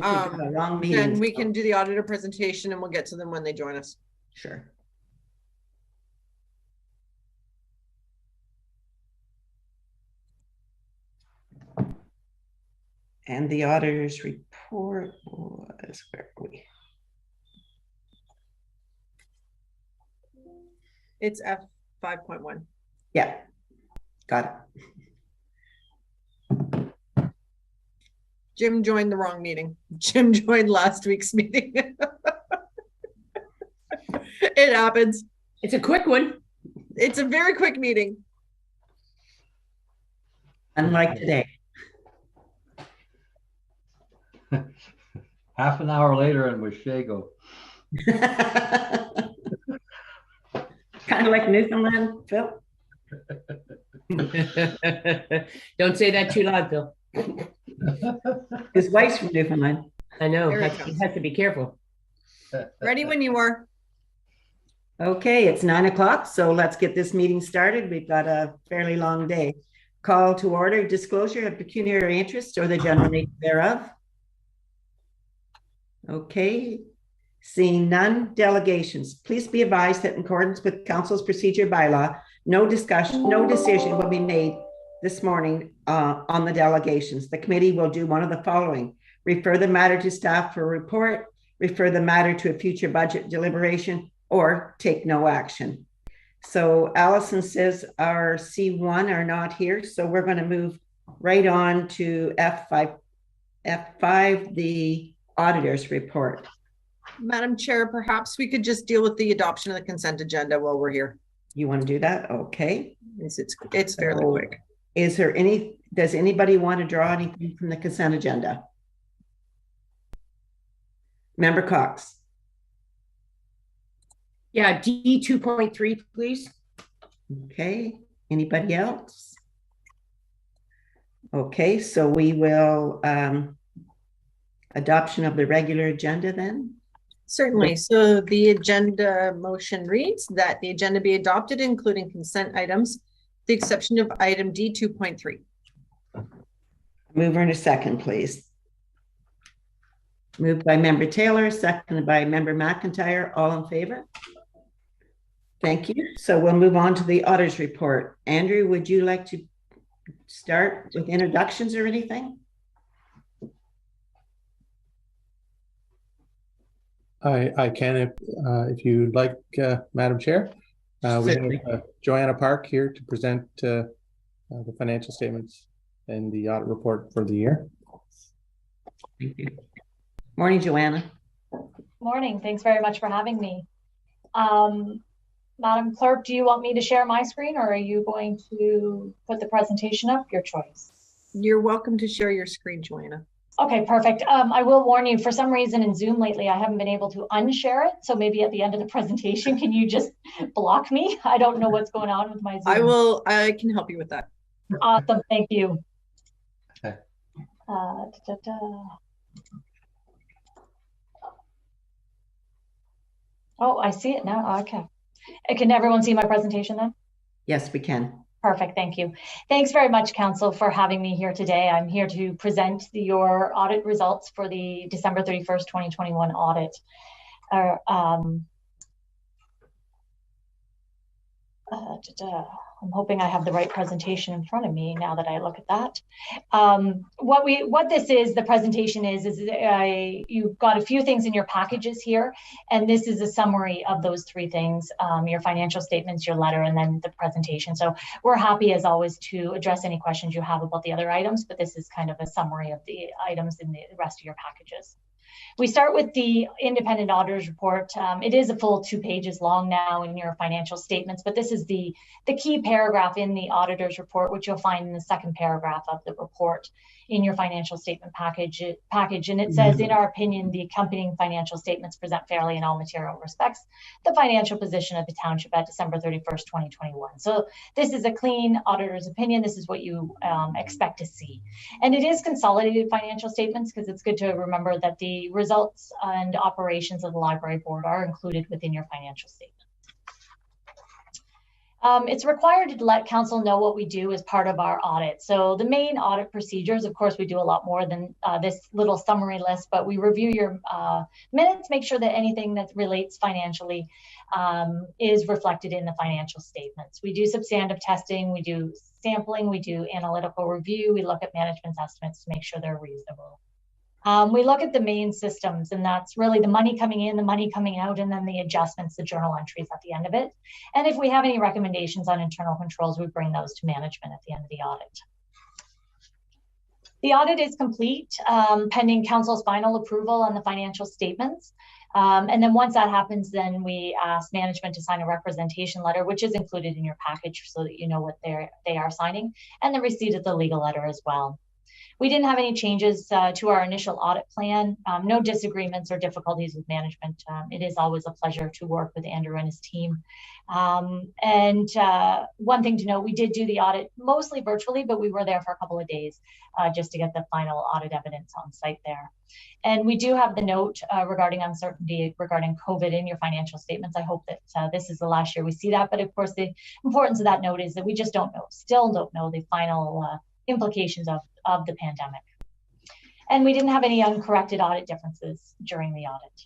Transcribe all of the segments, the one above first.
If we've got a long meeting. Then we can do the auditor presentation and we'll get to them when they join us. Sure. And the auditor's report was, where are we? It's F 5.1. Yeah, got it. Jim joined the wrong meeting. Jim joined last week's meeting. It happens. It's a quick one. It's a very quick meeting. Unlike today. Half an hour later in Washago. Kind of like Newfoundland, Phil. Don't say that too loud, Phil. His wife's from Newfoundland. I know. Here it He comes. has to be careful. Ready when you are. Okay, it's 9 o'clock, so let's get this meeting started. We've got a fairly long day. Call to order, disclosure of pecuniary interest or the general nature thereof. Okay, seeing none, delegations. Please be advised that in accordance with Council's procedure bylaw, no decision will be made this morning on the delegations. The committee will do one of the following: refer the matter to staff for a report, refer the matter to a future budget deliberation, or take no action. So Allison says our C1 are not here, so we're going to move right on to F5, the Auditors Report. Madam Chair, perhaps we could just deal with the adoption of the consent agenda while we're here. You want to do that? Okay. It's fairly quick. Does anybody want to draw anything from the consent agenda? Member Cox. Yeah, D 2.3, please. Okay. Anybody else? Okay, so we will adoption of the regular agenda then. Certainly. So the agenda motion reads that the agenda be adopted, including consent items, with the exception of item D 2.3. Mover in a second, please. Moved by Member Taylor, seconded by Member McIntyre. All in favor? Thank you. So we'll move on to the Auditors Report. Andrew, would you like to start with introductions or anything? I can if you'd like, Madam Chair. We have Joanna Park here to present the financial statements and the audit report for the year. Thank you. Morning, Joanna. Morning. Thanks very much for having me. Madam Clerk, do you want me to share my screen or are you going to put the presentation up? Your choice. You're welcome to share your screen, Joanna. Okay, perfect. I will warn you, for some reason in Zoom lately, I haven't been able to unshare it. So maybe at the end of the presentation, can you just block me? I don't know what's going on with my Zoom. I can help you with that. Awesome, thank you. Okay. Oh, I see it now. Okay. Can everyone see my presentation then? Yes, we can. Perfect, thank you. Thanks very much, Council, for having me here today. I'm here to present your audit results for the December 31st, 2021 audit. I'm hoping I have the right presentation in front of me now that I look at that. What this is, the presentation is you've got a few things in your packages here, and this is a summary of those three things, your financial statements, your letter, and then the presentation. So we're happy, as always, to address any questions you have about the other items, but this is kind of a summary of the items in the rest of your packages. We start with the independent auditor's report. It is a full 2 pages long now in your financial statements, but this is the key paragraph in the auditor's report, which you'll find in the second paragraph of the report in your financial statement package. And it says, in our opinion, the accompanying financial statements present fairly in all material respects the financial position of the township at December 31st, 2021. So this is a clean auditor's opinion. This is what you expect to see. And it is consolidated financial statements because it's good to remember that the results and operations of the library board are included within your financial statement. It's required to let council know what we do as part of our audit. So the main audit procedures, of course, we do a lot more than this little summary list, but we review your minutes, make sure that anything that relates financially is reflected in the financial statements. We do substantive testing, we do sampling, we do analytical review, we look at management's estimates to make sure they're reasonable. We look at the main systems, and that's really the money coming in, the money coming out, and then the adjustments, the journal entries at the end of it. And if we have any recommendations on internal controls, we bring those to management at the end of the audit. The audit is complete, pending council's final approval on the financial statements. And then once that happens, then we ask management to sign a representation letter, which is included in your package so that you know what they are signing, and the receipt of the legal letter as well. We didn't have any changes to our initial audit plan, no disagreements or difficulties with management. It is always a pleasure to work with Andrew and his team. And one thing to note, we did do the audit mostly virtually, but we were there for a couple of days just to get the final audit evidence on site there. And we do have the note regarding uncertainty regarding COVID in your financial statements. I hope that this is the last year we see that. But of course, the importance of that note is that we just still don't know the final implications of the pandemic. And we didn't have any uncorrected audit differences during the audit.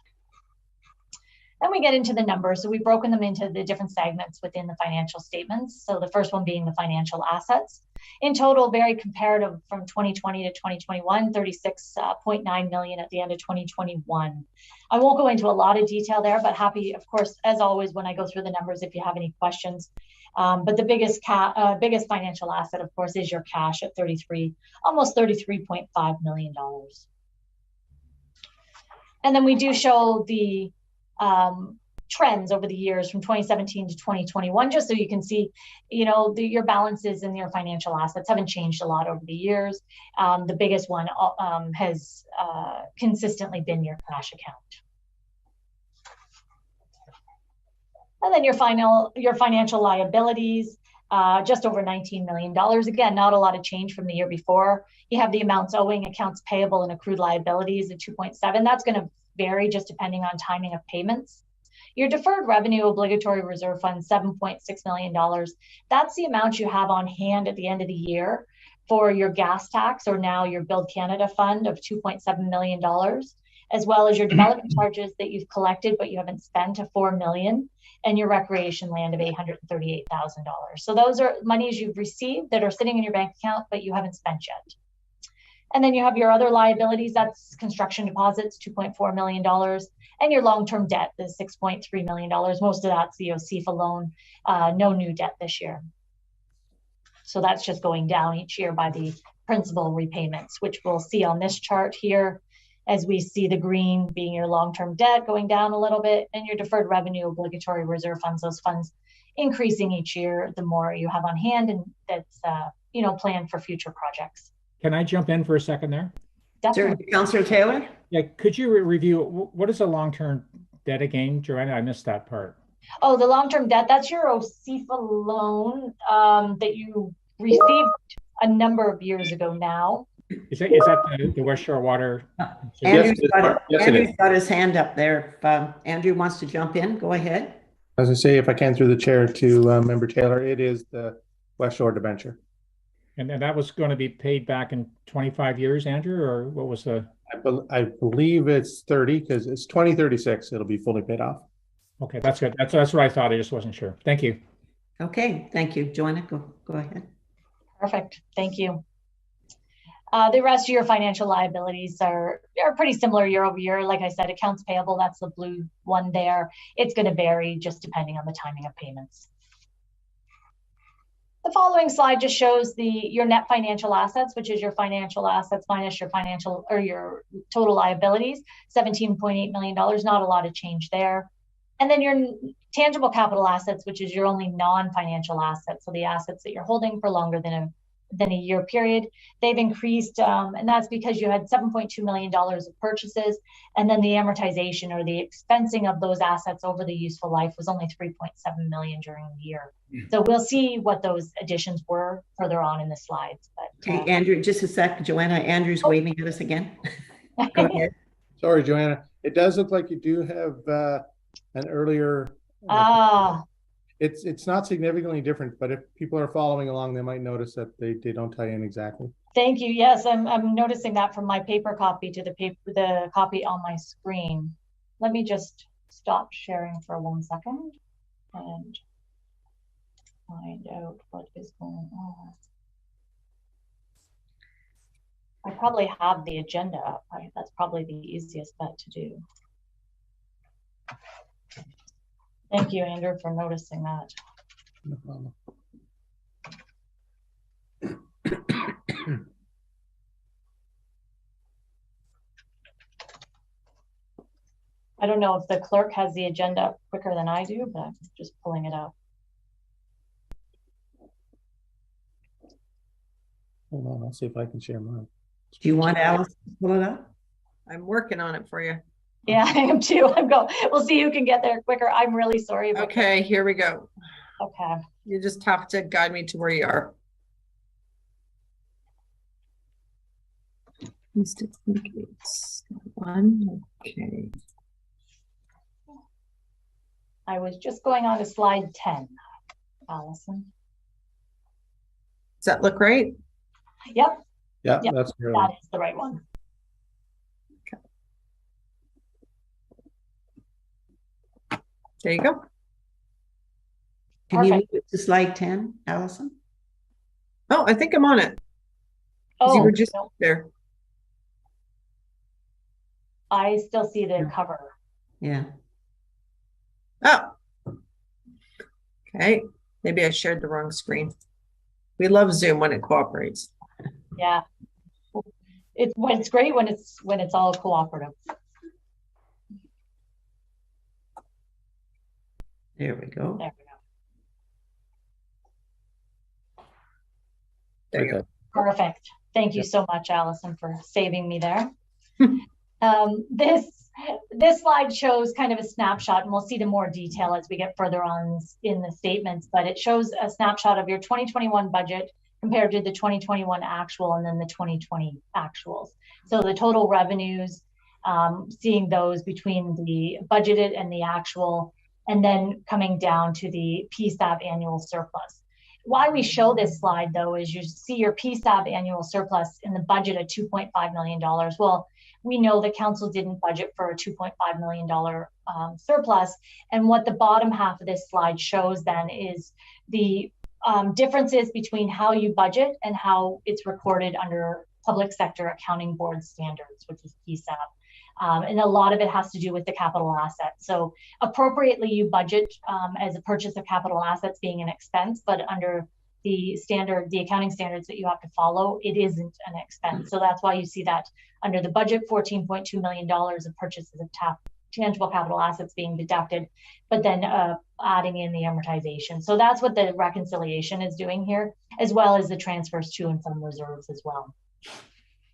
Then we get into the numbers. So we've broken them into the different segments within the financial statements. So the first one being the financial assets. In total, very comparative from 2020 to 2021, 36.9 million at the end of 2021. I won't go into a lot of detail there, but happy, of course, as always, when I go through the numbers, if you have any questions. But the biggest financial asset, of course, is your cash at almost $33.5 million. And then we do show the trends over the years from 2017 to 2021, just so you can see, your balances and your financial assets haven't changed a lot over the years. The biggest one has consistently been your cash account. And then your financial liabilities, just over $19 million. Again, not a lot of change from the year before. You have the amounts owing, accounts payable, and accrued liabilities at 2.7. That's going to vary just depending on timing of payments. Your deferred revenue obligatory reserve fund, $7.6 million. That's the amount you have on hand at the end of the year for your gas tax, or now your Build Canada fund of $2.7 million, as well as your development charges that you've collected but you haven't spent of $4 million, and your recreation land of $838,000. So those are monies you've received that are sitting in your bank account but you haven't spent yet. And then you have your other liabilities, that's construction deposits, $2.4 million, and your long-term debt, the $6.3 million. Most of that's the OCFA loan, no new debt this year. So that's just going down each year by the principal repayments, which we'll see on this chart here, as we see the green being your long-term debt going down a little bit, and your deferred revenue obligatory reserve funds, those funds increasing each year the more you have on hand, and that's planned for future projects. Can I jump in for a second there? Definitely. Councillor Taylor? Yeah, could you review, what is a long-term debt again, Joanna? I missed that part. Oh, the long-term debt, that's your OCFA loan that you received a number of years ago now. Is that the Westshore Water? Andrew's got his hand up there. If Andrew wants to jump in, go ahead. As I say, if I can, through the chair to Member Taylor, it is the Westshore debenture. And that was going to be paid back in 25 years, Andrew, or what was the? I believe it's 30, because it's 2036. It'll be fully paid off. Okay, that's good. That's what I thought. I just wasn't sure. Thank you. Okay, thank you. Joanna, go ahead. Perfect. Thank you. The rest of your financial liabilities are pretty similar year over year. Like I said, accounts payable, that's the blue one there. It's going to vary just depending on the timing of payments. The following slide just shows your net financial assets, which is your financial assets minus your your total liabilities, $17.8 million, not a lot of change there. And then your tangible capital assets, which is your only non-financial assets, so the assets that you're holding for longer than a year period, they've increased, and that's because you had $7.2 million of purchases, and then the amortization or the expensing of those assets over the useful life was only $3.7 million during the year. So we'll see what those additions were further on in the slides. But, okay, Andrew, just a sec. Joanna, Andrew's waving at us again. Go ahead. Sorry, Joanna. It does look like you do have an earlier. It's not significantly different, but if people are following along, they might notice that they don't tie in exactly. Thank you. Yes, I'm noticing that from my paper copy to the copy on my screen. Let me just stop sharing for 1 second and find out what is going on. I probably have the agenda up. That's probably the easiest bet to do. Thank you, Andrew, for noticing that. No problem. I don't know if the clerk has the agenda up quicker than I do, but I'm just pulling it up. Hold on, I'll see if I can share mine. Do you want Alice to pull it up? I'm working on it for you. Yeah, I am too. We'll see who can get there quicker. I'm really sorry about Okay, here we go. that. Okay. You just have to guide me to where you are. One. Okay. I was just going on to slide 10, Allison. Does that look right? Yep, Yeah, Yep. that's great. that is the right one. There you go. Can you move Perfect. it to slide 10, Allison? Oh, I think I'm on it. 'Cause you Oh, were just no, there. I still see the cover. Yeah. Oh. Okay. Maybe I shared the wrong screen. We love Zoom when it cooperates. Yeah. It's great when it's all cooperative. There we go. There we go. There you go. Perfect. Thank you so much, Allison, for saving me there. This slide shows kind of a snapshot, and we'll see the more detail as we get further on in the statements, but it shows a snapshot of your 2021 budget compared to the 2021 actual and then the 2020 actuals. So the total revenues, seeing those between the budgeted and the actual, and then coming down to the PSAB annual surplus. Why we show this slide, though, is you see your PSAB annual surplus in the budget at $2.5 million. Well, we know that council didn't budget for a $2.5 million surplus. And what the bottom half of this slide shows then is the differences between how you budget and how it's recorded under Public Sector Accounting Board standards, which is PSAB. And a lot of it has to do with the capital assets. So appropriately, you budget as a purchase of capital assets being an expense, but under the accounting standards that you have to follow, it isn't an expense. So that's why you see that under the budget, $14.2 million of purchases of tangible capital assets being deducted, but then adding in the amortization. So that's what the reconciliation is doing here, as well as the transfers to and from reserves as well.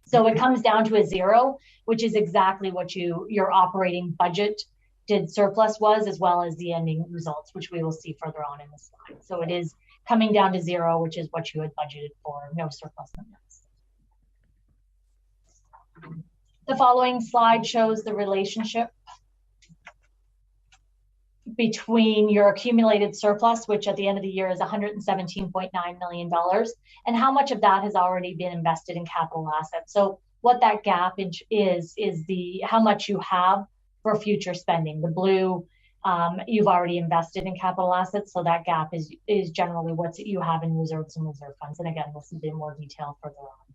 So it comes down to a zero, which is exactly what your operating budget did surplus was, as well as the ending results, which we will see further on in the slide. So it is coming down to zero, which is what you had budgeted for, no surplus numbers. The following slide shows the relationship between your accumulated surplus, which at the end of the year is $117.9 million, and how much of that has already been invested in capital assets. So what that gap is how much you have for future spending. The blue, you've already invested in capital assets, so that gap is generally what you have in reserves and reserve funds. And again, we'll see in more detail further on.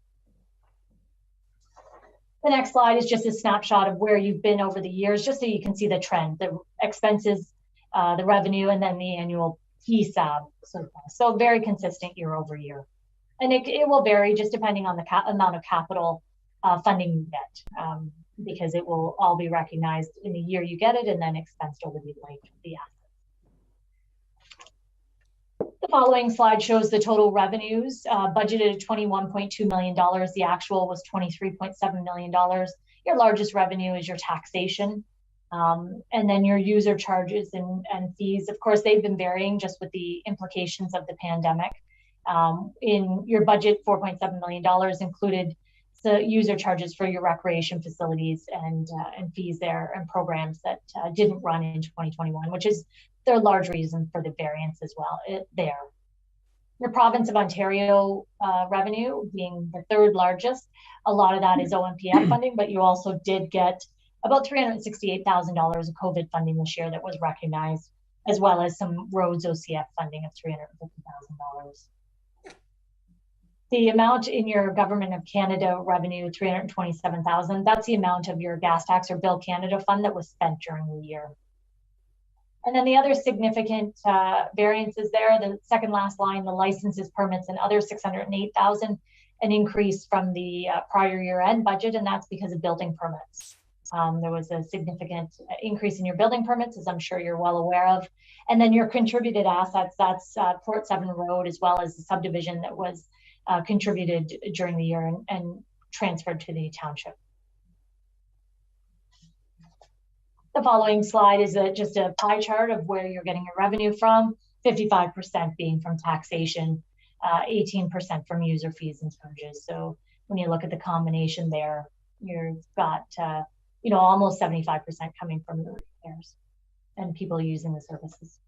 The next slide is just a snapshot of where you've been over the years, just so you can see the trend, the expenses, the revenue, and then the annual PSAB surplus. So very consistent year over year. And it will vary just depending on the amount of capital funding you get, because it will all be recognized in the year you get it and then expensed over the life of the asset. The following slide shows the total revenues, budgeted at $21.2 million. The actual was $23.7 million. Your largest revenue is your taxation. And then your user charges and fees. Of course, they've been varying just with the implications of the pandemic. In your budget, $4.7 million included the user charges for your recreation facilities and fees there and programs that didn't run in 2021, which is they're a large reason for the variance as well there. The province of Ontario revenue being the third largest, a lot of that is OMPF funding, but you also did get about $368,000 of COVID funding this year that was recognized, as well as some roads OCF funding of $350,000. The amount in your Government of Canada revenue, $327,000, that's the amount of your gas tax or Bill Canada fund that was spent during the year. And then the other significant variances there, the second last line, the licenses, permits, and other $608,000, an increase from the prior year end budget, and that's because of building permits. There was a significant increase in your building permits, as I'm sure you're well aware of. And then your contributed assets, that's Port 7 Road, as well as the subdivision that was contributed during the year and transferred to the township. The following slide is just a pie chart of where you're getting your revenue from, 55% being from taxation, 18% from user fees and charges. So when you look at the combination there, you've got almost 75% coming from the repairs and people using the services.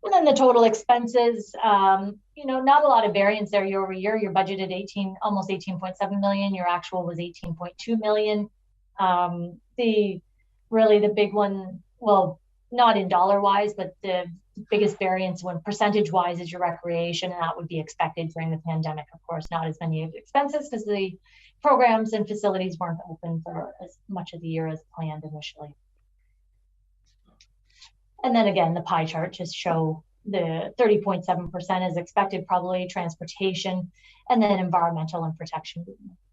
And then the total expenses, not a lot of variance there year over year. Your budgeted almost 18.7 million. Your actual was 18.2 million. The big one, well, not in dollar wise, but the biggest variance when percentage wise is your recreation, and that would be expected during the pandemic. Of course, not as many expenses because the programs and facilities weren't open for as much of the year as planned initially. And then again, the pie chart just show the 30.7% as expected, probably transportation, and then environmental and protection,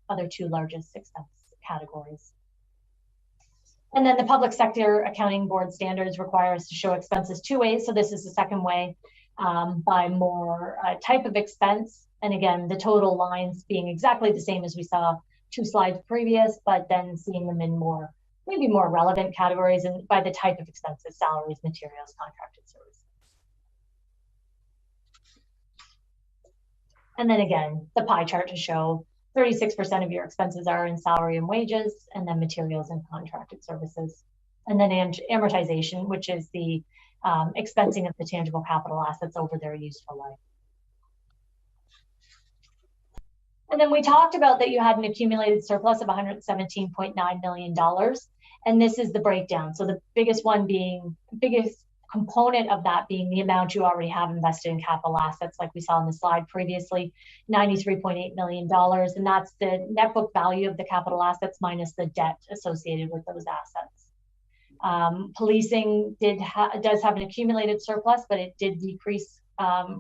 other two largest expense categories. And then the Public Sector Accounting Board standards require us to show expenses two ways. So this is the second way, by more type of expense. And again, the total lines being exactly the same as we saw 2 slides previous, but then seeing them in maybe more relevant categories and by the type of expenses, salaries, materials, contracted services. And then again, the pie chart to show 36% of your expenses are in salary and wages, and then materials and contracted services. And then amortization, which is the expensing of the tangible capital assets over their useful life. And then we talked about that you had an accumulated surplus of $117.9 million. And this is the breakdown. So the biggest component of that being the amount you already have invested in capital assets, like we saw on the slide previously, $93.8 million. And that's the net book value of the capital assets minus the debt associated with those assets. Policing does have an accumulated surplus, but it did decrease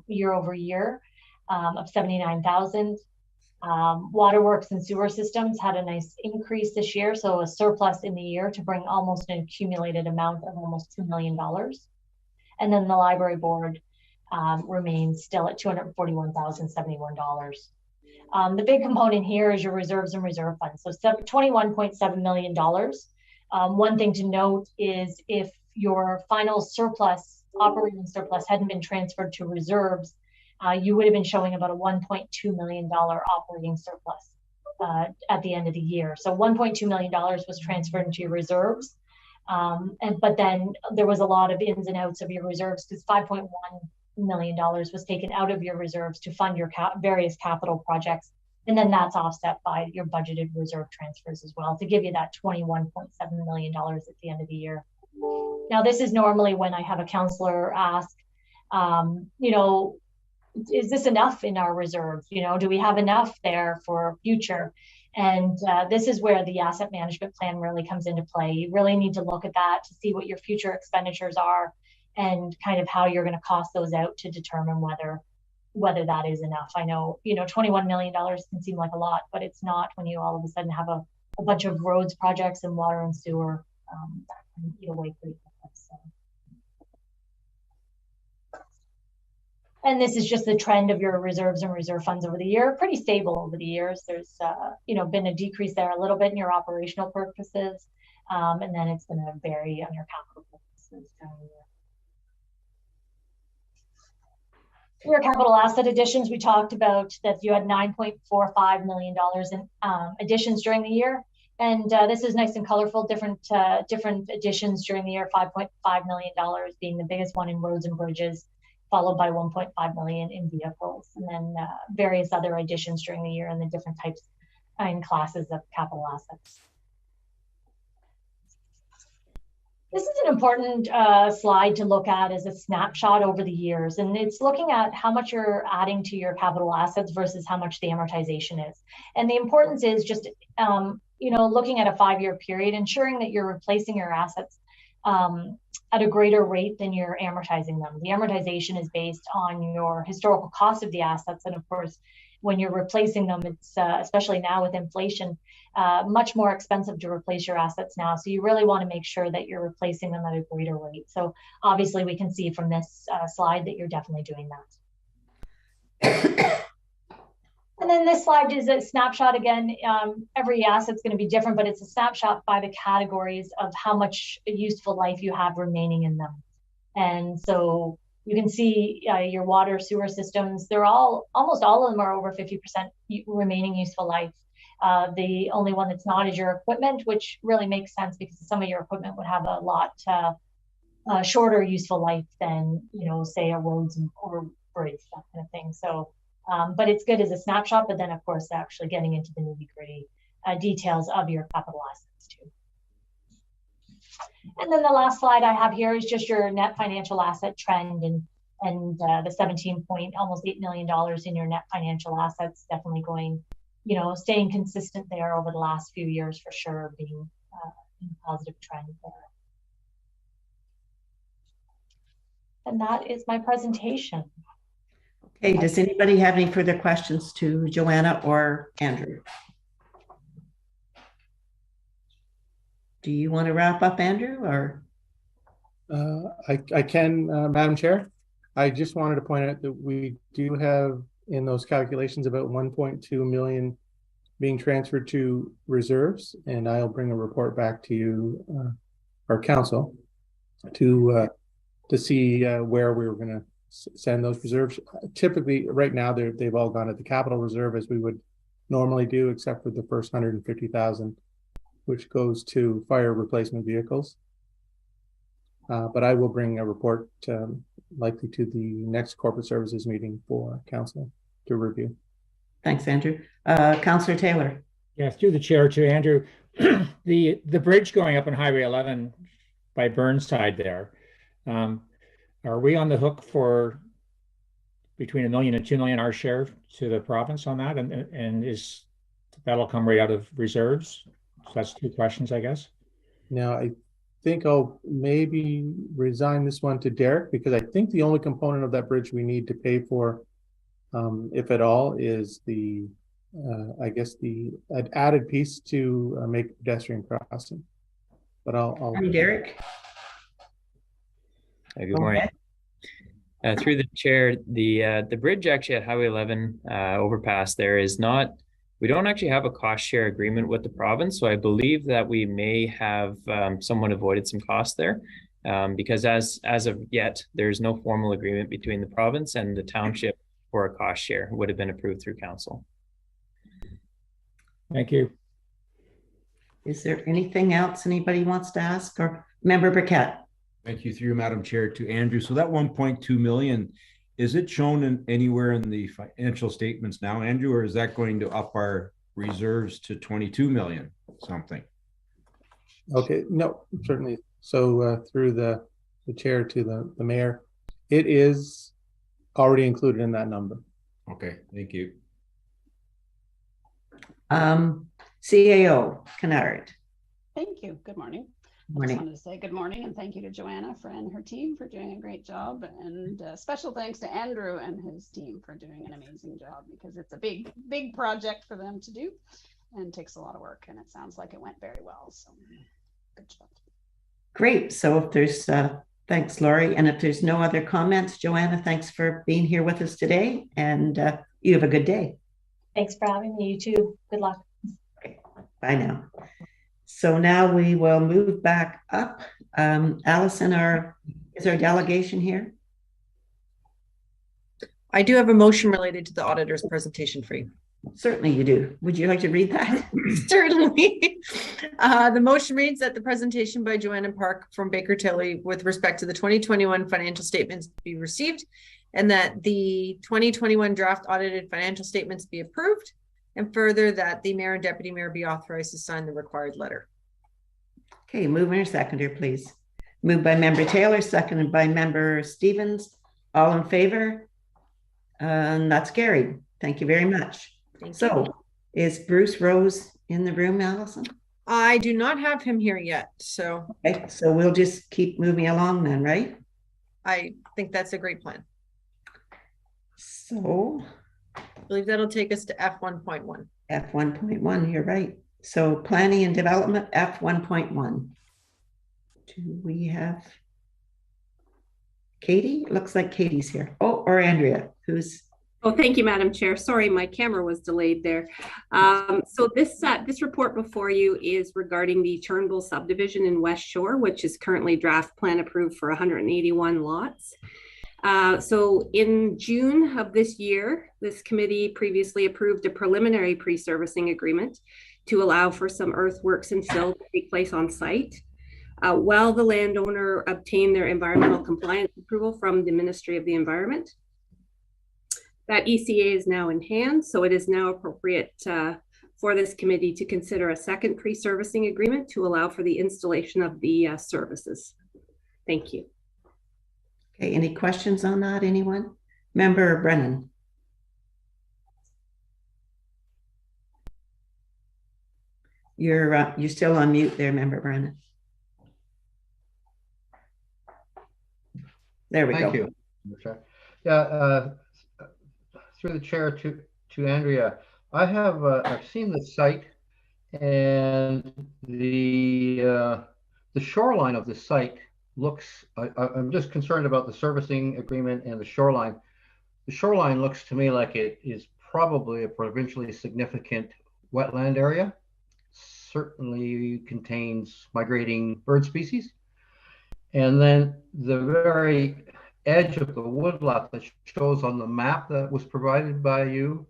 year over year of $79,000. Waterworks and sewer systems had a nice increase this year, so a surplus in the year to bring almost an accumulated amount of almost $2 million. And then the library board remains still at $241,071. The big component here is your reserves and reserve funds. So $21.7 million. One thing to note is if your final surplus, operating surplus, hadn't been transferred to reserves, you would have been showing about a $1.2 million operating surplus at the end of the year. So $1.2 million was transferred into your reserves. But then there was a lot of ins and outs of your reserves because $5.1 million was taken out of your reserves to fund your various capital projects. And then that's offset by your budgeted reserve transfers as well to give you that $21.7 million at the end of the year. Now, this is normally when I have a counselor ask, is this enough in our reserves? Do we have enough there for future? And this is where the asset management plan really comes into play. You really need to look at that to see what your future expenditures are and kind of how you're going to cost those out to determine whether that is enough. I know, $21 million can seem like a lot, but it's not when you all of a sudden have a bunch of roads projects and water and sewer that can eat away pretty quickly. So. And this is just the trend of your reserves and reserve funds over the year, pretty stable over the years. There's, been a decrease there a little bit in your operational purposes, and then it's going to vary on your capital purposes during the year. Your capital asset additions, we talked about that you had $9.45 million in additions during the year. And this is nice and colorful, different additions during the year, $5.5 million being the biggest one in roads and bridges, followed by 1.5 million in vehicles, and then various other additions during the year and the different types and classes of capital assets. This is an important slide to look at as a snapshot over the years, and it's looking at how much you're adding to your capital assets versus how much the amortization is. And the importance is just, looking at a 5-year period, ensuring that you're replacing your assets at a greater rate than you're amortizing them. The amortization is based on your historical cost of the assets, and of course, when you're replacing them, it's especially now with inflation, much more expensive to replace your assets now. So you really want to make sure that you're replacing them at a greater rate. So obviously we can see from this slide that you're definitely doing that. And then this slide is a snapshot again. Every asset's going to be different, but it's a snapshot by the categories of how much useful life you have remaining in them. And so you can see your water, sewer systems, almost all of them are over 50% remaining useful life. The only one that's not is your equipment, which really makes sense because some of your equipment would have a lot shorter useful life than, say a roads or bridge, that kind of thing. So, but it's good as a snapshot, but then of course, actually getting into the nitty-gritty details of your capital assets too. And then the last slide I have here is just your net financial asset trend and the almost $8 million in your net financial assets, definitely going, staying consistent there over the last few years for sure, being a positive trend there. And that is my presentation. Okay, does anybody have any further questions to Joanna or Andrew? Do you want to wrap up, Andrew, or? I can, Madam Chair. I just wanted to point out that we do have in those calculations about 1.2 million being transferred to reserves, and I'll bring a report back to you, our council, to see where we were going to send those reserves. Typically, right now they've all gone at the capital reserve as we would normally do, except for the first 150,000. Which goes to fire replacement vehicles. But I will bring a report likely to the next corporate services meeting for council to review. Thanks, Andrew. Councillor Taylor. Yeah, through the chair to Andrew. The bridge going up on Highway 11 by Burnside there, are we on the hook for between $1 million and $2 million our share to the province on that? And is that'll come right out of reserves? So that's 2 questions, I guess. Now, I think I'll maybe resign this one to Derek, because I think the only component of that bridge we need to pay for, if at all, is the, I guess, the added piece to make pedestrian crossing. But I'll Derek. Good morning. Through the chair, the bridge actually at Highway 11 overpass there is not. We don't actually have a cost share agreement with the province, so I believe that we may have somewhat avoided some costs there, because as of yet, there's no formal agreement between the province and the township for a cost share. It would have been approved through council. Thank you. Is there anything else anybody wants to ask? Or Member Burkett? Thank you, through Madam Chair, to Andrew. So that 1.2 million, is it shown anywhere in the financial statements now, Andrew, or is that going to up our reserves to 22 million something? Okay, no, certainly. So through the chair to the mayor, it is already included in that number. Okay, thank you. CAO, Kennard. Thank you. Good morning. Morning. I just wanted to say good morning and thank you to Joanna and her team for doing a great job, and special thanks to Andrew and his team for doing an amazing job, because it's a big project for them to do and takes a lot of work, and it sounds like it went very well, so good job. Great. So if there's thanks, Laurie, and if there's no other comments, Joanna, thanks for being here with us today, and you have a good day. Thanks for having me. You too. Good luck. Okay. Bye now. So now we will move back up. Allison, is our delegation here? I do have a motion related to the auditor's presentation for you. Certainly you do. Would you like to read that? Certainly. The motion reads that the presentation by Joanna Park from Baker Tilly with respect to the 2021 financial statements be received, and that the 2021 draft audited financial statements be approved, and further that the mayor and deputy mayor be authorized to sign the required letter. Okay, mover and seconder, please. Moved by member Taylor, seconded by member Stevens. All in favor? And that's carried. Thank you very much. So, is Bruce Rose in the room, Allison? I do not have him here yet, so. Okay, so we'll just keep moving along then, right? I think that's a great plan. So, I believe that'll take us to F1.1. F1.1, you're right. So, planning and development, F1.1. Do we have Katie? Looks like Katie's here. Oh, or Andrea, who's... Oh, thank you, Madam Chair. Sorry, my camera was delayed there. So this report before you is regarding the Turnbull subdivision in Westshore, which is currently draft plan approved for 181 lots. So in June of this year, this committee previously approved a preliminary pre-servicing agreement to allow for some earthworks and fill to take place on site. While the landowner obtained their environmental compliance approval from the Ministry of the Environment. That ECA is now in hand, so it is now appropriate for this committee to consider a second pre-servicing agreement to allow for the installation of the services. Thank you. Okay, any questions on that, anyone? Member Brennan. You're still on mute there, Member Brennan. There we go. Thank you. Yeah, through the chair to Andrea, I have I've seen the site, and the shoreline of the site looks. I'm just concerned about the servicing agreement and the shoreline. The shoreline looks to me like it is probably a provincially significant wetland area. Certainly contains migrating bird species. And then the very edge of the woodlot that shows on the map that was provided by you,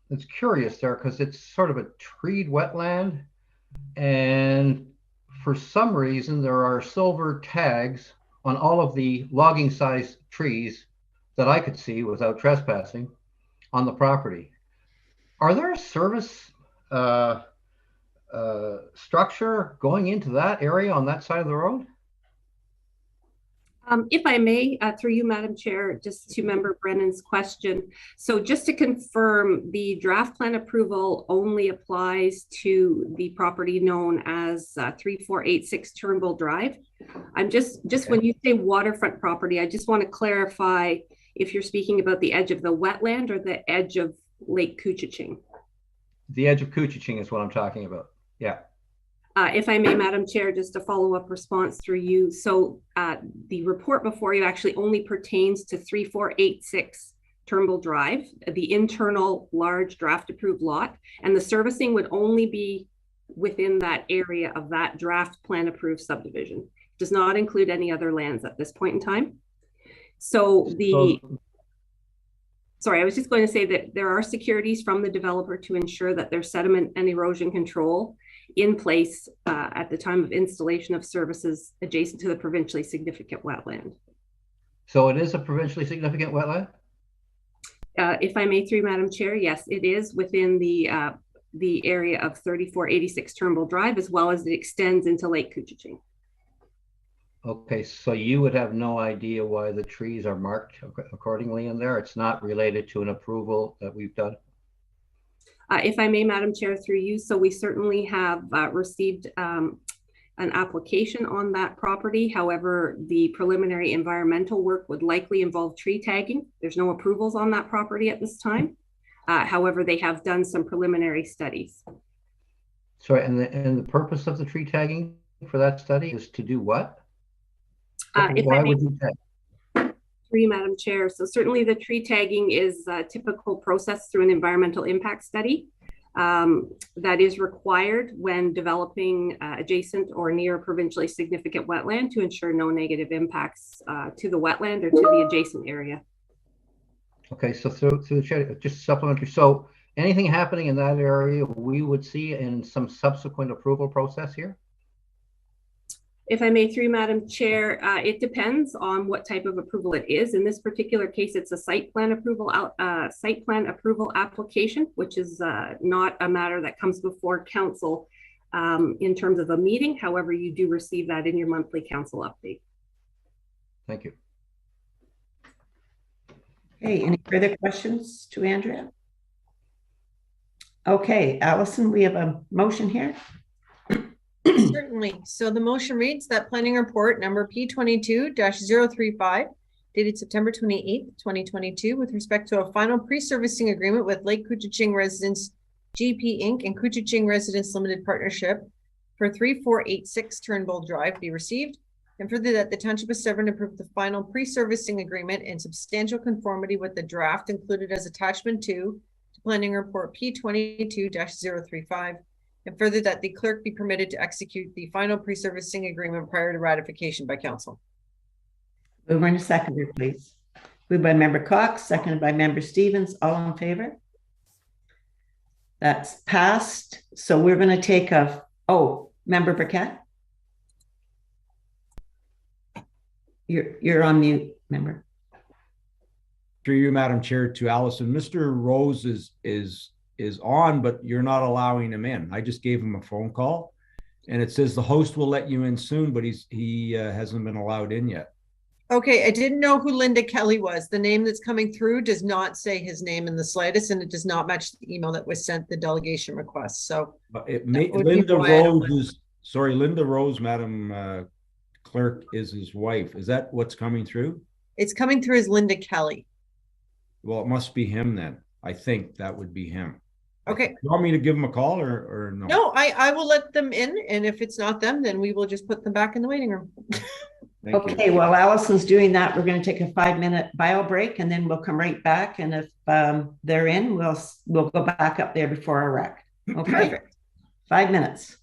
it's curious there because it's sort of a treed wetland. And for some reason, there are silver tags on all of the logging size trees that I could see without trespassing on the property. Are there a service structure going into that area on that side of the road? If I may, through you, Madam Chair, just to Member Brennan's question. So just to confirm, the draft plan approval only applies to the property known as 3486 Turnbull Drive. I'm just okay. When you say waterfront property, I just want to clarify if you're speaking about the edge of the wetland or the edge of Lake Couchiching. The edge of Couchiching is what I'm talking about. Yeah. If I may, Madam Chair, just a follow-up response through you. So the report before you actually only pertains to 3486 Turnbull Drive, the internal large draft approved lot, and the servicing would only be within that area of that draft plan approved subdivision. It does not include any other lands at this point in time. Sorry, I was just going to say that there are securities from the developer to ensure that there's sediment and erosion control in place at the time of installation of services adjacent to the provincially significant wetland. So it is a provincially significant wetland? If I may, through Madam Chair, yes, it is within the area of 3486 Turnbull Drive, as well as it extends into Lake Couchiching. Okay, so you would have no idea why the trees are marked accordingly in there? It's not related to an approval that we've done? If I may, Madam Chair, through you, so we certainly have received an application on that property. However, the preliminary environmental work would likely involve tree tagging. There's no approvals on that property at this time. However, they have done some preliminary studies. Sorry, and the purpose of the tree tagging for that study is to do what? Why would you tag? Through you, Madam Chair. So certainly the tree tagging is a typical process through an environmental impact study that is required when developing adjacent or near provincially significant wetland to ensure no negative impacts to the wetland or to the adjacent area. Okay, so through the chair, just supplementary. So anything happening in that area, we would see in some subsequent approval process here? If I may, through Madam Chair, it depends on what type of approval it is. In this particular case, it's a site plan approval application, which is not a matter that comes before council in terms of a meeting. However, you do receive that in your monthly council update. Thank you. Okay, any further questions to Andrea? Okay, Allison, we have a motion here. Certainly. So the motion reads that planning report number P22-035 dated September 28th, 2022, with respect to a final pre-servicing agreement with Lake Couchiching Residence GP Inc. and Couchiching Residence Limited Partnership for 3486 Turnbull Drive be received, and further that the Township of Severn approve the final pre-servicing agreement in substantial conformity with the draft included as attachment to planning report P22-035, and further that the clerk be permitted to execute the final pre-servicing agreement prior to ratification by council. Mover and a seconder, please. Moved by Member Cox, seconded by Member Stevens. All in favor? That's passed. So we're going to take Member Burkett. You're on mute, member. Through you, Madam Chair, to Allison. Mr. Rose is on, but you're not allowing him in. I just gave him a phone call, and it says the host will let you in soon, but he hasn't been allowed in yet. Okay, I didn't know who Linda Kelly was. The name that's coming through does not say his name in the slightest, and it does not match the email that was sent the delegation request. So Linda Rose, Madam Clerk, is his wife. Is that what's coming through? It's coming through as Linda Kelly. Well, it must be him then. I think that would be him. Okay. You want me to give him a call or no? No, I will let them in, and if it's not them, then we will just put them back in the waiting room. Okay, while Allison's doing that, we're going to take a 5-minute bio break, and then we'll come right back. And if they're in, we'll go back up there before our rec. Okay, perfect. 5 minutes.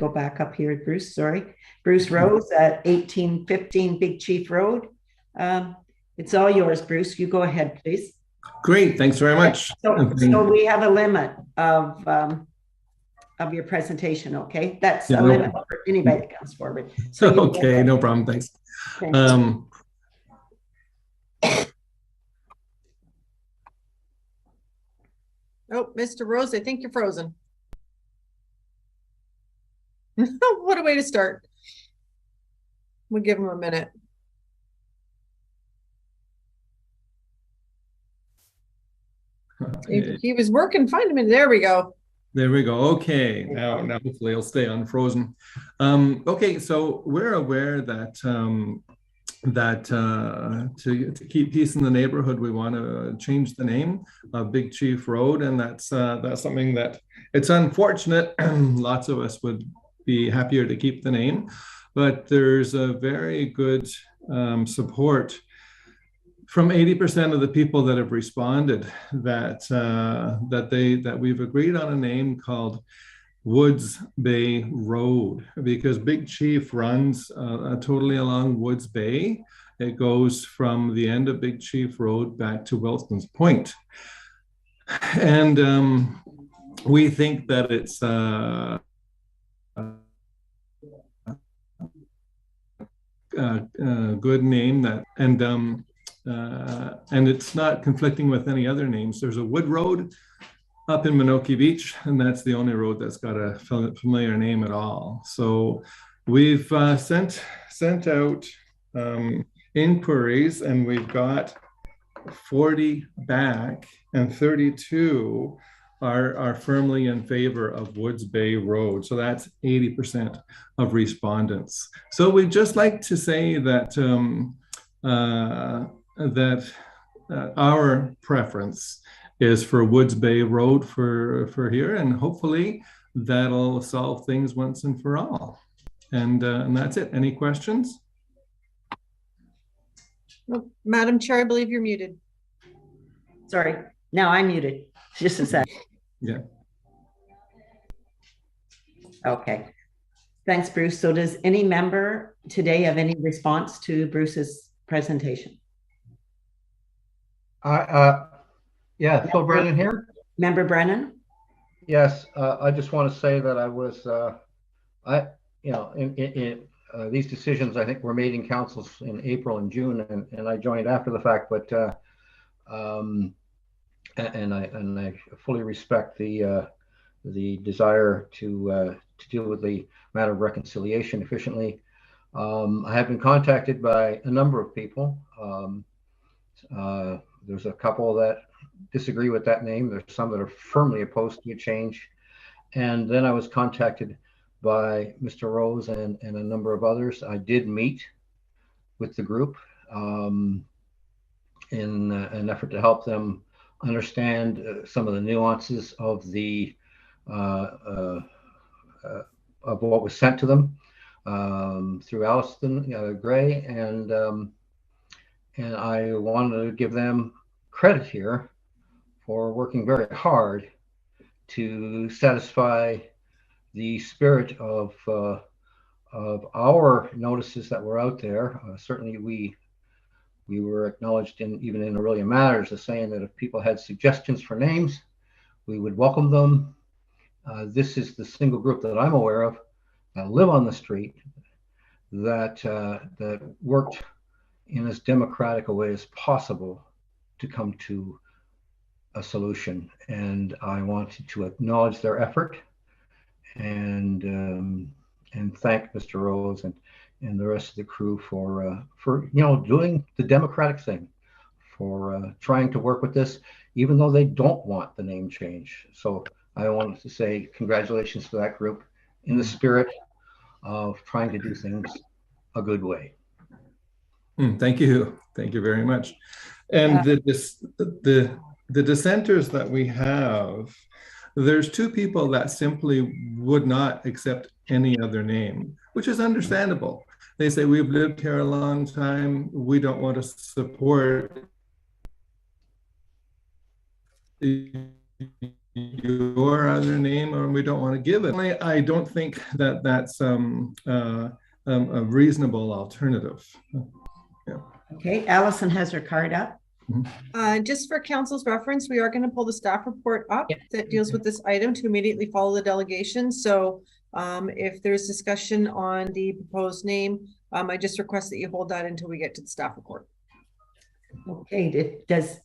go back up here, Bruce, sorry. Bruce Rose at 1815 Big Chief Road. It's all yours, Bruce. You go ahead, please. Great, thanks very much. So we have a limit of your presentation, okay? That's a limit for anybody that comes forward. So okay, no problem, thanks. Oh, Mr. Rose, I think you're frozen. What a way to start. We'll give him a minute. Okay. He was working fine a minute. There we go. There we go. Okay, now hopefully it'll stay unfrozen. Okay, so we're aware that to keep peace in the neighborhood, we want to change the name of Big Chief Road, and that's something that it's unfortunate. Lots of us would be happier to keep the name, but there's a very good support from 80% of the people that have responded that we've agreed on a name called Woods Bay Road, because Big Chief runs totally along Woods Bay. It goes from the end of Big Chief Road back to Wilson's Point. And we think that it's a good name, that and it's not conflicting with any other names. There's a Wood Road up in Minoki Beach, and that's the only road that's got a familiar name at all. So we've sent out inquiries, and we've got 40 back, and 32 are firmly in favor of Woods Bay Road. So that's 80% of respondents. So we'd just like to say that our preference is for Woods Bay Road for here, and hopefully that'll solve things once and for all. And that's it. Any questions? Oh, Madam Chair, I believe you're muted. Sorry, now I'm muted. Just a sec. Yeah. Okay. Thanks, Bruce. So does any member today have any response to Bruce's presentation? Yeah, Phil Brennan here. Member Brennan? Yes, I just want to say that I was, these decisions I think were made in councils in April and June, and I joined after the fact, but and I fully respect the desire to deal with the matter of reconciliation efficiently. I have been contacted by a number of people. There's a couple that disagree with that name. There's some that are firmly opposed to a change. And then I was contacted by Mr. Rose and a number of others. I did meet with the group in an effort to help them understand some of the nuances of the of what was sent to them through Alliston Gray, and I wanted to give them credit here for working very hard to satisfy the spirit of our notices that were out there. Certainly, we were acknowledged even in Aurelia Matters as saying that if people had suggestions for names, we would welcome them. This is the single group that I'm aware of that live on the street that worked in as democratic a way as possible to come to a solution. And I wanted to acknowledge their effort and thank Mr. Rose and the rest of the crew for doing the democratic thing, for trying to work with this, even though they don't want the name change. So I wanted to say congratulations to that group in the spirit of trying to do things a good way. Thank you. Thank you very much. And the dissenters that we have, there's two people that simply would not accept any other name, which is understandable. They say, we've lived here a long time. We don't want to support your other name, or we don't want to give it. I don't think that that's a reasonable alternative. Yeah. Okay, Allison has her card up. Just for council's reference, we are going to pull the staff report up that deals with this item to immediately follow the delegation. So if there's discussion on the proposed name, I just request that you hold that until we get to the staff report. Okay, does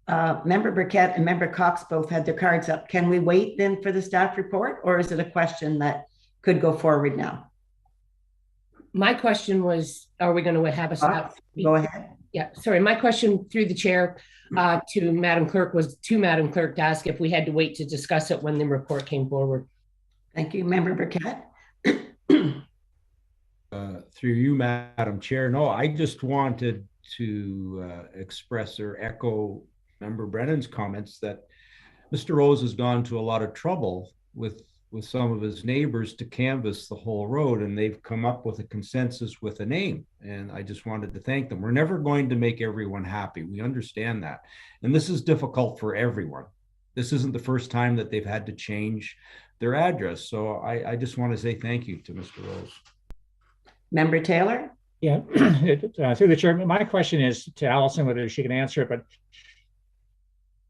Member Burkett and Member Cox both had their cards up? Can we wait then for the staff report, or is it a question that could go forward now? My question was, are we going to have a staff? Go ahead. Yeah, sorry. My question through the chair to Madam Clerk was to Madam Clerk to ask if we had to wait to discuss it when the report came forward. Thank you, Member Burkett. Through you, Madam Chair. No, I just wanted to express or echo Member Brennan's comments that Mr. Rose has gone to a lot of trouble with some of his neighbors to canvass the whole road, and they've come up with a consensus with a name. And I just wanted to thank them. We're never going to make everyone happy. We understand that. And this is difficult for everyone. This isn't the first time that they've had to change their address. So I just want to say thank you to Mr. Rose. Member Taylor? Yeah, through the chair, my question is to Allison, whether she can answer it, but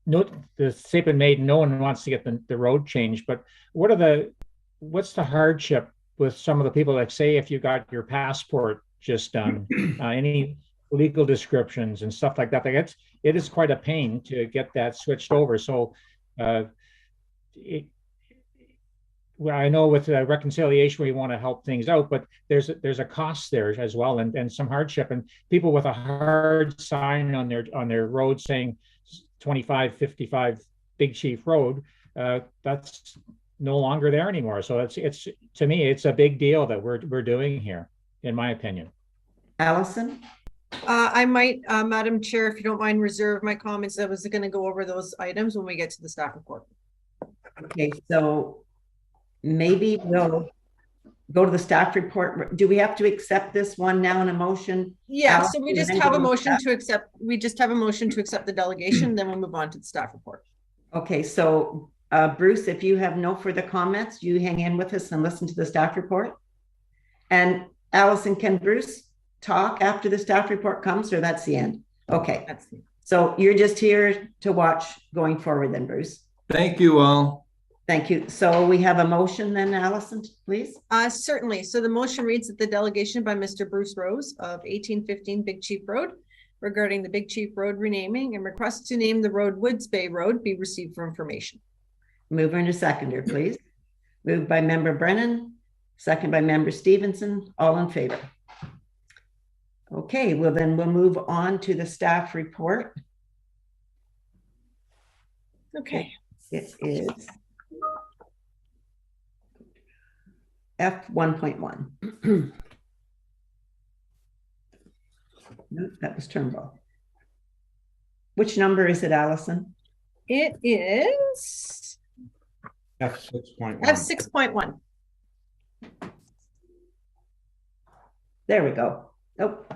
note the statement made, no one wants to get the road changed, but what's the hardship with some of the people that say if you got your passport just done, any legal descriptions and stuff like that? Like it is quite a pain to get that switched over. So well, I know with reconciliation, we want to help things out, but there's a cost there as well, and some hardship, and people with a hard sign on their road saying 2555 Big Chief Road, that's no longer there anymore. So it's to me, it's a big deal that we're doing here, in my opinion. Allison? I might, Madam Chair, if you don't mind, reserve my comments. I was going to go over those items when we get to the staff report. Okay, so maybe we'll go to the staff report. Do we have to accept this one now in a motion? Yeah, so we just have a motion to accept. We just have a motion to accept the delegation, then we'll move on to the staff report. Okay, so Bruce, if you have no further comments, you hang in with us and listen to the staff report. And Allison, can Bruce talk after the staff report comes, or that's the end? Okay, so you're just here to watch going forward then, Bruce. Thank you all. Thank you. So we have a motion then, Allison, please. Certainly. So the motion reads that the delegation by Mr. Bruce Rose of 1815 Big Chief Road regarding the Big Chief Road renaming and request to name the road Woods Bay Road be received for information. Mover and a seconder, please. Moved by Member Brennan, second by Member Stevenson. All in favor? Okay, well then we'll move on to the staff report. Okay. It is F1.1. Nope, that was Turnbull. Which number is it, Allison? It is F6.1. F6.1. There we go. Nope.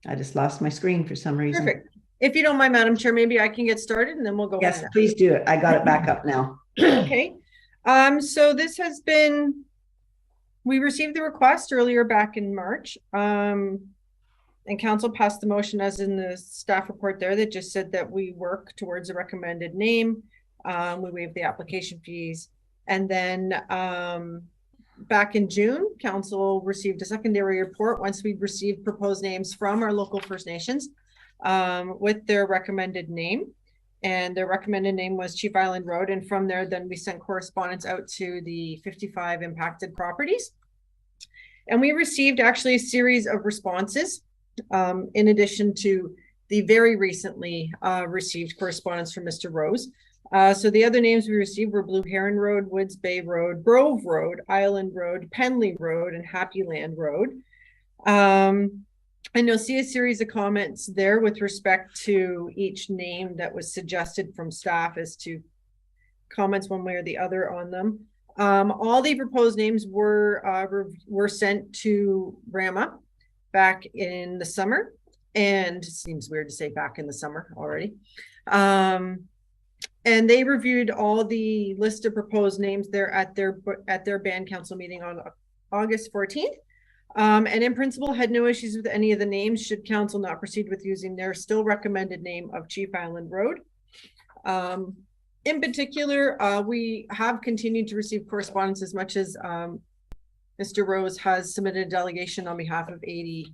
I just lost my screen for some reason. Perfect. If you don't mind, Madam Chair, maybe I can get started and then we'll go. Yes, please do it. I got it back up now. Okay. So this has been, we received the request earlier back in March, and council passed the motion as in the staff report there that just said that we work towards a recommended name. We waive the application fees. And then back in June, council received a secondary report once we received proposed names from our local First Nations with their recommended name. And their recommended name was Chief Island Road. And from there, then we sent correspondence out to the 55 impacted properties. And we received actually a series of responses in addition to the very recently received correspondence from Mr. Rose. So the other names we received were Blue Heron Road, Woods Bay Road, Grove Road, Island Road, Penley Road, and Happy Land Road. And you'll see a series of comments there with respect to each name that was suggested from staff as to comments one way or the other on them. All the proposed names were sent to RAMA back in the summer. and it seems weird to say back in the summer already. And they reviewed all the list of proposed names there at their band council meeting on August 14th. And in principle had no issues with any of the names should council not proceed with using their still recommended name of Chief Island Road. In particular, we have continued to receive correspondence as much as Mr. Rose has submitted a delegation on behalf of 80%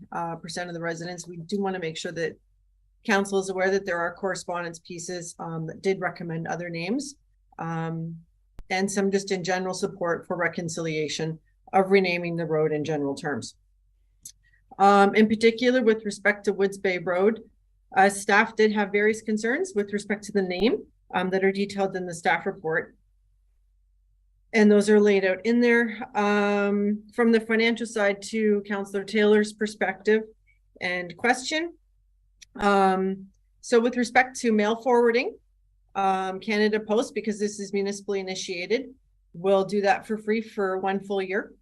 of the residents. We do want to make sure that council is aware that there are correspondence pieces that did recommend other names, and some just in general support for reconciliation of renaming the road in general terms. In particular, with respect to Woods Bay Road, staff did have various concerns with respect to the name that are detailed in the staff report. And those are laid out in there. From the financial side to Councillor Taylor's perspective and question. So with respect to mail forwarding, Canada Post, because this is municipally initiated, will do that for free for 1 full year.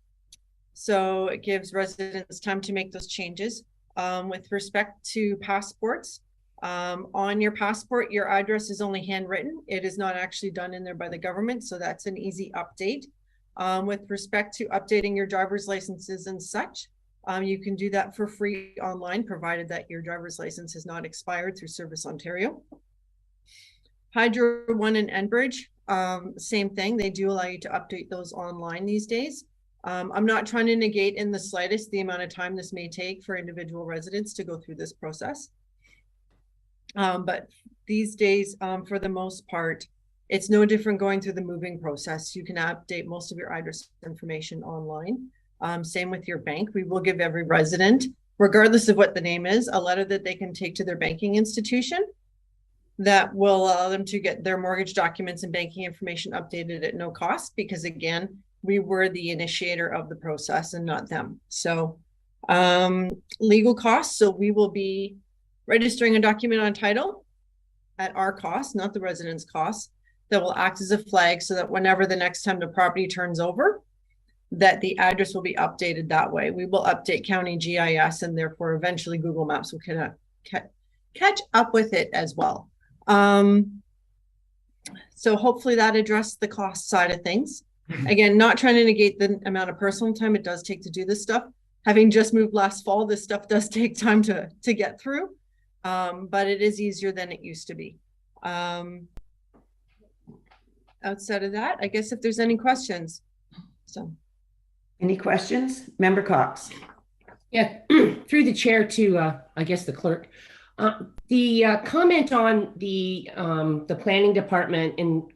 So it gives residents time to make those changes. With respect to passports, on your passport, your address is only handwritten. It is not actually done in there by the government. So that's an easy update. With respect to updating your driver's licenses and such, you can do that for free online, provided that your driver's license has not expired through Service Ontario. Hydro One and Enbridge, same thing. They do allow you to update those online these days. I'm not trying to negate in the slightest the amount of time this may take for individual residents to go through this process. But these days, for the most part, it's no different going through the moving process. You can update most of your address information online. Same with your bank. We will give every resident, regardless of what the name is, a letter that they can take to their banking institution that will allow them to get their mortgage documents and banking information updated at no cost, because again, we were the initiator of the process and not them. So legal costs. So we will be registering a document on title at our cost, not the resident's cost, that will act as a flag so that whenever the next time the property turns over, that the address will be updated that way. We will update county GIS, and therefore eventually Google Maps will catch up with it as well. So hopefully that addressed the cost side of things. Again, not trying to negate the amount of personal time it does take to do this stuff. Having just moved last fall, this stuff does take time to get through, but it is easier than it used to be. Outside of that, I guess if there's any questions. So, any questions? Member Cox. Yeah, through the chair to, I guess, the clerk. The comment on the planning department and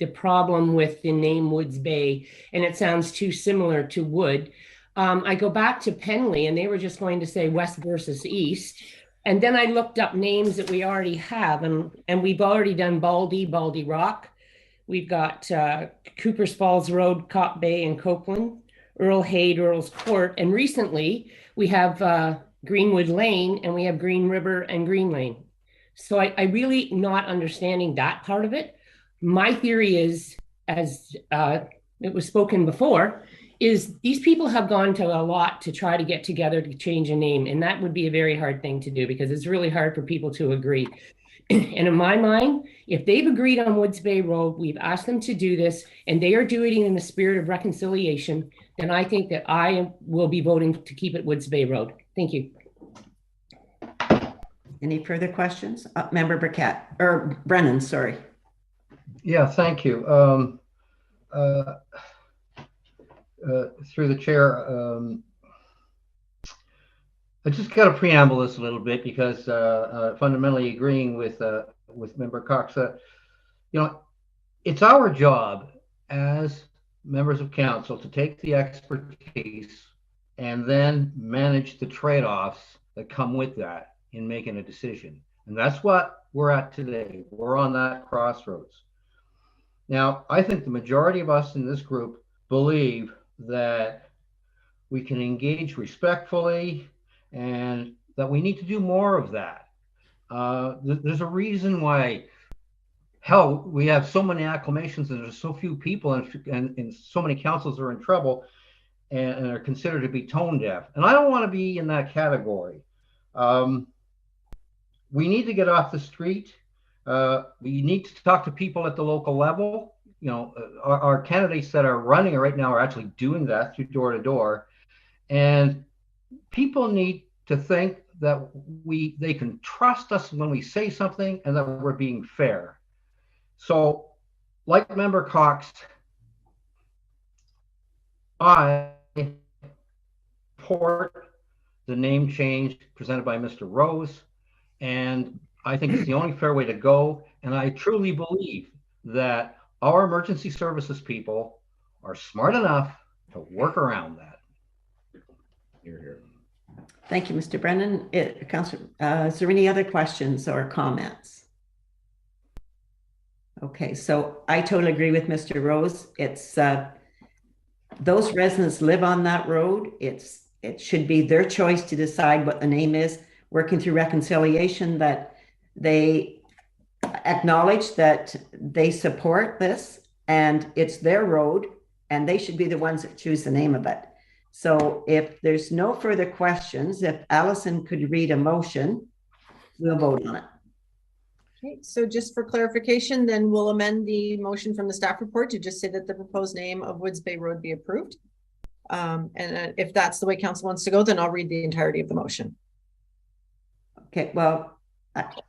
the problem with the name Woods Bay, and it sounds too similar to Wood. I go back to Penley, and they were just going to say West versus East. And then I looked up names that we already have, and we've already done Baldy Rock. We've got Cooper's Falls Road, Cop Bay and Copeland, Earl Haid, Earl's Court. And recently we have Greenwood Lane, and we have Green River and Green Lane. So I really not understanding that part of it. My theory is, as it was spoken before, is these people have gone to a lot to try to get together to change a name. And that would be a very hard thing to do, because it's really hard for people to agree. And in my mind, if they've agreed on Woods Bay Road, we've asked them to do this, and they are doing it in the spirit of reconciliation, then I think that I will be voting to keep it Woods Bay Road. Thank you. Any further questions? Member Burkett, or Brennan, sorry. Yeah, thank you. Through the chair, I just got to preamble this a little bit, because fundamentally agreeing with Member Cox, you know, it's our job as members of council to take the expertise and then manage the trade-offs that come with that in making a decision. And that's what we're at today. We're on that crossroads. Now, I think the majority of us in this group believe that we can engage respectfully and that we need to do more of that. There's a reason why, hell, we have so many acclamations and there's so few people, and so many councils are in trouble and are considered to be tone deaf. And I don't want to be in that category. We need to get off the street. We need to talk to people at the local level. You know, our candidates that are running right now are actually doing that through door to door. And people need to think that they can trust us when we say something and that we're being fair. So, like Member Cox, I support the name change presented by Mr. Rose, and I think it's the only fair way to go. And I truly believe that our emergency services people are smart enough to work around that. Hear, hear. Thank you, Mr. Brennan. Councillor, is there any other questions or comments? Okay, so I totally agree with Mr. Rose. It's those residents live on that road. It should be their choice to decide what the name is, working through reconciliation, that they acknowledge that they support this and it's their road and they should be the ones that choose the name of it. So if there's no further questions, if Allison could read a motion, we'll vote on it. Okay, so just for clarification, then we'll amend the motion from the staff report to just say that the proposed name of Woods Bay Road be approved. And if that's the way council wants to go, then I'll read the entirety of the motion. Okay, well,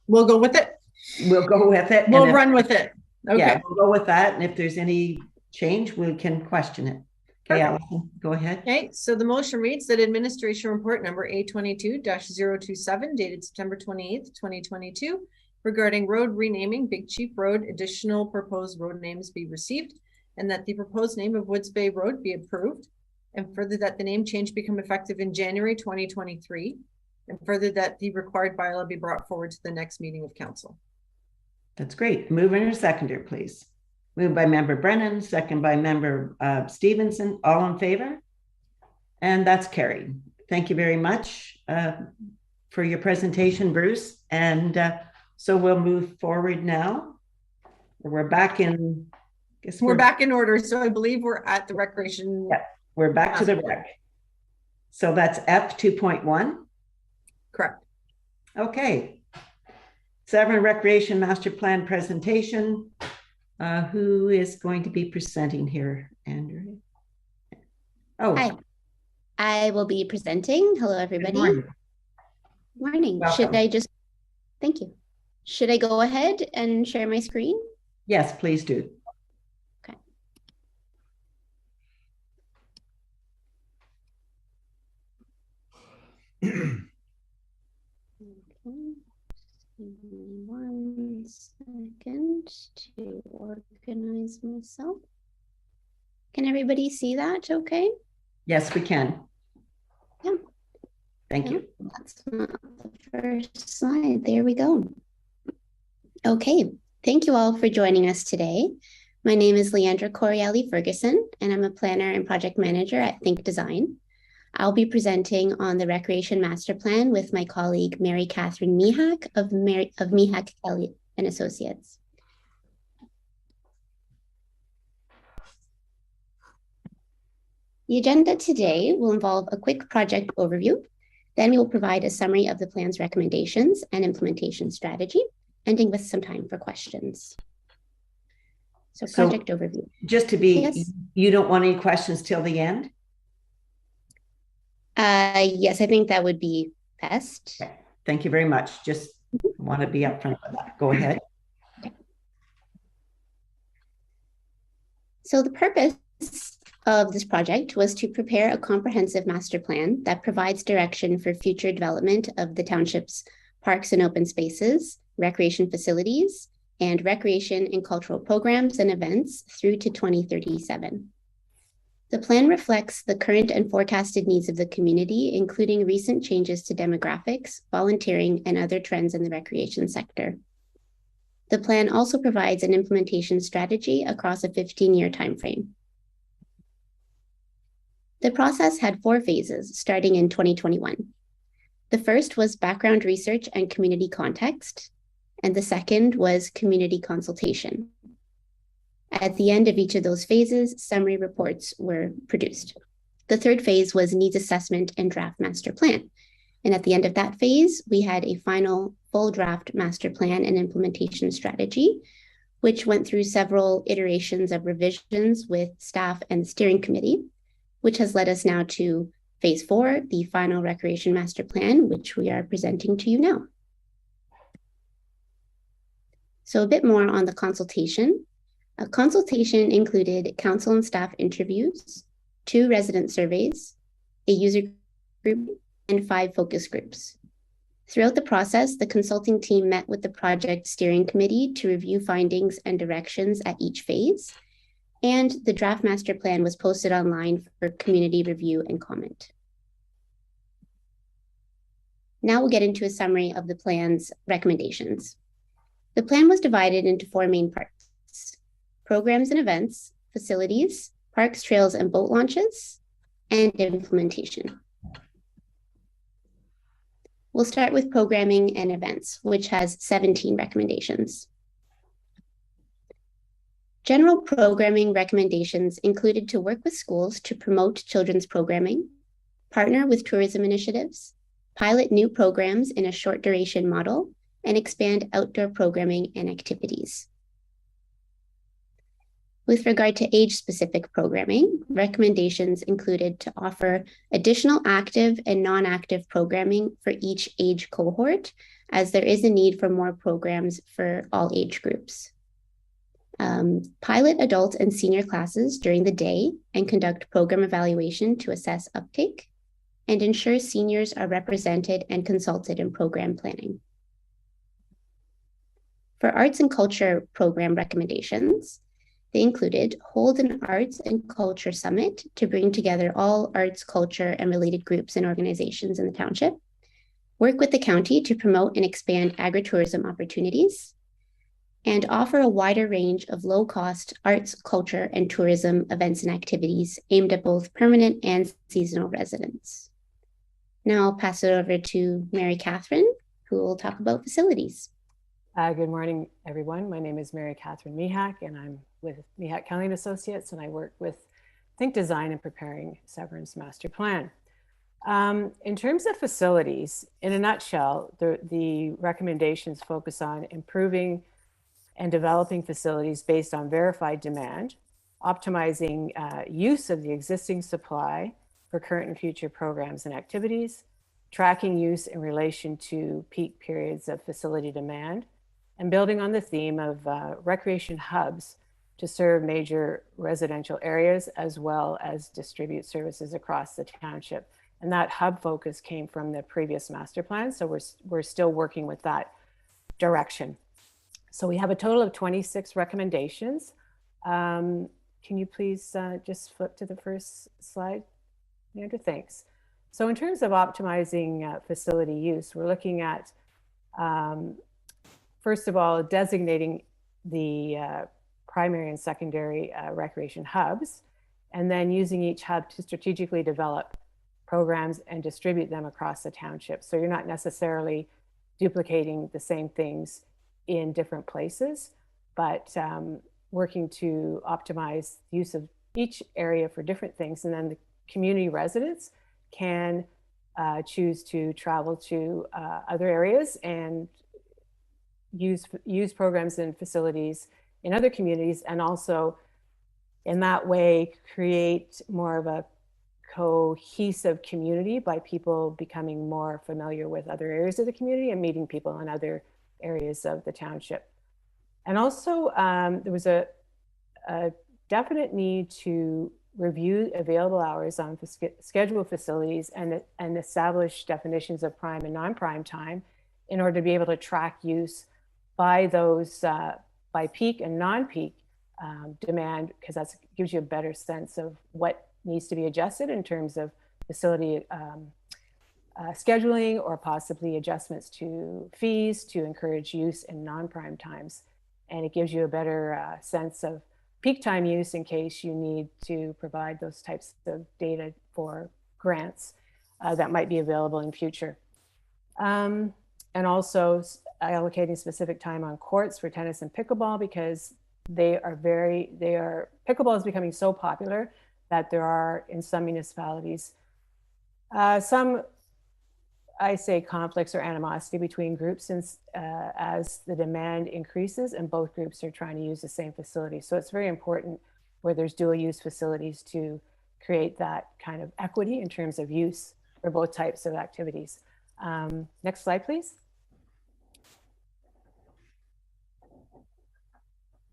we'll go with it. We'll go with it. We'll run with it. Okay. Yeah, we'll go with that. And if there's any change, we can question it. Okay, Allison, go ahead. Okay, so the motion reads that administration report number A22-027 dated September 28th, 2022 regarding road renaming Big Chief Road, additional proposed road names be received, and that the proposed name of Woods Bay Road be approved, and further that the name change become effective in January 2023, and further that the required bylaw be brought forward to the next meeting of council. That's great. Mover and seconder, please. Moved by member Brennan, second by member Stevenson. All in favor? And that's carried. Thank you very much for your presentation, Bruce. And so we'll move forward now. We're back in. We're back in order. So I believe we're at the recreation. Yeah, we're back to the rec. So that's F 2.1. Correct. Okay. Severn Recreation Master Plan presentation. Who is going to be presenting here, Andrew? Oh, hi. I will be presenting. Hello, everybody. Good morning. Welcome. Should I just, thank you. Should I go ahead and share my screen? Yes, please do. Okay. Give me 1 second to organize myself. Can everybody see that okay? Yes, we can. Yeah. Thank you. That's not the first slide. There we go. Okay. Thank you all for joining us today. My name is Leandra Corielli Ferguson, and I'm a planner and project manager at Think Design. I'll be presenting on the Recreation Master Plan with my colleague, Mary Catherine Mihak of Mihak Kelly and Associates. The agenda today will involve a quick project overview. Then we will provide a summary of the plan's recommendations and implementation strategy, ending with some time for questions. So project overview. Just to be, yes. You don't want any questions till the end? Yes, I think that would be best. Okay. Thank you very much. Just want to be upfront with that. Go ahead. Okay. So the purpose of this project was to prepare a comprehensive master plan that provides direction for future development of the township's parks and open spaces, recreation facilities, and recreation and cultural programs and events through to 2037. The plan reflects the current and forecasted needs of the community, including recent changes to demographics, volunteering, and other trends in the recreation sector. The plan also provides an implementation strategy across a 15-year timeframe. The process had 4 phases, starting in 2021. The first was background research and community context, and the second was community consultation. At the end of each of those phases, summary reports were produced. The third phase was needs assessment and draft master plan. And at the end of that phase, we had a final full draft master plan and implementation strategy, which went through several iterations of revisions with staff and the steering committee, which has led us now to phase 4, the final recreation master plan, which we are presenting to you now. So a bit more on the consultation. A consultation included council and staff interviews, 2 resident surveys, a user group, and 5 focus groups. Throughout the process, the consulting team met with the project steering committee to review findings and directions at each phase, and the draft master plan was posted online for community review and comment. Now we'll get into a summary of the plan's recommendations. The plan was divided into 4 main parts: programs and events, facilities, parks, trails, and boat launches, and implementation. We'll start with programming and events, which has 17 recommendations. General programming recommendations included to work with schools to promote children's programming, partner with tourism initiatives, pilot new programs in a short duration model, and expand outdoor programming and activities. With regard to age-specific programming, recommendations included to offer additional active and non-active programming for each age cohort, as there is a need for more programs for all age groups. Pilot adult and senior classes during the day and conduct program evaluation to assess uptake, and ensure seniors are represented and consulted in program planning. For arts and culture program recommendations, they included hold an arts and culture summit to bring together all arts, culture, and related groups and organizations in the township, work with the county to promote and expand agritourism opportunities, and offer a wider range of low-cost arts, culture, and tourism events and activities aimed at both permanent and seasonal residents. Now I'll pass it over to Mary Catherine, who will talk about facilities. Good morning, everyone. My name is Mary Catherine Mihak, and I'm with Mihak Kelly and Associates, and I work with Think Design in preparing Severn's master plan. In terms of facilities, in a nutshell, the recommendations focus on improving and developing facilities based on verified demand, optimizing use of the existing supply for current and future programs and activities, tracking use in relation to peak periods of facility demand, and building on the theme of recreation hubs to serve major residential areas as well as distribute services across the township. And that hub focus came from the previous master plan, so we're still working with that direction. So we have a total of 26 recommendations. Can you please just flip to the first slide, Andrew? Thanks. So in terms of optimizing facility use, we're looking at, first of all, designating the primary and secondary recreation hubs, and then using each hub to strategically develop programs and distribute them across the township. So you're not necessarily duplicating the same things in different places, but working to optimize the use of each area for different things. And then the community residents can choose to travel to other areas and use programs and facilities in other communities, and also in that way create more of a cohesive community by people becoming more familiar with other areas of the community and meeting people in other areas of the township. And also there was a definite need to review available hours on scheduled facilities and establish definitions of prime and non-prime time in order to be able to track use by those by peak and non-peak demand, because that gives you a better sense of what needs to be adjusted in terms of facility scheduling, or possibly adjustments to fees to encourage use in non-prime times. And it gives you a better sense of peak time use in case you need to provide those types of data for grants that might be available in future. And also allocating specific time on courts for tennis and pickleball, because pickleball is becoming so popular that there are in some municipalities some I say conflicts or animosity between groups since as the demand increases and both groups are trying to use the same facility. So it's very important where there's dual use facilities to create that kind of equity in terms of use for both types of activities. Next slide, please.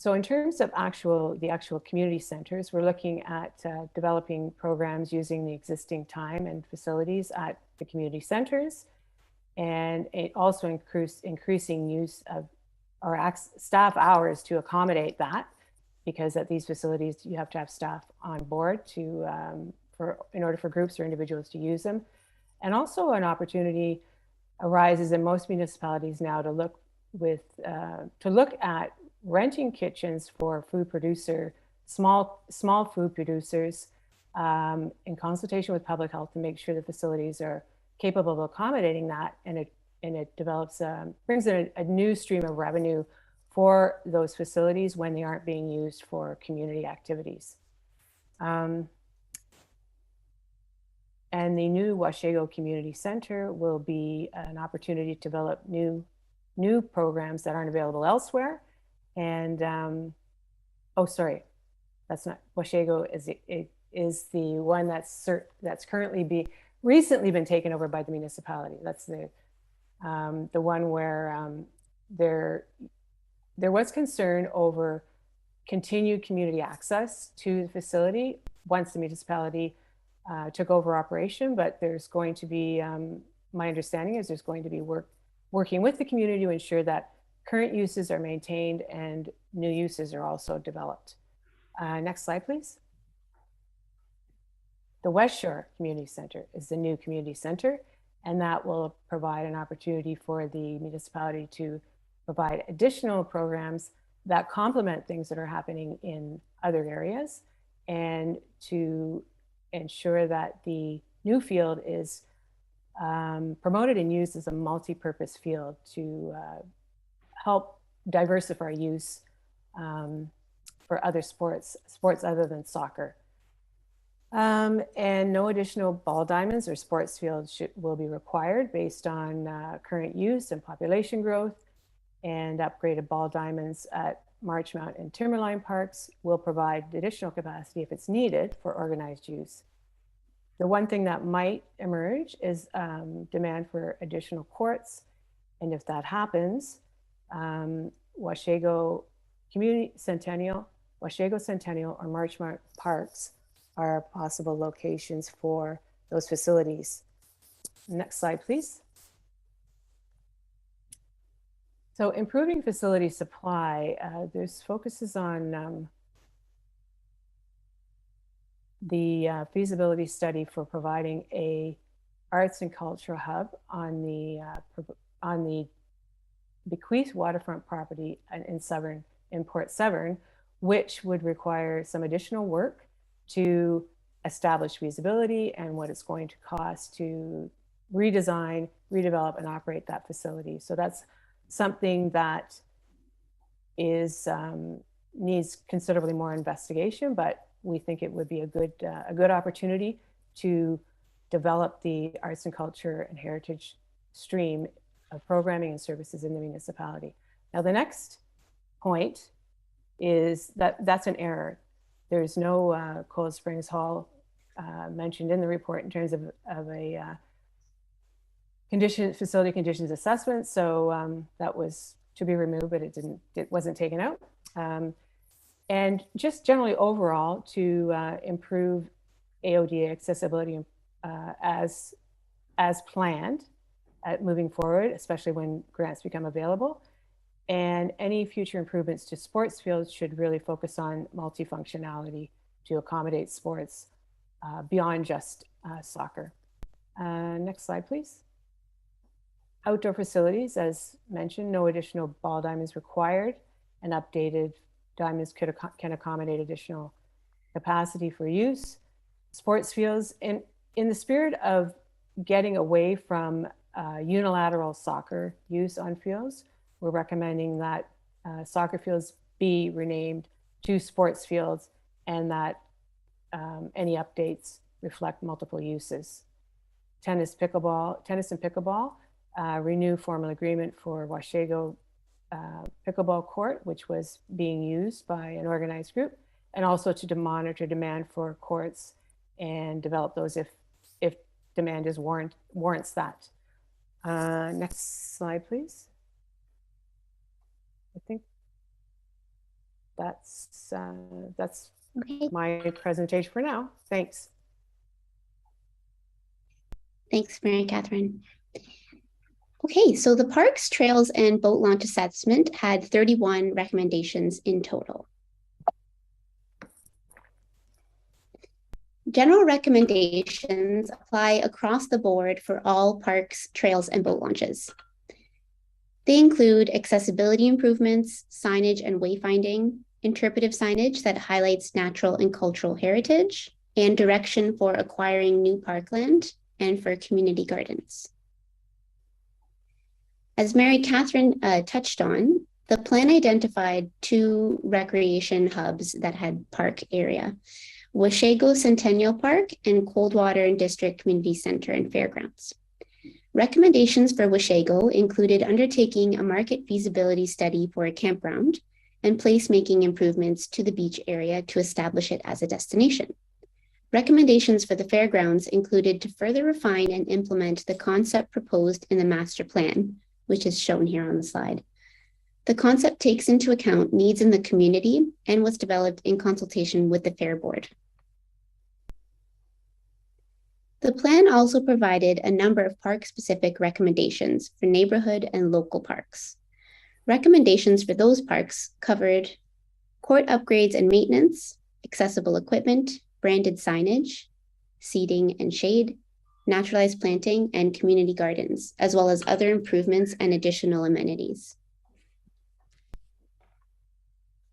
So in terms of the actual community centers, we're looking at developing programs using the existing time and facilities at the community centers, and it also increasing use of our staff hours to accommodate that, because at these facilities you have to have staff on board to in order for groups or individuals to use them. And also an opportunity arises in most municipalities now to look at renting kitchens for small food producers in consultation with public health to make sure the facilities are capable of accommodating that, and it develops brings in a new stream of revenue for those facilities when they aren't being used for community activities. And the new Washago Community Center will be an opportunity to develop new programs that aren't available elsewhere. And oh, sorry, that's not Washago. Is the one that's currently recently been taken over by the municipality. That's the one where there was concern over continued community access to the facility once the municipality took over operation. But there's going to be, my understanding is there's going to be working with the community to ensure that current uses are maintained and new uses are also developed. Next slide, please. The Westshore Community Center is the new community center, and that will provide an opportunity for the municipality to provide additional programs that complement things that are happening in other areas, and to ensure that the new field is promoted and used as a multi-purpose field to help diversify use for other sports other than soccer. And no additional ball diamonds or sports fields will be required based on current use and population growth, and upgraded ball diamonds at Marchmount and Timberline parks will provide additional capacity if it's needed for organized use. The one thing that might emerge is demand for additional courts, and if that happens, Washago Centennial or Marchmount parks are possible locations for those facilities. Next slide, please. So improving facility supply, there's focuses on the feasibility study for providing a arts and cultural hub on the bequeathed waterfront property in Port Severn, which would require some additional work to establish feasibility and what it's going to cost to redesign, redevelop, and operate that facility. So that's something that is needs considerably more investigation, but we think it would be a good opportunity to develop the arts and culture and heritage stream of programming and services in the municipality. Now, the next point is that's an error. There's no Cold Springs Hall mentioned in the report in terms of a facility conditions assessment. So that was to be removed, but it wasn't taken out. And just generally overall to improve AODA accessibility as planned moving forward, especially when grants become available. And any future improvements to sports fields should really focus on multifunctionality to accommodate sports beyond just soccer. Next slide, please. Outdoor facilities, as mentioned, no additional ball diamonds required, and updated diamonds can accommodate additional capacity for use. Sports fields, in the spirit of getting away from unilateral soccer use on fields, we're recommending that soccer fields be renamed to sports fields, and that any updates reflect multiple uses. tennis and pickleball, renew formal agreement for Washago pickleball court, which was being used by an organized group, and also to monitor demand for courts and develop those if demand is warrants that. Next slide, please. I think that's Okay. my presentation for now. Thanks. Thanks, Mary Catherine. Okay, so the Parks, Trails, and Boat Launch Assessment had 31 recommendations in total. General recommendations apply across the board for all parks, trails, and boat launches. They include accessibility improvements, signage and wayfinding, interpretive signage that highlights natural and cultural heritage, and direction for acquiring new parkland and for community gardens. As Mary Catherine touched on, the plan identified 2 recreation hubs that had park area: Washago Centennial Park and Coldwater and District Community Center and Fairgrounds. Recommendations for Washago included undertaking a market feasibility study for a campground and placemaking improvements to the beach area to establish it as a destination. Recommendations for the fairgrounds included to further refine and implement the concept proposed in the master plan, which is shown here on the slide. The concept takes into account needs in the community and was developed in consultation with the Fair Board. The plan also provided a number of park-specific recommendations for neighborhood and local parks. Recommendations for those parks covered court upgrades and maintenance, accessible equipment, branded signage, seating and shade, naturalized planting, and community gardens, as well as other improvements and additional amenities.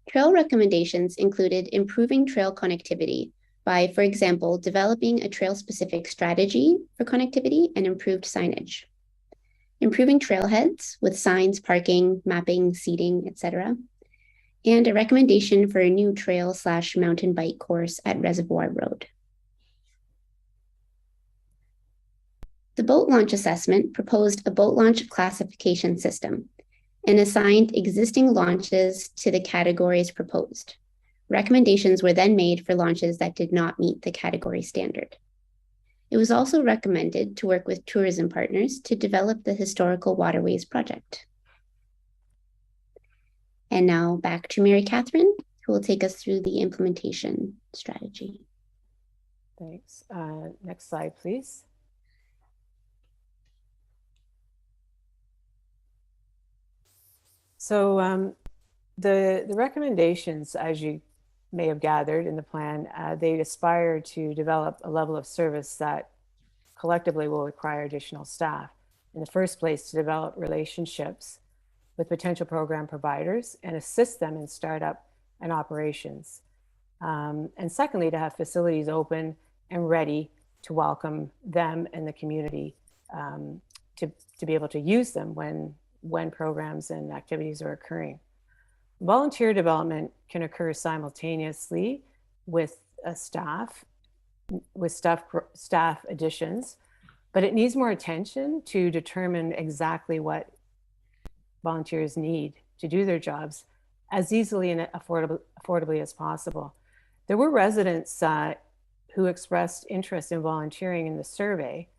Trail recommendations included improving trail connectivity by, for example, developing a trail-specific strategy for connectivity and improved signage. Improving trailheads with signs, parking, mapping, seating, etc. And a recommendation for a new trail/mountain bike course at Reservoir Road. The boat launch assessment proposed a boat launch classification system and assigned existing launches to the categories proposed. Recommendations were then made for launches that did not meet the category standard. It was also recommended to work with tourism partners to develop the Historical Waterways project. And now back to Mary Catherine, who will take us through the implementation strategy. Thanks. Next slide, please. So the recommendations, as you may have gathered in the plan, they aspire to develop a level of service that collectively will require additional staff. In the first place, to develop relationships with potential program providers and assist them in startup and operations. And secondly, to have facilities open and ready to welcome them and the community to be able to use them when programs and activities are occurring. Volunteer development can occur simultaneously with staff additions, but it needs more attention to determine exactly what volunteers need to do their jobs as easily and affordably as possible. There were residents who expressed interest in volunteering in the survey,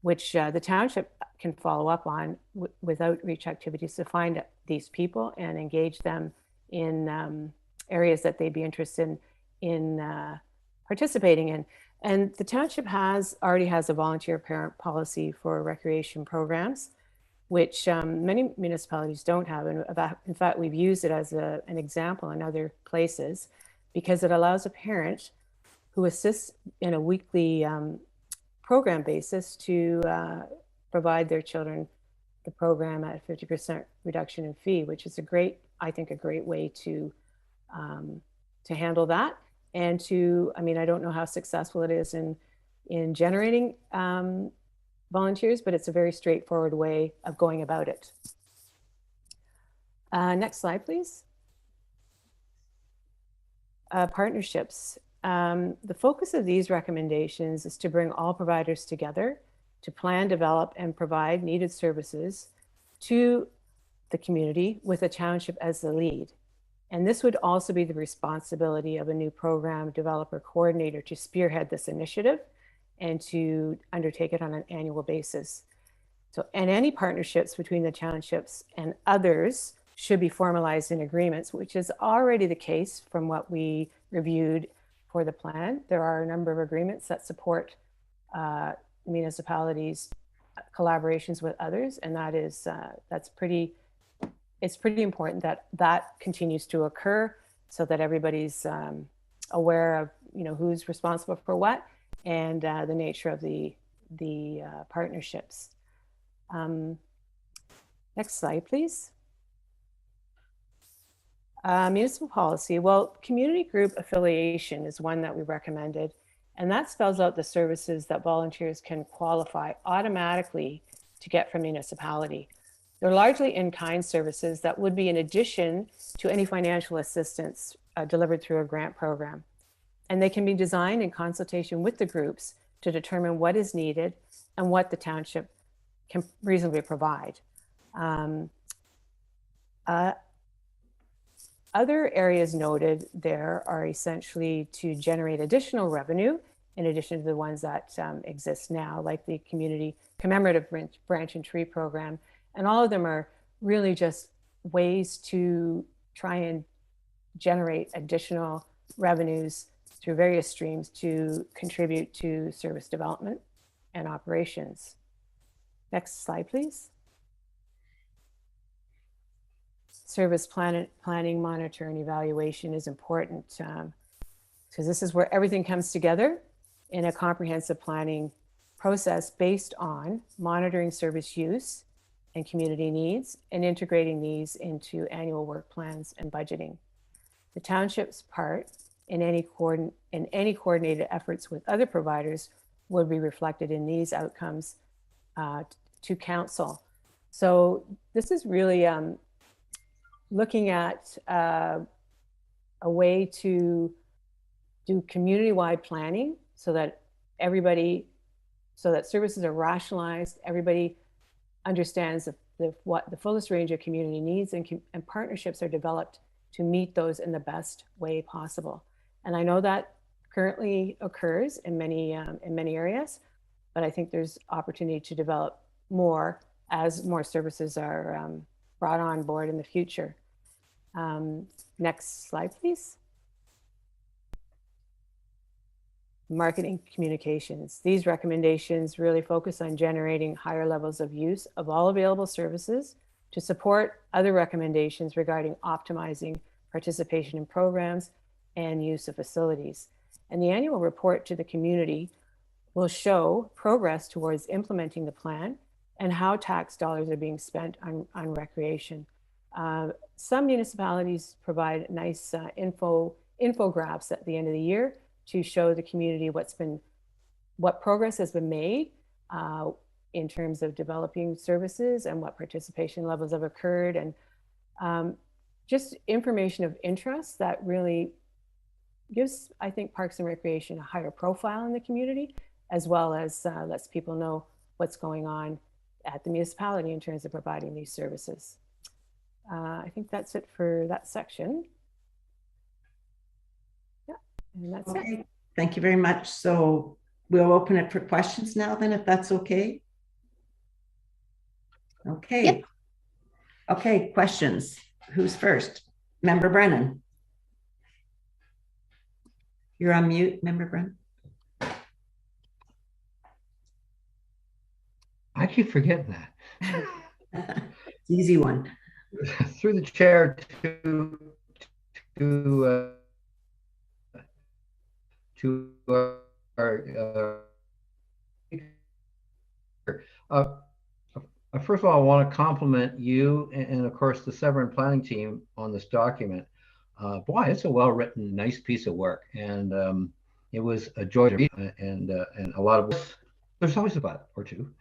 which the township can follow up on with outreach activities to find these people and engage them in areas that they'd be interested in participating in. And the township already has a volunteer parent policy for recreation programs, which many municipalities don't have. And in fact, we've used it as an example in other places because it allows a parent who assists in a weekly program basis to provide their children the program at a 50% reduction in fee, which is I think a great way to handle that. And I don't know how successful it is in generating volunteers, but it's a very straightforward way of going about it. Next slide, please. Partnerships. The focus of these recommendations is to bring all providers together to plan, develop, and provide needed services to the community with the township as the lead. And this would also be the responsibility of a new program developer coordinator to spearhead this initiative and to undertake it on an annual basis. So, and any partnerships between the townships and others should be formalized in agreements, which is already the case from what we reviewed for the plan. There are a number of agreements that support municipalities' collaborations with others, and that is it's pretty important that that continues to occur so that everybody's aware of who's responsible for what and the nature of the partnerships. Next slide, please. Municipal policy. Well, community group affiliation is one that we recommended, and that spells out the services that volunteers can qualify automatically to get from municipality. They're largely in-kind services that would be in addition to any financial assistance delivered through a grant program. And they can be designed in consultation with the groups to determine what is needed and what the township can reasonably provide. Other areas noted there are essentially to generate additional revenue in addition to the ones that exist now, like the Community Commemorative Branch and Tree Program. And all of them are really just ways to try and generate additional revenues through various streams to contribute to service development and operations. Next slide, please. Service planning, monitor, and evaluation is important because this is where everything comes together in a comprehensive planning process based on monitoring service use and community needs and integrating these into annual work plans and budgeting. The township's part in any coordinated efforts with other providers would be reflected in these outcomes to council. So this is really looking at a way to do community-wide planning so that services are rationalized, everybody understands what the fullest range of community needs, and partnerships are developed to meet those in the best way possible. And I know that currently occurs in many areas, but I think there's opportunity to develop more as more services are brought on board in the future. Next slide, please. Marketing communications. These recommendations really focus on generating higher levels of use of all available services to support other recommendations regarding optimizing participation in programs and use of facilities. And the annual report to the community will show progress towards implementing the plan and how tax dollars are being spent on recreation. Some municipalities provide nice infographics at the end of the year to show the community what progress has been made in terms of developing services and what participation levels have occurred, and just information of interest that really gives, I think, Parks and Recreation a higher profile in the community, as well as lets people know what's going on at the municipality in terms of providing these services. I think that's it for that section. Yeah, and that's it. Thank you very much. So we'll open it for questions now then, if that's okay. Okay. Yep. Okay, questions. Who's first? Member Brennan. You're on mute, Member Brennan. I keep forgetting that. Easy one. Through the chair to our first of all, I want to compliment you and of course the Severn planning team on this document. Boy, it's a well-written, nice piece of work, and it was a joy to read, and a lot of, there's always a but or two,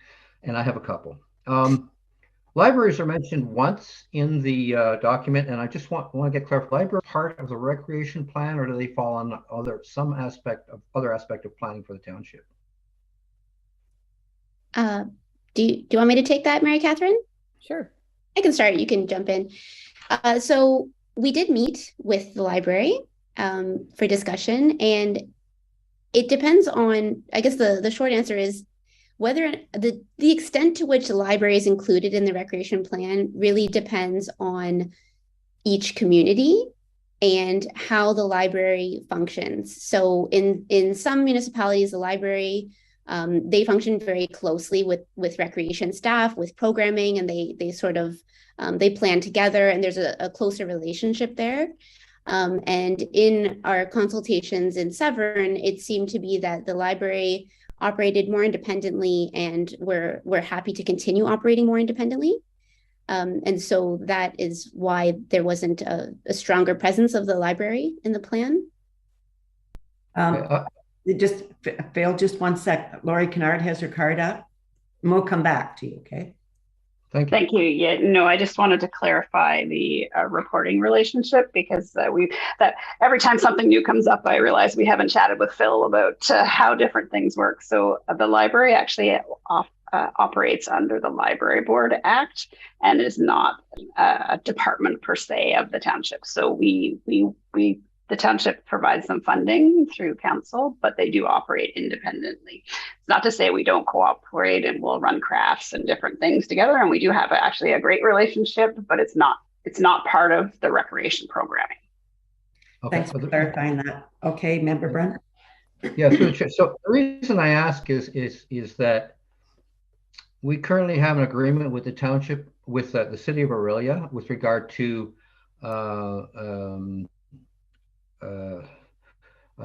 and I have a couple. Libraries are mentioned once in the document, and I just want to get clarified. Library part of the recreation plan, or do they fall on other aspect of planning for the township? Do you want me to take that, Mary Catherine? Sure. I can start. You can jump in. So we did meet with the library for discussion, and it depends on, I guess the short answer is whether the extent to which the library is included in the recreation plan really depends on each community and how the library functions. So in some municipalities, the library, they function very closely with recreation staff, with programming, and they sort of, they plan together, and there's a closer relationship there. And in our consultations in Severn, it seemed to be that the library operated more independently, and we're happy to continue operating more independently. And so that is why there wasn't a stronger presence of the library in the plan. Just Phil, just 1 sec. Lori Kennard has her card up, and we'll come back to you, okay? Thank you. Thank you. Yeah, no, I just wanted to clarify the reporting relationship, because that every time something new comes up, I realize we haven't chatted with Phil about how different things work. So the library actually operates under the Library Board Act and is not a department per se of the township. So the township provides them funding through council, but they do operate independently. It's not to say we don't cooperate, and we'll run crafts and different things together. And we do have actually a great relationship, but it's not part of the recreation programming. Okay. Thanks for clarifying that. Okay, Member Brent. Yeah, so the reason I ask is that we currently have an agreement with the township, with the city of Aurelia, with regard to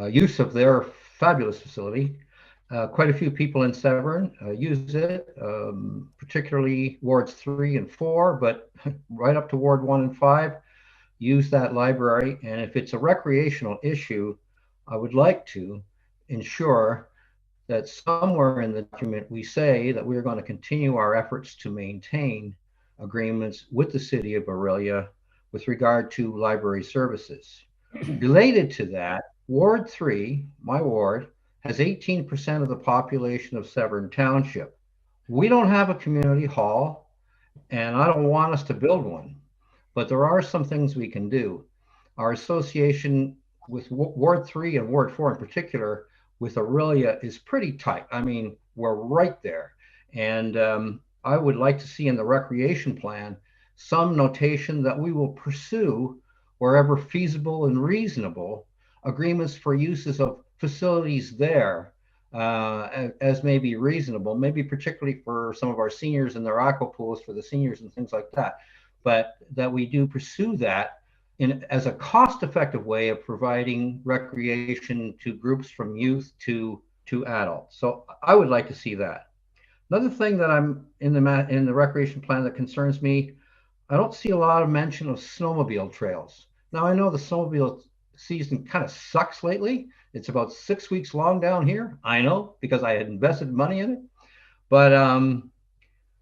use of their fabulous facility. Quite a few people in Severn use it, particularly wards 3 and 4, but right up to ward 1 and 5 use that library. And if it's a recreational issue, I would like to ensure that somewhere in the document we say that we're going to continue our efforts to maintain agreements with the city of Aurelia with regard to library services. Related to that, Ward 3, my ward, has 18% of the population of Severn Township. We don't have a community hall, and I don't want us to build one, but there are some things we can do. Our association with Ward 3 and Ward 4 in particular with Aurelia is pretty tight. I mean, we're right there. And I would like to see in the recreation plan some notation that we will pursue, wherever feasible and reasonable, agreements for uses of facilities there as may be reasonable, maybe particularly for some of our seniors and their aqua pools for the seniors and things like that. But that we do pursue that as a cost-effective way of providing recreation to groups from youth to adults. So I would like to see that. Another thing that I'm in the recreation plan that concerns me, I don't see a lot of mention of snowmobile trails. Now I know the snowmobile season kind of sucks lately. It's about 6 weeks long down here. I know, because I had invested money in it. But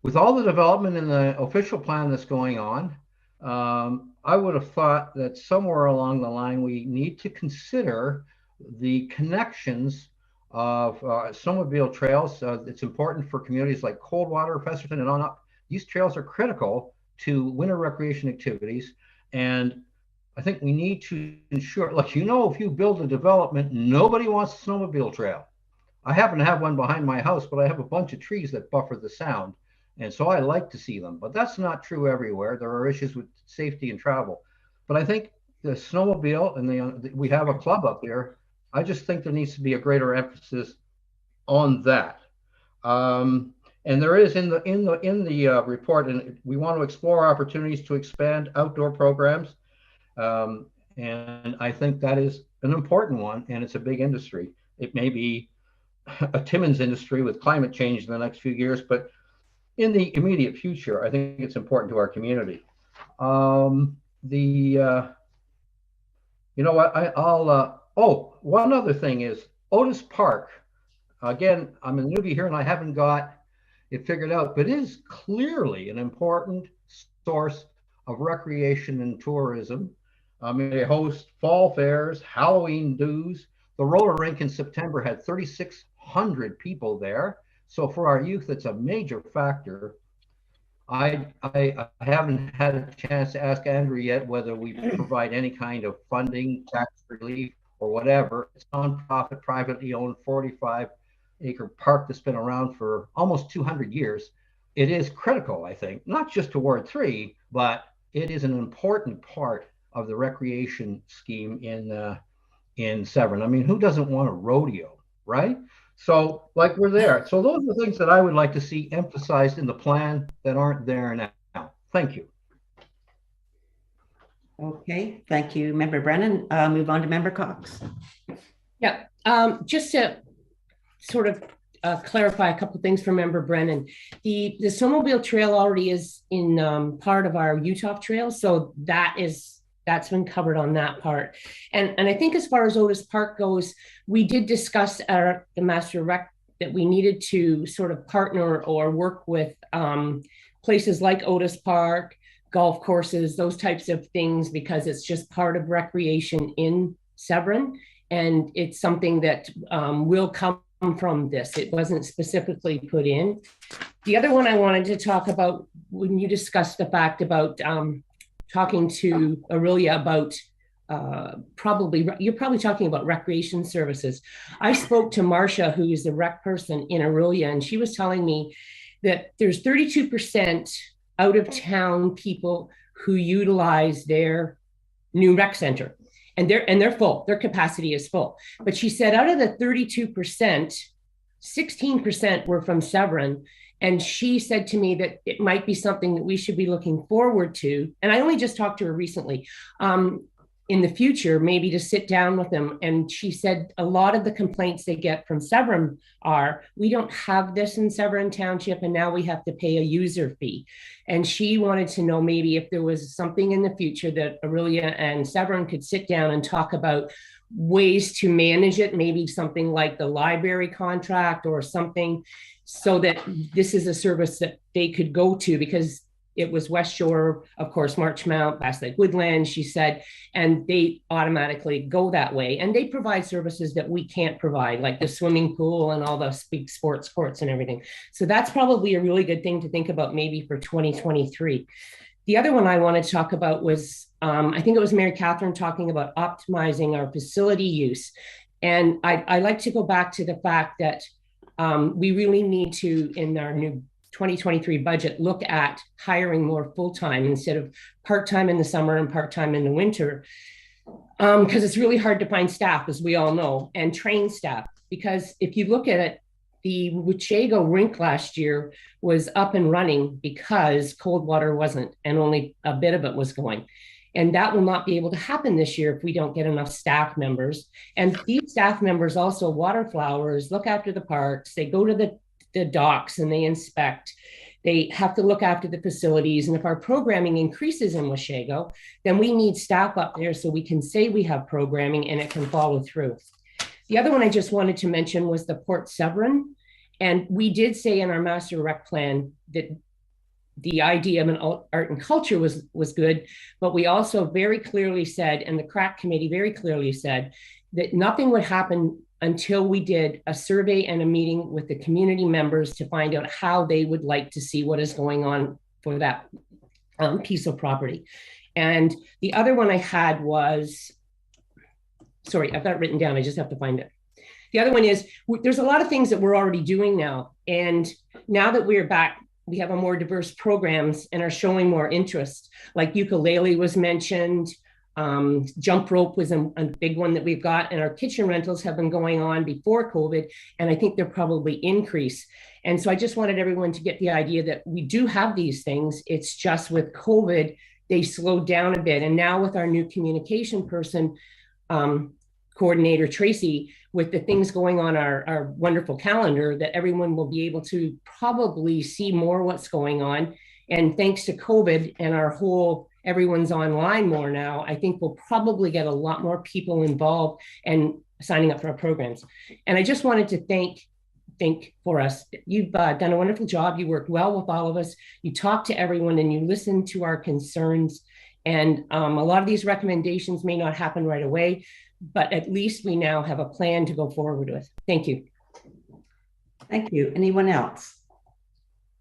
with all the development in the official plan that's going on, I would have thought that somewhere along the line, we need to consider the connections of snowmobile trails. It's important for communities like Coldwater, Festerton, and on up. These trails are critical to winter recreation activities. And I think we need to ensure, like, if you build a development, nobody wants a snowmobile trail. I happen to have one behind my house, but I have a bunch of trees that buffer the sound. And so I like to see them, but that's not true everywhere. There are issues with safety and travel. But I think the snowmobile, and we have a club up here, I just think there needs to be a greater emphasis on that. And there is in the report, and we want to explore opportunities to expand outdoor programs. And I think that is an important one, and it's a big industry. It may be a Timmins industry with climate change in the next few years, but in the immediate future, I think it's important to our community. One other thing is Otis Park. Again, I'm a newbie here and I haven't got it figured out, but it is clearly an important source of recreation and tourism. They host fall fairs, Halloween do's. The roller rink in September had 3,600 people there. So for our youth, it's a major factor. I haven't had a chance to ask Andrew yet whether we provide any kind of funding, tax relief, or whatever. It's a nonprofit, privately owned 45-acre park that's been around for almost 200 years. It is critical, I think, not just to Ward 3, but it is an important part of the recreation scheme in Severn. I mean, who doesn't want a rodeo, right? So like we're there. So those are the things that I would like to see emphasized in the plan that aren't there now. Thank you. Okay, thank you, Member Brennan. Move on to Member Cox. Yeah, just to sort of clarify a couple of things for Member Brennan. The snowmobile trail already is in part of our Utah trail, so that's been covered on that part. And I think as far as Otis Park goes, we did discuss at the Master Rec that we needed to sort of partner or work with places like Otis Park, golf courses, those types of things, because it's just part of recreation in Severn. And it's something that will come from this. It wasn't specifically put in. The other one I wanted to talk about, when you discussed the fact about talking to Aurelia about you're probably talking about recreation services. I spoke to Marcia, who is the rec person in Aurelia, and she was telling me that there's 32% out of town people who utilize their new rec center, and they're full. Their capacity is full. But she said out of the 32%, 16% were from Severn. And she said to me that it might be something that we should be looking forward to. And I only just talked to her recently, in the future, maybe to sit down with them. And she said a lot of the complaints they get from Severn are, we don't have this in Severn Township, and now we have to pay a user fee. And she wanted to know maybe if there was something in the future that Aurelia and Severn could sit down and talk about ways to manage it, maybe something like the library contract or something, so that this is a service that they could go to, because it was Westshore, of course, Marchmount, Bass Lake Woodland, she said, and they automatically go that way. And they provide services that we can't provide, like the swimming pool and all the big sports courts and everything. So that's probably a really good thing to think about maybe for 2023. The other one I wanted to talk about was, I think it was Mary Catherine talking about optimizing our facility use. And I like to go back to the fact that we really need to, in our new 2023 budget, look at hiring more full-time instead of part-time in the summer and part-time in the winter, because it's really hard to find staff, as we all know, and train staff. Because if you look at it, the Washago rink last year was up and running because cold water wasn't, and only a bit of it was going. And that will not be able to happen this year if we don't get enough staff members. And these staff members also water flowers, look after the parks, they go to the docks and they inspect. They have to look after the facilities. And if our programming increases in Washago, then we need staff up there so we can say we have programming and it can follow through. The other one I just wanted to mention was the Port Severn. And we did say in our master rec plan that the idea of an art and culture was good, but we also very clearly said, and the CRAC committee very clearly said, that nothing would happen until we did a survey and a meeting with the community members to find out how they would like to see what is going on for that piece of property. And the other one I had was, sorry, I've got it written down, I just have to find it. The other one is, there's a lot of things that we're already doing now. And now that we're back, we have a more diverse programs and are showing more interest. Like ukulele was mentioned, jump rope was a big one that we've got, and our kitchen rentals have been going on before COVID, and I think they'll probably increase. And so I just wanted everyone to get the idea that we do have these things. It's just with COVID, they slowed down a bit. And now with our new communication person, coordinator Tracy, with the things going on our wonderful calendar, that everyone will be able to probably see more what's going on. And thanks to COVID and our whole, everyone's online more now, I think we'll probably get a lot more people involved and signing up for our programs. And I just wanted to thank for us. You've done a wonderful job. You worked well with all of us. You talked to everyone and you listened to our concerns. And a lot of these recommendations may not happen right away, but at least we now have a plan to go forward with. Thank you. Thank you. Anyone else?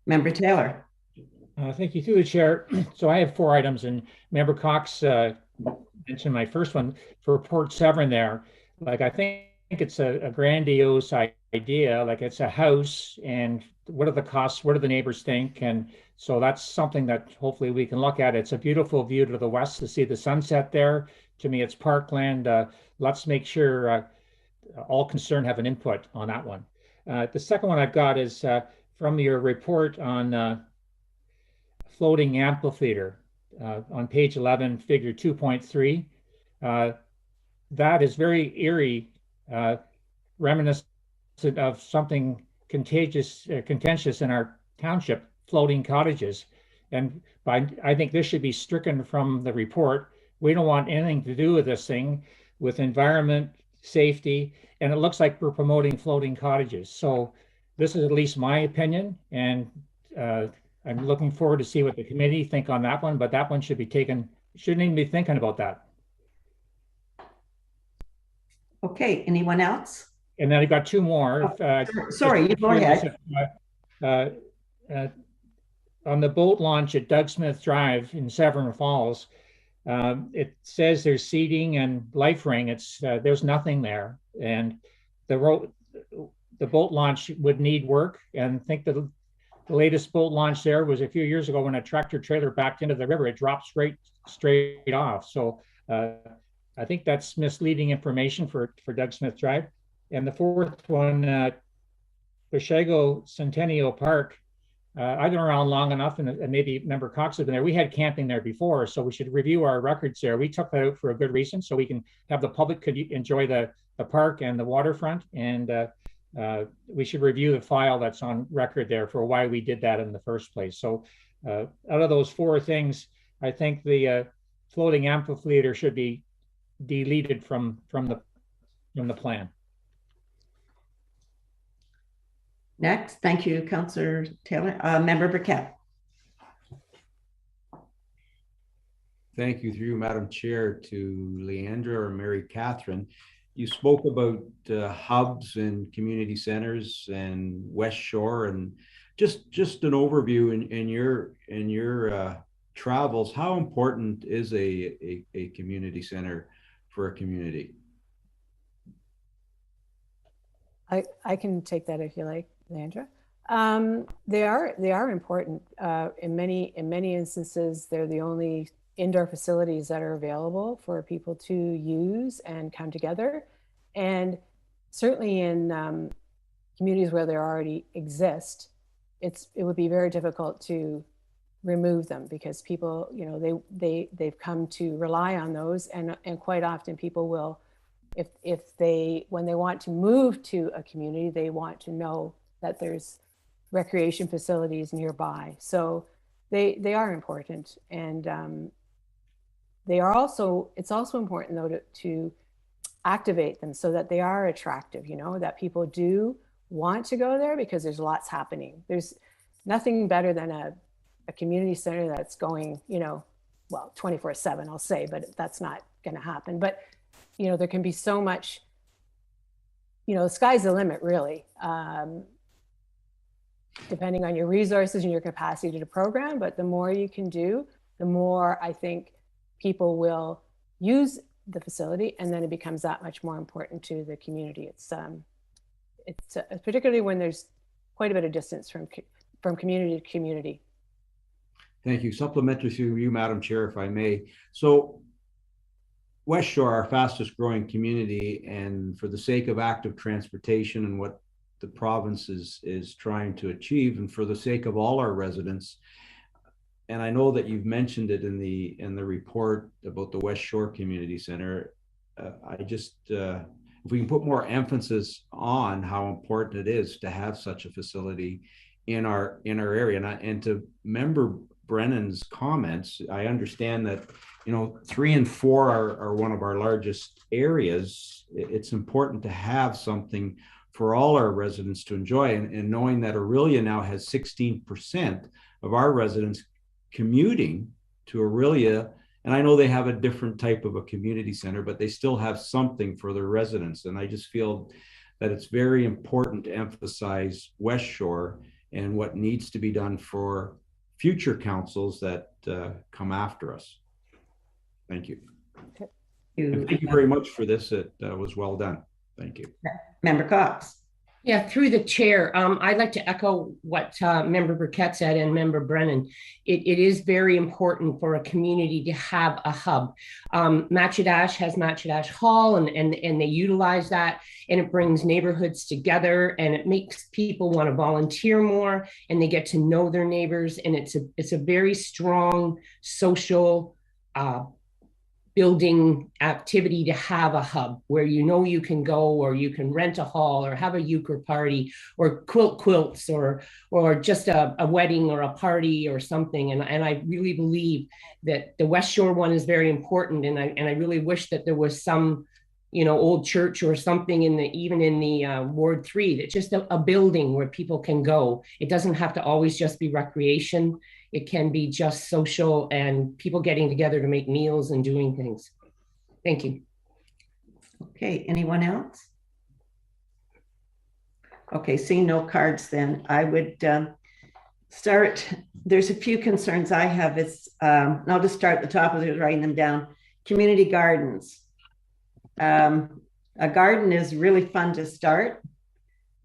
Member Taylor. Thank you, through the chair. So I have 4 items, and Member Cox mentioned my first one for Port Severn there. Like, I think it's a grandiose idea. Like, it's a house, and what are the costs? What do the neighbors think? And so that's something that hopefully we can look at. It's a beautiful view to the west to see the sunset there. To me, it's parkland. Let's make sure all concerned have an input on that one. The second one I've got is from your report on floating amphitheater on page 11, figure 2.3. That is very eerie, reminiscent of something contentious in our township, floating cottages. And I think this should be stricken from the report. We don't want anything to do with this thing, with environment, safety, and it looks like we're promoting floating cottages. So this is at least my opinion, and I'm looking forward to see what the committee think on that one, but that one should be taken, shouldn't even be thinking about that. Okay, anyone else? And then I've got 2 more. Sorry, you go ahead. On the boat launch at Doug Smith Drive in Severn Falls, it says there's seating and life ring. There's nothing there, and the boat launch would need work. And I think the latest boat launch there was a few years ago when a tractor trailer backed into the river. It dropped straight off. So I think that's misleading information for Doug Smith Drive. And the 4th one, Washago Centennial Park. I've been around long enough, and maybe Member Cox has been there. We had camping there before, so we should review our records there. We took that out for a good reason, so we can have the public could enjoy the park and the waterfront. And we should review the file that's on record there for why we did that in the first place. So out of those 4 things, I think the floating amphitheater should be deleted from the plan. Next, thank you, Councillor Taylor. Member Burkett. Thank you, through you, Madam Chair, to Leandra or Mary Catherine. You spoke about hubs and community centers and Westshore, and just an overview in your travels. How important is a community center for a community? I can take that if you like, Leandra. They are important. In many instances, they're the only indoor facilities that are available for people to use and come together. And certainly in communities where they already exist, it would be very difficult to remove them, because people, you know, they've come to rely on those, and quite often people will, when they want to move to a community, they want to know that there's recreation facilities nearby. So they are important, and it's also important though to activate them so that they are attractive, you know, that people do want to go there, because there's lots happening. There's nothing better than a community center that's going, you know, well, 24/7, I'll say, but that's not going to happen. But, you know, there can be so much, you know, the sky's the limit, really, depending on your resources and your capacity to program. But the more you can do, the more I think people will use the facility, and then it becomes that much more important to the community. It's particularly when there's quite a bit of distance from community to community. Thank you. Supplementary through you, Madam Chair, if I may. So Westshore, our fastest growing community, and for the sake of active transportation and what the province is trying to achieve, and for the sake of all our residents, and I know that you've mentioned it in the report about the Westshore Community Center, if we can put more emphasis on how important it is to have such a facility in our area, and to Member Brennan's comments, I understand that, you know, 3 and 4 are one of our largest areas. It's important to have something for all our residents to enjoy, and knowing that Orillia now has 16% of our residents commuting to Orillia, and I know they have a different type of a community center, but they still have something for their residents. And I just feel that it's very important to emphasize Westshore and what needs to be done for future councils that come after us. Thank you. And thank you very much for this. It was well done. Thank you. Member Cox. Yeah, through the chair, I'd like to echo what Member Burkett said and Member Brennan. It is very important for a community to have a hub. Matchedash has Matchedash Hall, and they utilize that, and it brings neighborhoods together, and it makes people want to volunteer more, and they get to know their neighbors, and it's a very strong social building activity to have a hub where you can go, or you can rent a hall, or have a euchre party, or quilts, or just a wedding or a party or something. And I really believe that the Westshore one is very important. And I really wish that there was some, old church or something even in the Ward 3, that just a building where people can go. It doesn't have to always just be recreation. It can be just social and people getting together to make meals and doing things. Thank you. Okay, anyone else? Okay, seeing no cards then, I would start. There's a few concerns I have. I'll just start at the top of it, writing them down. Community gardens. A garden is really fun to start.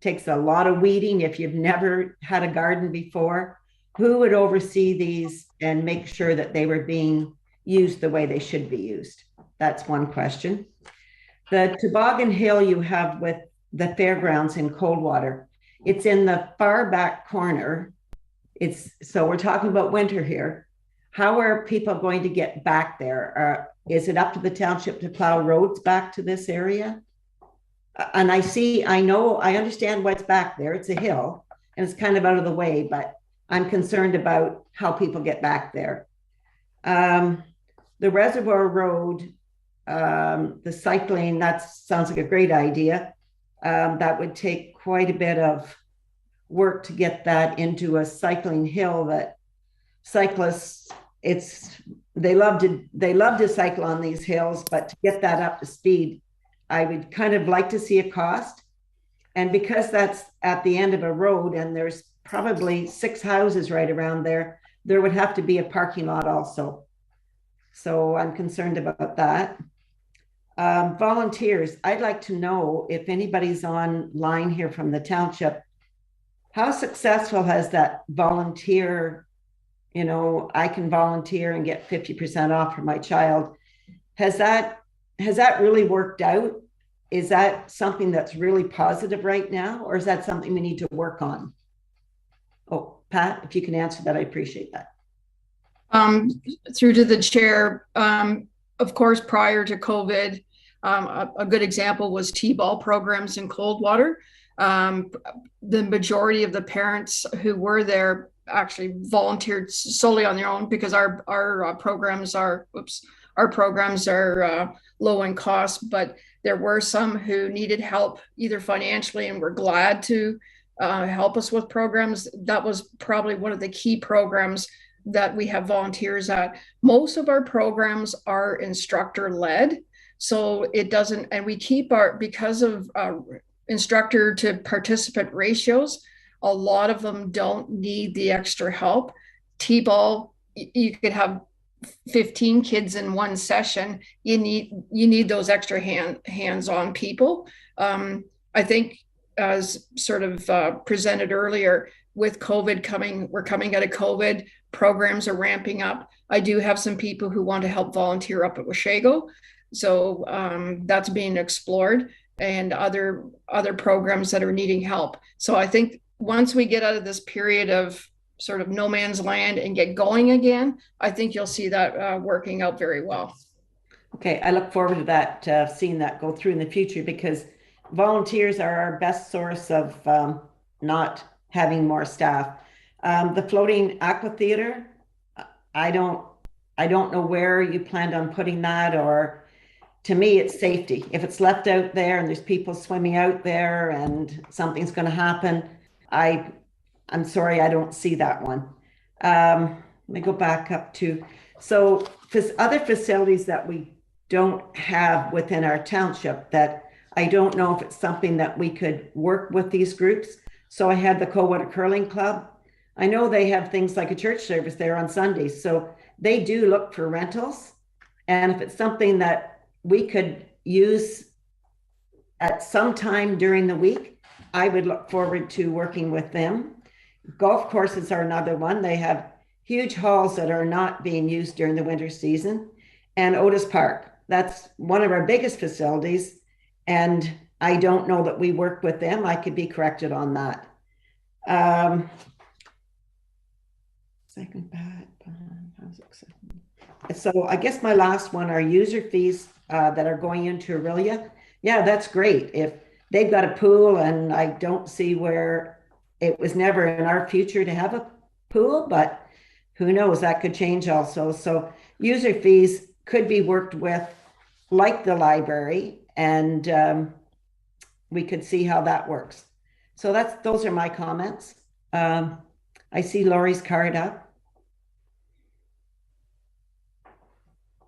Takes a lot of weeding. If you've never had a garden before, who would oversee these and make sure that they were being used the way they should be used? That's one question. The toboggan hill you have with the fairgrounds in Coldwater, it's in the far back corner. So we're talking about winter here. How are people going to get back there? Is it up to the township to plow roads back to this area? And I understand what's back there. It's a hill and it's kind of out of the way, but I'm concerned about how people get back there. The Reservoir Road, the cycling, that sounds like a great idea. That would take quite a bit of work to get that into a cycling hill that cyclists, they love to cycle on these hills, but to get that up to speed, I would kind of like to see a cost. And because that's at the end of a road and there's probably 6 houses right around there, there would have to be a parking lot also. So I'm concerned about that. Volunteers, I'd like to know if anybody's online here from the township, how successful has that volunteer, I can volunteer and get 50% off for my child. Has that really worked out? Is that something that's really positive right now, or is that something we need to work on? Oh, Pat, if you can answer that, I appreciate that. Through to the chair, of course, prior to COVID, a good example was T-ball programs in Coldwater. The majority of the parents who were there actually volunteered solely on their own because our programs are low in cost, but there were some who needed help either financially and were glad to help us with programs. That was probably one of the key programs that we have volunteers at. Most of our programs are instructor led. So it doesn't, and we keep because of instructor to participant ratios, a lot of them don't need the extra help. T-ball, you could have 15 kids in one session. You need those extra hands-on people. I think as sort of presented earlier, with COVID we're coming out of COVID, programs are ramping up. I do have some people who want to help volunteer up at Washago. So that's being explored, and other programs that are needing help. So I think once we get out of this period of sort of no man's land and get going again, I think you'll see that working out very well. Okay, I look forward to that, seeing that go through in the future, because volunteers are our best source of not having more staff. The floating aqua theater, I don't know where you planned on putting that, or to me, it's safety. If it's left out there and there's people swimming out there and something's going to happen, I'm sorry, I don't see that one. Let me go back up to, so other facilities that we don't have within our township that I don't know if it's something that we could work with these groups. So I had the Coldwater Curling Club. I know they have things like a church service there on Sundays. So they do look for rentals. And if it's something that we could use at some time during the week, I would look forward to working with them. Golf courses are another one. They have huge halls that are not being used during the winter season. And Otis Park, that's one of our biggest facilities. And I don't know that we work with them. I could be corrected on that. So I guess my last one are user fees that are going into Aurelia. Yeah, that's great. If they've got a pool, and I don't see where it was never in our future to have a pool, but who knows, that could change also. So user fees could be worked with like the library, and we could see how that works. So those are my comments. I see Lori's card up.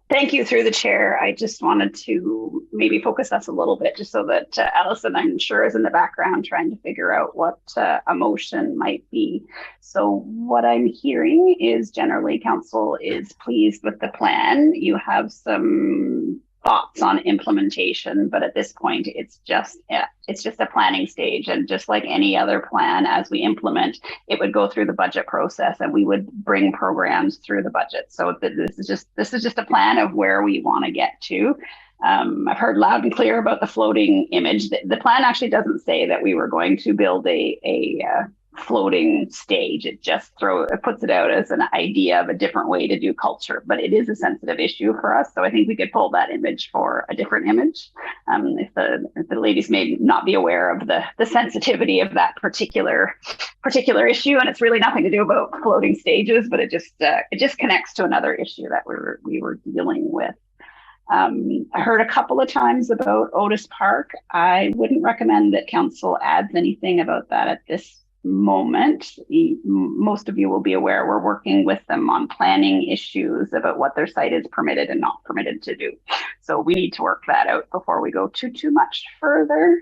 Thank you, through the chair. I just wanted to maybe focus us a little bit, just so that Allison, I'm sure, is in the background trying to figure out what a motion might be. So what I'm hearing is generally council is pleased with the plan. You have some thoughts on implementation, but at this point, it's just a planning stage, and just like any other plan, as we implement, it would go through the budget process, and we would bring programs through the budget. So this is just a plan of where we want to get to. I've heard loud and clear about the floating image. The plan actually doesn't say that we were going to build a floating stage. It just puts it out as an idea of a different way to do culture, but it is a sensitive issue for us. So I think we could pull that image for a different image. If the ladies may not be aware of the sensitivity of that particular issue, and it's really nothing to do about floating stages, but it just connects to another issue that we were dealing with. I heard a couple of times about Otis Park. I wouldn't recommend that council adds anything about that at this moment. Most of you will be aware we're working with them on planning issues about what their site is permitted and not permitted to do. So we need to work that out before we go too much further.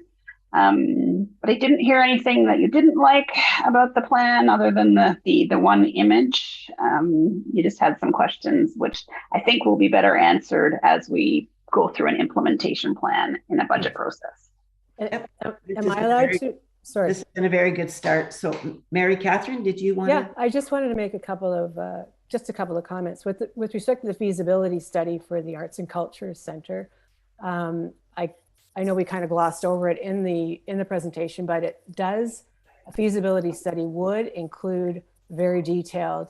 But I didn't hear anything that you didn't like about the plan other than the one image. You just had some questions, which I think will be better answered as we go through an implementation plan in a budget process. Am I allowed to? Sorry. This has been a very good start. So Mary Catherine, did you want to? Yeah, I just wanted to make a couple of comments with respect to the feasibility study for the Arts and Culture Center. I know we kind of glossed over it in the presentation, but a feasibility study would include very detailed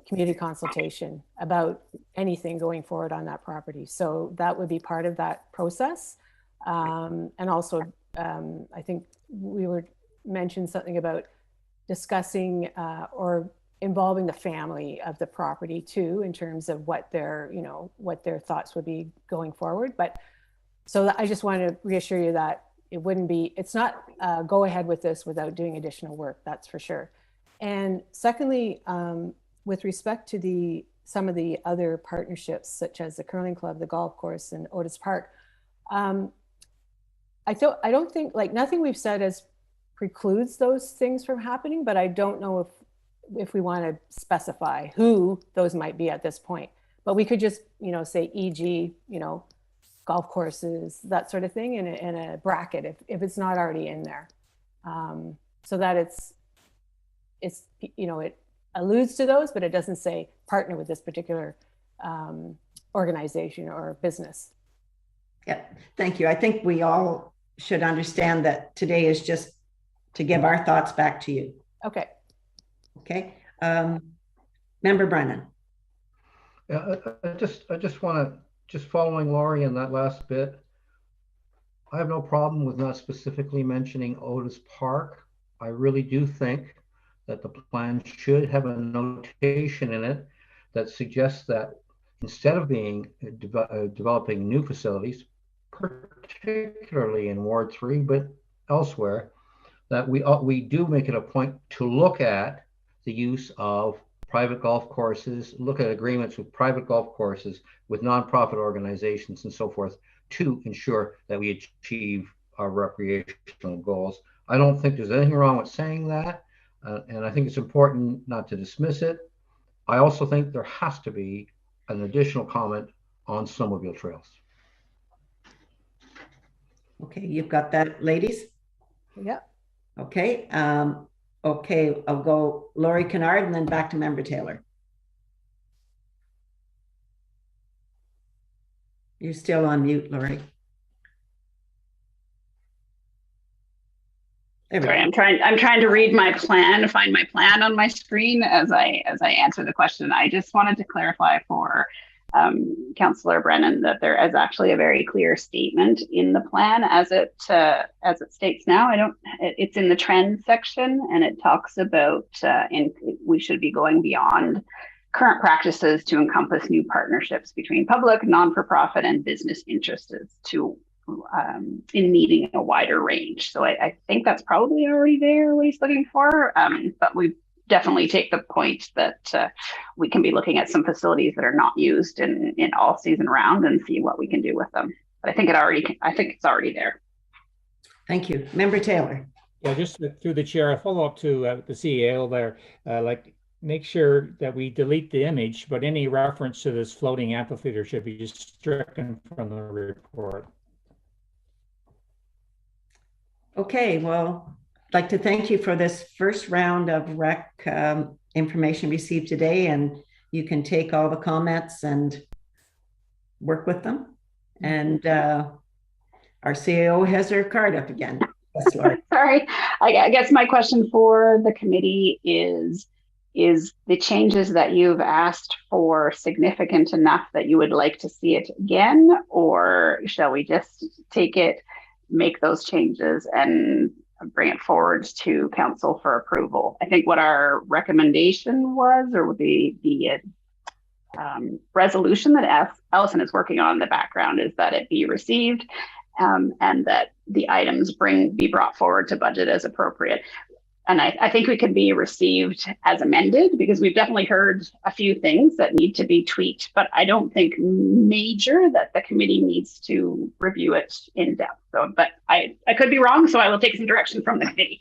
community consultation about anything going forward on that property. So that would be part of that process. And also, I think we were mentioned something about discussing or involving the family of the property too, in terms of what their thoughts would be going forward. But so I just want to reassure you that it's not go ahead with this without doing additional work, that's for sure. And secondly, with respect to some of the other partnerships, such as the curling club, the golf course, and Otis Park, I don't think, like, nothing we've said precludes those things from happening, but I don't know if we want to specify who those might be at this point. But we could just, say, e.g., golf courses, that sort of thing, in a bracket if it's not already in there, so that it alludes to those, but it doesn't say partner with this particular organization or business. Yeah, thank you. I think we all should understand that today is just to give our thoughts back to you. Okay. Okay. Member Brennan. Yeah, I just want to, just following Laurie in that last bit, I have no problem with not specifically mentioning Otis Park. I really do think that the plan should have a notation in it that suggests that instead of developing new facilities, particularly in Ward 3, but elsewhere, that we do make it a point to look at the use of private golf courses, look at agreements with private golf courses, with nonprofit organizations and so forth, to ensure that we achieve our recreational goals. I don't think there's anything wrong with saying that, and I think it's important not to dismiss it. I also think there has to be an additional comment on snowmobile trails. Okay, you've got that, ladies? Yep. Okay, okay, I'll go Laurie Kennard and then back to Member Taylor. You're still on mute, Laurie. Sorry, I'm trying to read my plan, find my plan on my screen as I answer the question. I just wanted to clarify for Councillor Brennan that there is actually a very clear statement in the plan as it states now. It's in the trend section, and it talks about we should be going beyond current practices to encompass new partnerships between public, non-for-profit, and business interests to in meeting a wider range. So I think that's probably already there, what he's looking for, but we definitely take the point that we can be looking at some facilities that are not used in all season round and see what we can do with them. But I think it's already there. Thank you. Member Taylor. Yeah, just through the chair, a follow up to the CEO there, make sure that we delete the image, but any reference to this floating amphitheater should be stricken from the report. Okay, well, I'd like to thank you for this first round of rec information received today, and you can take all the comments and work with them. And our CAO has her card up again. Yes, Laurie. Sorry, I guess my question for the committee is the changes that you've asked for significant enough that you would like to see it again, or shall we just take it, make those changes and bring it forward to council for approval? I think what our recommendation was, or the resolution that Allison is working on in the background, is that it be received and that the items be brought forward to budget as appropriate. And I think we could be received as amended, because we've definitely heard a few things that need to be tweaked, but I don't think major that the committee needs to review it in depth. So, but I could be wrong, so I will take some direction from the committee.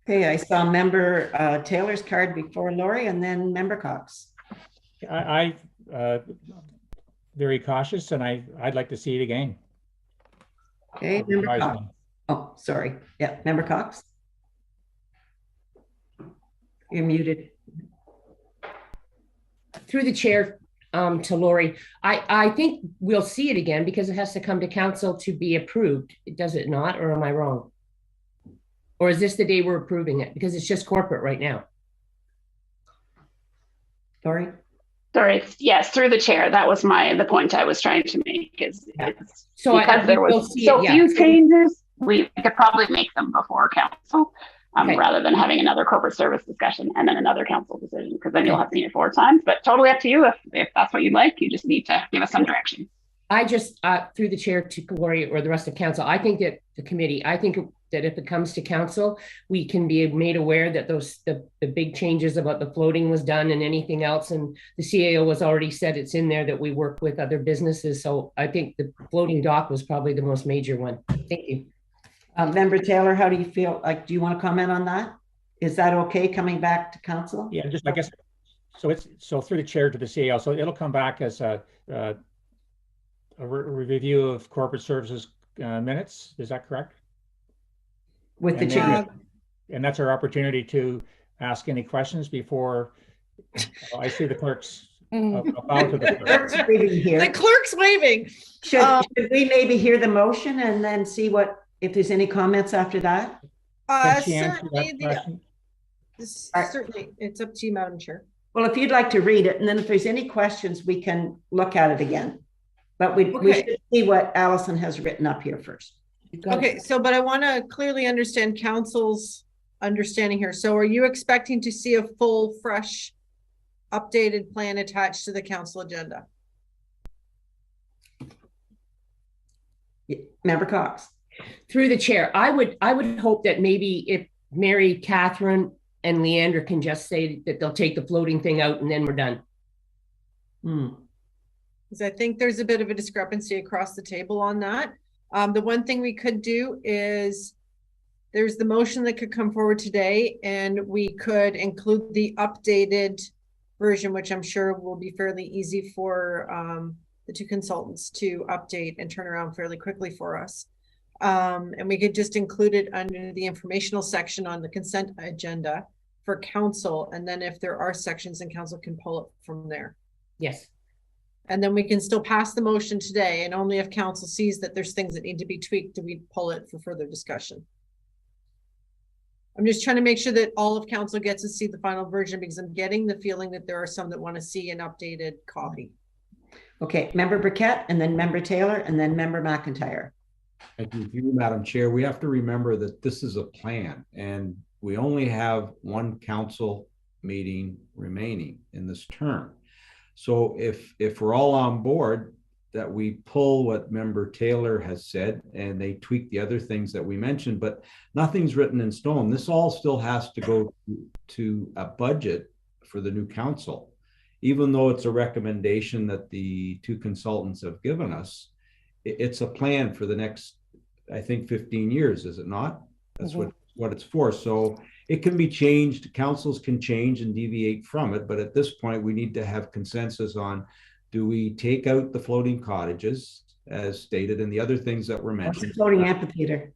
Okay, I saw Member Taylor's card before Laurie, and then Member Cox. I very cautious, and I'd like to see it again. Okay, Member Cox. Oh, sorry. Yeah, Member Cox. You're muted. Through the chair to Laurie, I think we'll see it again because it has to come to council to be approved. Does it not, or am I wrong? Or is this the day we're approving it? Because it's just corporate right now. Sorry, yes, through the chair. That was the point I was trying to make. Because there was few changes, we could probably make them before council. Rather than having another corporate service discussion and then another council decision, because then you'll have seen it 4 times. But totally up to you if that's what you'd like. You just need to give us some direction. I just, through the chair to Laurie or the rest of council, I think that the committee, I think that if it comes to council, we can be made aware that the big changes about the floating was done and anything else. And the CAO has already said it's in there that we work with other businesses. So I think the floating dock was probably the most major one. Thank you. Member Taylor, how do you feel? Do you want to comment on that? Is that okay coming back to council? Yeah, I guess, so through the chair to the CEO, so it'll come back as a review of corporate services minutes. Is that correct? With the change. And that's our opportunity to ask any questions before I see the clerks. About to the clerk's waving here. The clerk's waving. Should we maybe hear the motion and then see if there's any comments after that? Certainly, it's up to you, Madam Chair. Well, if you'd like to read it, and then if there's any questions, we can look at it again. But we should see what Allison has written up here first. Okay, but I want to clearly understand council's understanding here. So are you expecting to see a full, fresh, updated plan attached to the council agenda? Member Cox. Through the chair, I would hope that maybe if Mary, Catherine, and Leandra can just say that they'll take the floating thing out and then we're done. Because I think there's a bit of a discrepancy across the table on that. The one thing we could do is there's the motion that could come forward today, and we could include the updated version, which I'm sure will be fairly easy for the two consultants to update and turn around fairly quickly for us. And we could just include it under the informational section on the consent agenda for council. And then if there are sections, and council can pull it from there. Yes. And then we can still pass the motion today, and only if council sees that there's things that need to be tweaked, do we pull it for further discussion. I'm just trying to make sure that all of council gets to see the final version, because I'm getting the feeling that there are some that want to see an updated copy. Okay, Member Burkett, and then Member Taylor, and then Member McIntyre. Thank you, Madam Chair. We have to remember that this is a plan, and we only have one council meeting remaining in this term. So if we're all on board that we pull what Member Taylor has said and they tweak the other things that we mentioned, but nothing's written in stone. This all still has to go to a budget for the new council. Even though it's a recommendation that the two consultants have given us, it's a plan for the next, I think, 15 years, is it not? That's what it's for. So it can be changed. Councils can change and deviate from it. But at this point, we need to have consensus on, do we take out the floating cottages as stated and the other things that were mentioned? The floating amphitheater.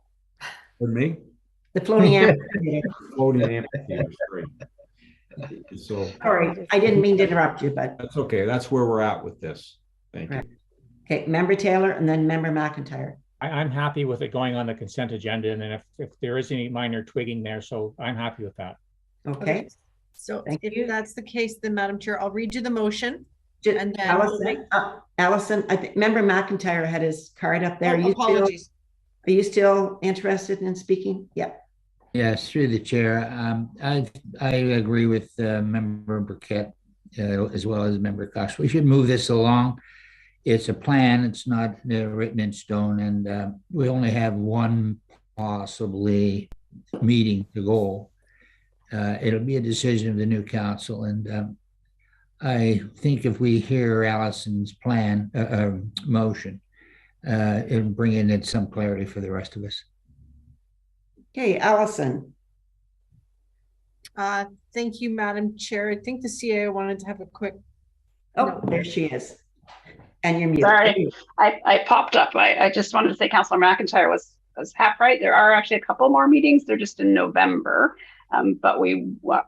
For me? The floating amphitheater. Floating amphitheater. So sorry, I didn't mean to interrupt you, but that's okay. That's where we're at with this. Thank you. Okay, Member Taylor, and then Member McIntyre. I'm happy with it going on the consent agenda, and then if there is any minor twigging there, so I'm happy with that. Okay. So if that's the case, then Madam Chair, I'll read you the motion. And then Allison, I think Member McIntyre had his card up there. Apologies. Are you still interested in speaking? Yep. Yes, through the chair. I agree with Member Burkett as well as Member Cox. We should move this along. It's a plan. It's not written in stone, and we only have one possibly meeting to go. It'll be a decision of the new council, and I think if we hear Allison's plan motion, it'll bring in some clarity for the rest of us. Okay, Allison. Thank you, Madam Chair. I think the CAO wanted to have a quick. Oh, there she is. And you're muted. Sorry, I popped up. I just wanted to say Councillor McIntyre was half right. There are actually a couple more meetings. They're just in November. But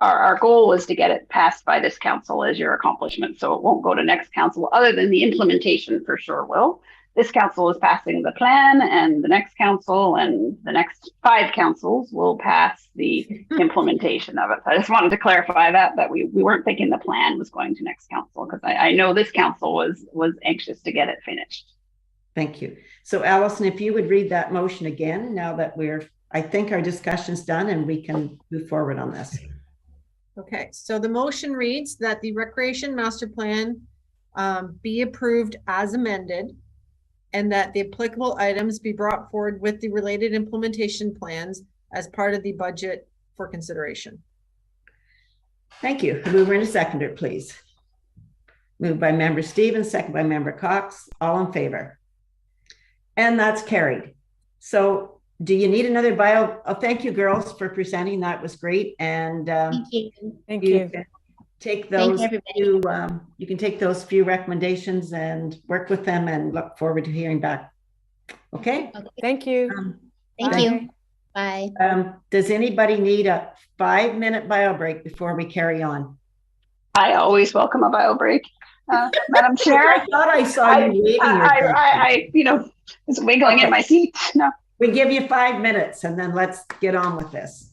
our goal was to get it passed by this council as your accomplishment. So it won't go to next council, other than the implementation for sure will. This council is passing the plan, and the next council and the next 5 councils will pass the implementation of it. So I just wanted to clarify that we weren't thinking the plan was going to next council, because I know this council was anxious to get it finished. Thank you. So Allison, if you would read that motion again, now that I think our discussion's done and we can move forward on this. Okay, so the motion reads that the Recreation Master Plan be approved as amended, and that the applicable items be brought forward with the related implementation plans as part of the budget for consideration. Thank you. Mover and a seconder, please. Moved by Member Stevens, second by Member Cox. All in favor? And that's carried. So do you need another bio? Oh, thank you, girls, for presenting. That was great. And thank you. Thank you. Take those you can take those few recommendations and work with them, and look forward to hearing back. Okay. Thank you. Thank you. Bye. Does anybody need a 5-minute bio break before we carry on? I always welcome a bio break, Madam Chair. I thought I saw you waving. I was wiggling in my seat. No. We give you 5 minutes, and then let's get on with this.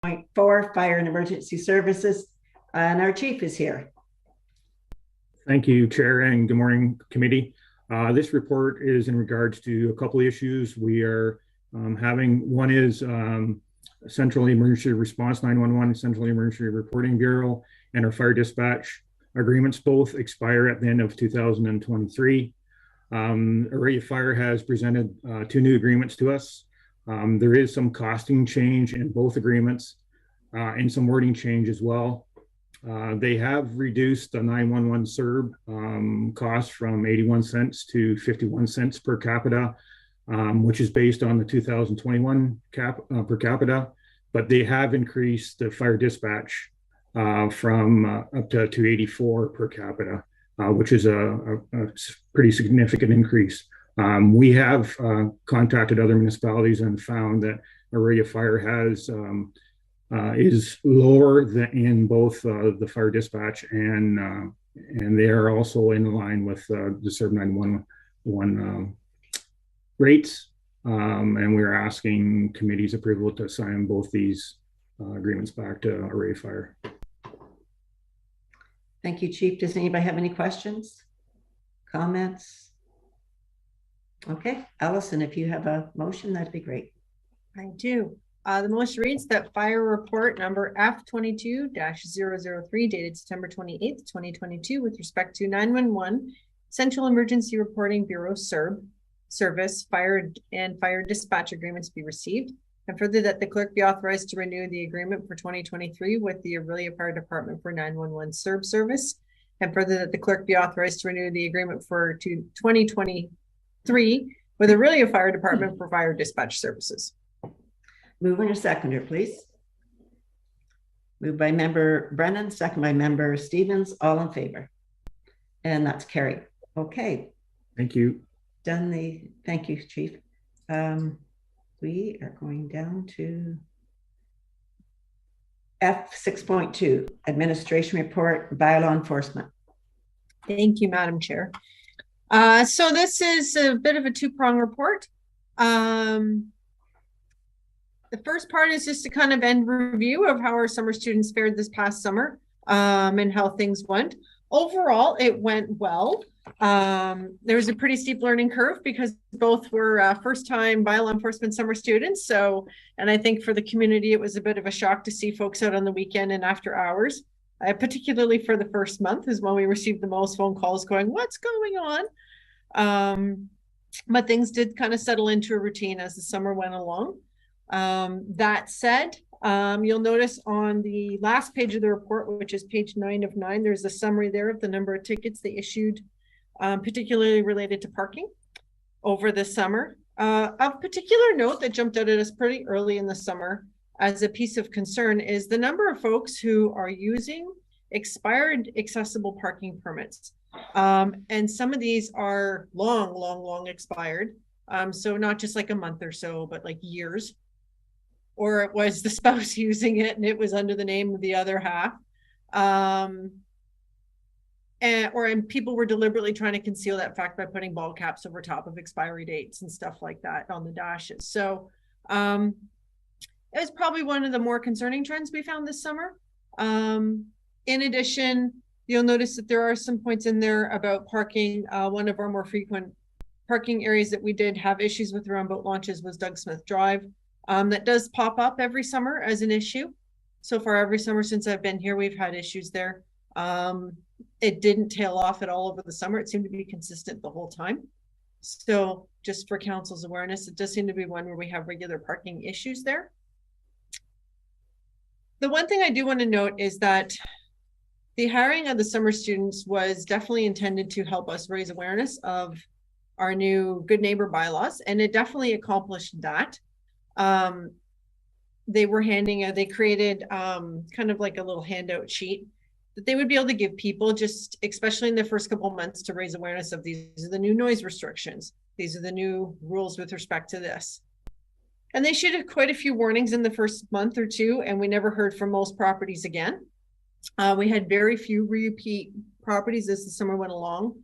6.4, Fire and Emergency Services, and our chief is here. Thank you, Chair, and good morning, committee. This report is in regards to a couple of issues we are having. One is Central Emergency Response 911, Central Emergency Reporting Bureau, and our fire dispatch agreements both expire at the end of 2023. Array Fire has presented 2 new agreements to us. There is some costing change in both agreements and some wording change as well. They have reduced the 911 CERB cost from 81 cents to 51 cents per capita, which is based on the 2021 per capita, but they have increased the fire dispatch from up to 284 per capita, which is a pretty significant increase. We have contacted other municipalities and found that Array Fire has is lower than in both the fire dispatch and they are also in line with the CERB 911 rates. And we're asking committee's approval to sign both these agreements back to Array Fire. Thank you, Chief. Does anybody have any questions, comments? Okay, Allison, if you have a motion, that'd be great. I do. The motion reads that fire report number F22-003 dated September 28th, 2022 with respect to 911 Central Emergency Reporting Bureau CERB service fire and fire dispatch agreements be received, and further that the clerk be authorized to renew the agreement for 2023 with the Aurelia Fire Department for 911 CERB service, and further that the clerk be authorized to renew the agreement for 2023 with Aurelia Fire Department for fire dispatch services. Mover and a seconder, please. Moved by member Brennan, second by member Stevens, all in favor. And that's carried. Okay. Thank you. Thank you, Chief. We are going down to F6.2, Administration Report, Bylaw Enforcement. Thank you, Madam Chair. So this is a bit of a two-prong report. The first part is just a kind of end review of how our summer students fared this past summer and how things went. Overall, it went well. There was a pretty steep learning curve because both were first-time bylaw enforcement summer students. So, and I think for the community, it was a bit of a shock to see folks out on the weekend and after hours, particularly for the first month is when we received the most phone calls going, what's going on? But things did kind of settle into a routine as the summer went along. That said, you'll notice on the last page of the report, which is page 9 of 9, there's a summary there of the number of tickets they issued, particularly related to parking over the summer. Of particular note that jumped out at us pretty early in the summer as a piece of concern is the number of folks who are using expired accessible parking permits. And some of these are long expired. So not just like a month or so, but like years. Or it was the spouse using it and it was under the name of the other half. And people were deliberately trying to conceal that fact by putting ball caps over top of expiry dates and stuff like that on the dashes. So it was probably one of the more concerning trends we found this summer. In addition, you'll notice that there are some points in there about parking. One of our more frequent parking areas that we did have issues with around boat launches was Doug Smith Drive. That does pop up every summer as an issue. So far, every summer since I've been here, we've had issues there. It didn't tail off at all over the summer. It seemed to be consistent the whole time. So just for council's awareness, it does seem to be one where we have regular parking issues there. The one thing I do want to note is that the hiring of the summer students was definitely intended to help us raise awareness of our new Good Neighbor bylaws, and it definitely accomplished that. They created kind of like a little handout sheet that they would be able to give people, just especially in the first couple of months, to raise awareness of these are the new noise restrictions. These are the new rules with respect to this. And they issued quite a few warnings in the first month or two, and we never heard from most properties again. We had very few repeat properties as the summer went along.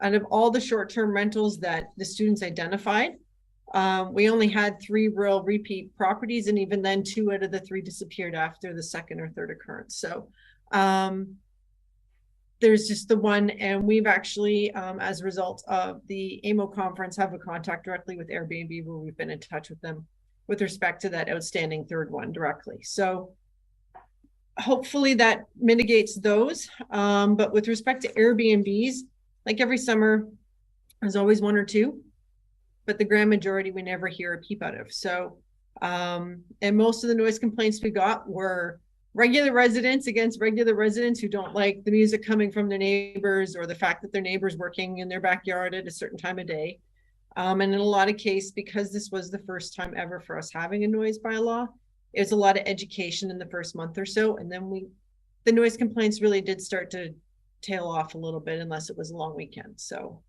Out of all the short-term rentals that the students identified, We only had 3 real repeat properties, and even then 2 out of the 3 disappeared after the second or third occurrence. So there's just the one, and we've actually, as a result of the AMO conference, have a contact directly with Airbnb, where we've been in touch with them with respect to that outstanding 3rd one directly. So hopefully that mitigates those. But with respect to Airbnbs, like every summer, there's always 1 or 2, but the grand majority we never hear a peep out of. So, and most of the noise complaints we got were regular residents against regular residents who don't like the music coming from their neighbors, or the fact that their neighbor's working in their backyard at a certain time of day. And in a lot of cases, because this was the first time ever for us having a noise bylaw, it was a lot of education in the first month or so. And then the noise complaints really did start to tail off a little bit, unless it was a long weekend. So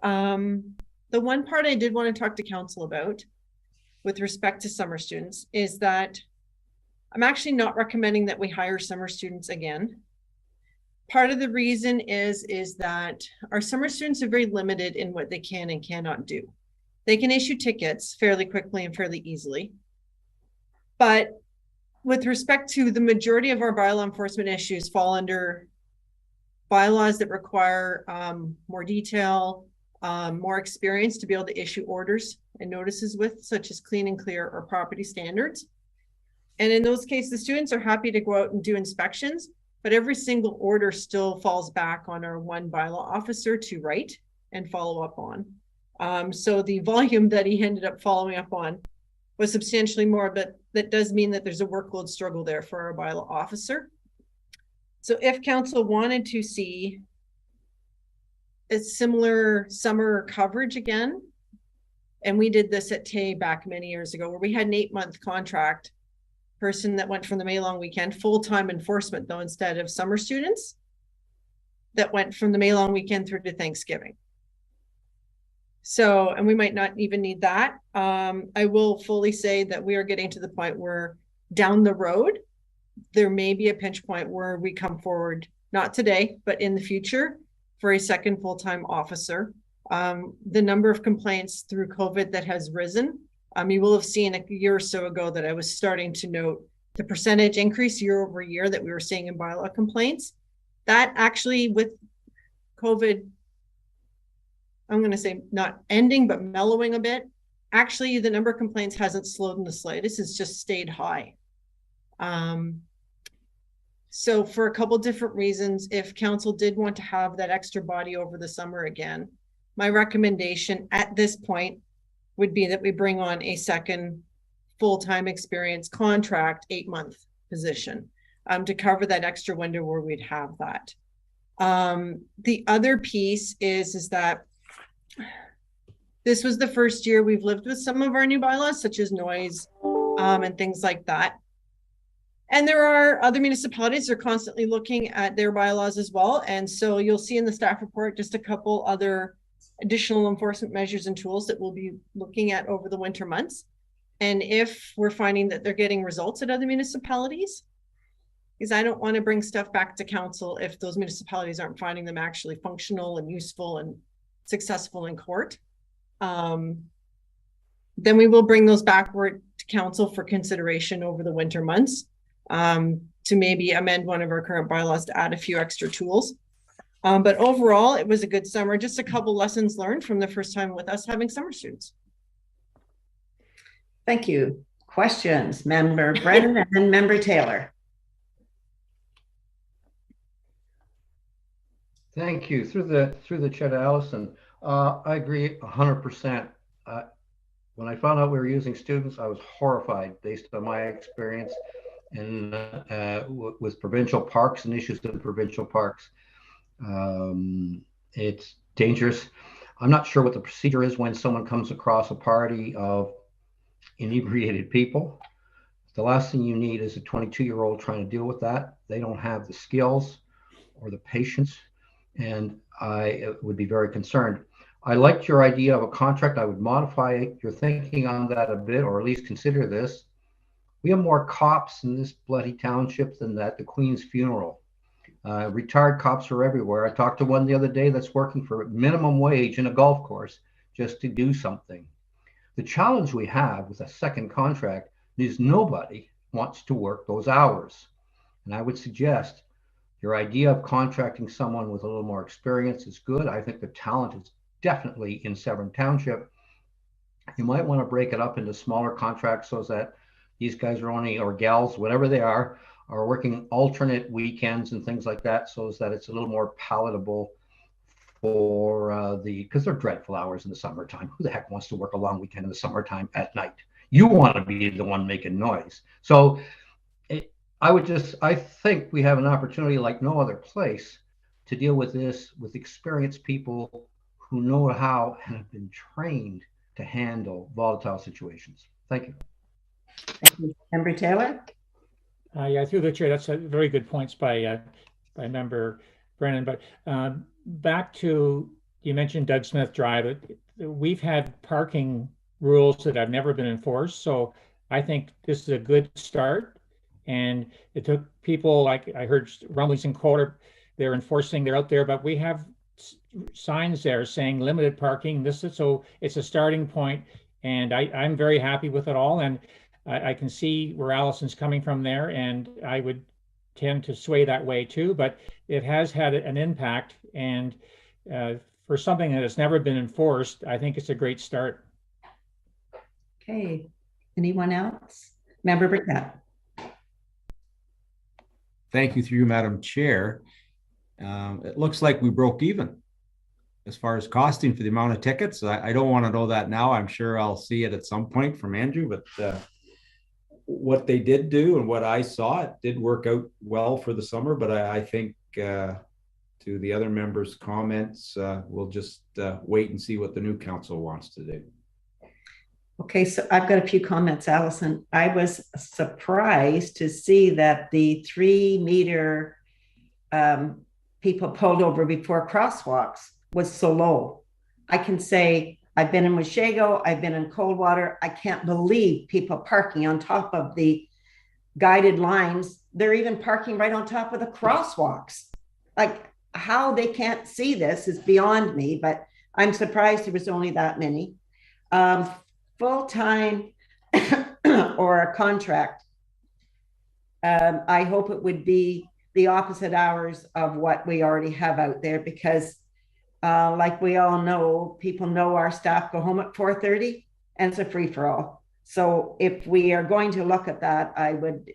the one part I did want to talk to council about with respect to summer students is that I'm actually not recommending that we hire summer students again. Part of the reason is that our summer students are very limited in what they can and cannot do. They can issue tickets fairly quickly and fairly easily. But with respect to the majority of our bylaw enforcement issues fall under bylaws that require more detail, more experience to be able to issue orders and notices with, such as clean and clear or property standards. And in those cases, the students are happy to go out and do inspections, but every single order still falls back on our one bylaw officer to write and follow up on. So the volume that he ended up following up on was substantially more, but that does mean that there's a workload struggle there for our bylaw officer. So if council wanted to see a similar summer coverage again, and we did this at TAY back many years ago, where we had an 8-month contract person that went from the May long weekend, full-time enforcement though, instead of summer students that went from the May long weekend through to Thanksgiving. So, and we might not even need that. I will fully say that we are getting to the point where down the road, there may be a pinch point where we come forward, not today, but in the future, for a second full-time officer. The number of complaints through COVID that has risen, you will have seen a year or so ago that I was starting to note the percentage increase year over year that we were seeing in bylaw complaints. That actually, with COVID, I'm going to say not ending, but mellowing a bit, actually the number of complaints hasn't slowed in the slightest. It's just stayed high. So for a couple different reasons, if council did want to have that extra body over the summer again, my recommendation at this point would be that we bring on a second full-time experience contract 8-month position to cover that extra window where we'd have that. The other piece is that this was the first year we've lived with some of our new bylaws, such as noise and things like that. And there are other municipalities that are constantly looking at their bylaws as well. And so you'll see in the staff report just a couple other additional enforcement measures and tools that we'll be looking at over the winter months. And if we're finding that they're getting results at other municipalities, because I don't want to bring stuff back to council if those municipalities aren't finding them actually functional and useful and successful in court, then we will bring those backward to council for consideration over the winter months, to maybe amend one of our current bylaws to add a few extra tools. But overall, it was a good summer. Just a couple lessons learned from the first time with us having summer students. Thank you. Questions, Member Brennan and then Member Taylor. Thank you. Through the chair to Allison, I agree 100%. When I found out we were using students, I was horrified based on my experience and with provincial parks and issues in provincial parks. It's dangerous. I'm not sure what the procedure is when someone comes across a party of inebriated people. The last thing you need is a 22-year-old trying to deal with that. They don't have the skills or the patience, and I would be very concerned. I liked your idea of a contract. I would modify your thinking on that a bit, or at least consider this. We have more cops in this bloody township than at the Queen's funeral. Retired cops are everywhere. I talked to one the other day that's working for minimum wage in a golf course just to do something. The challenge we have with a second contract is nobody wants to work those hours. And I would suggest your idea of contracting someone with a little more experience is good. I think the talent is definitely in Severn Township. You might want to break it up into smaller contracts so that these guys are only, or gals, whatever they are working alternate weekends and things like that, so that it's a little more palatable for because they're dreadful hours in the summertime. Who the heck wants to work a long weekend in the summertime at night? You want to be the one making noise. So I think we have an opportunity like no other place to deal with this with experienced people who know how and have been trained to handle volatile situations. Thank you. Thank you. Member Taylor? Yeah, through the chair, that's a very good points by Member Brennan. But back to, you mentioned Doug Smith Drive. We've had parking rules that have never been enforced. So I think this is a good start. And it took people, like I heard rumblings in Coder, they're enforcing, they're out there, but we have signs there saying limited parking. So it's a starting point, and I'm very happy with it all. And I can see where Allison's coming from there, and I would tend to sway that way too, but it has had an impact. And for something that has never been enforced, I think it's a great start. Okay, anyone else? Member Burkett. Thank you, through you, Madam Chair. It looks like we broke even as far as costing for the amount of tickets. I don't want to know that now. I'm sure I'll see it at some point from Andrew, but what they did do and what I saw, it did work out well for the summer. But I think to the other members' comments, we'll just wait and see what the new council wants to do. Okay, so I've got a few comments, Allison. I was surprised to see that the 3-meter people pulled over before crosswalks was so low. I can say I've been in Washago, I've been in Coldwater. I can't believe people parking on top of the guided lines. They're even parking right on top of the crosswalks. Like, how they can't see this is beyond me, but I'm surprised there was only that many. Full-time or a contract, I hope it would be the opposite hours of what we already have out there, because like we all know, people know our staff go home at 4:30 and it's a free-for-all. So if we are going to look at that, I would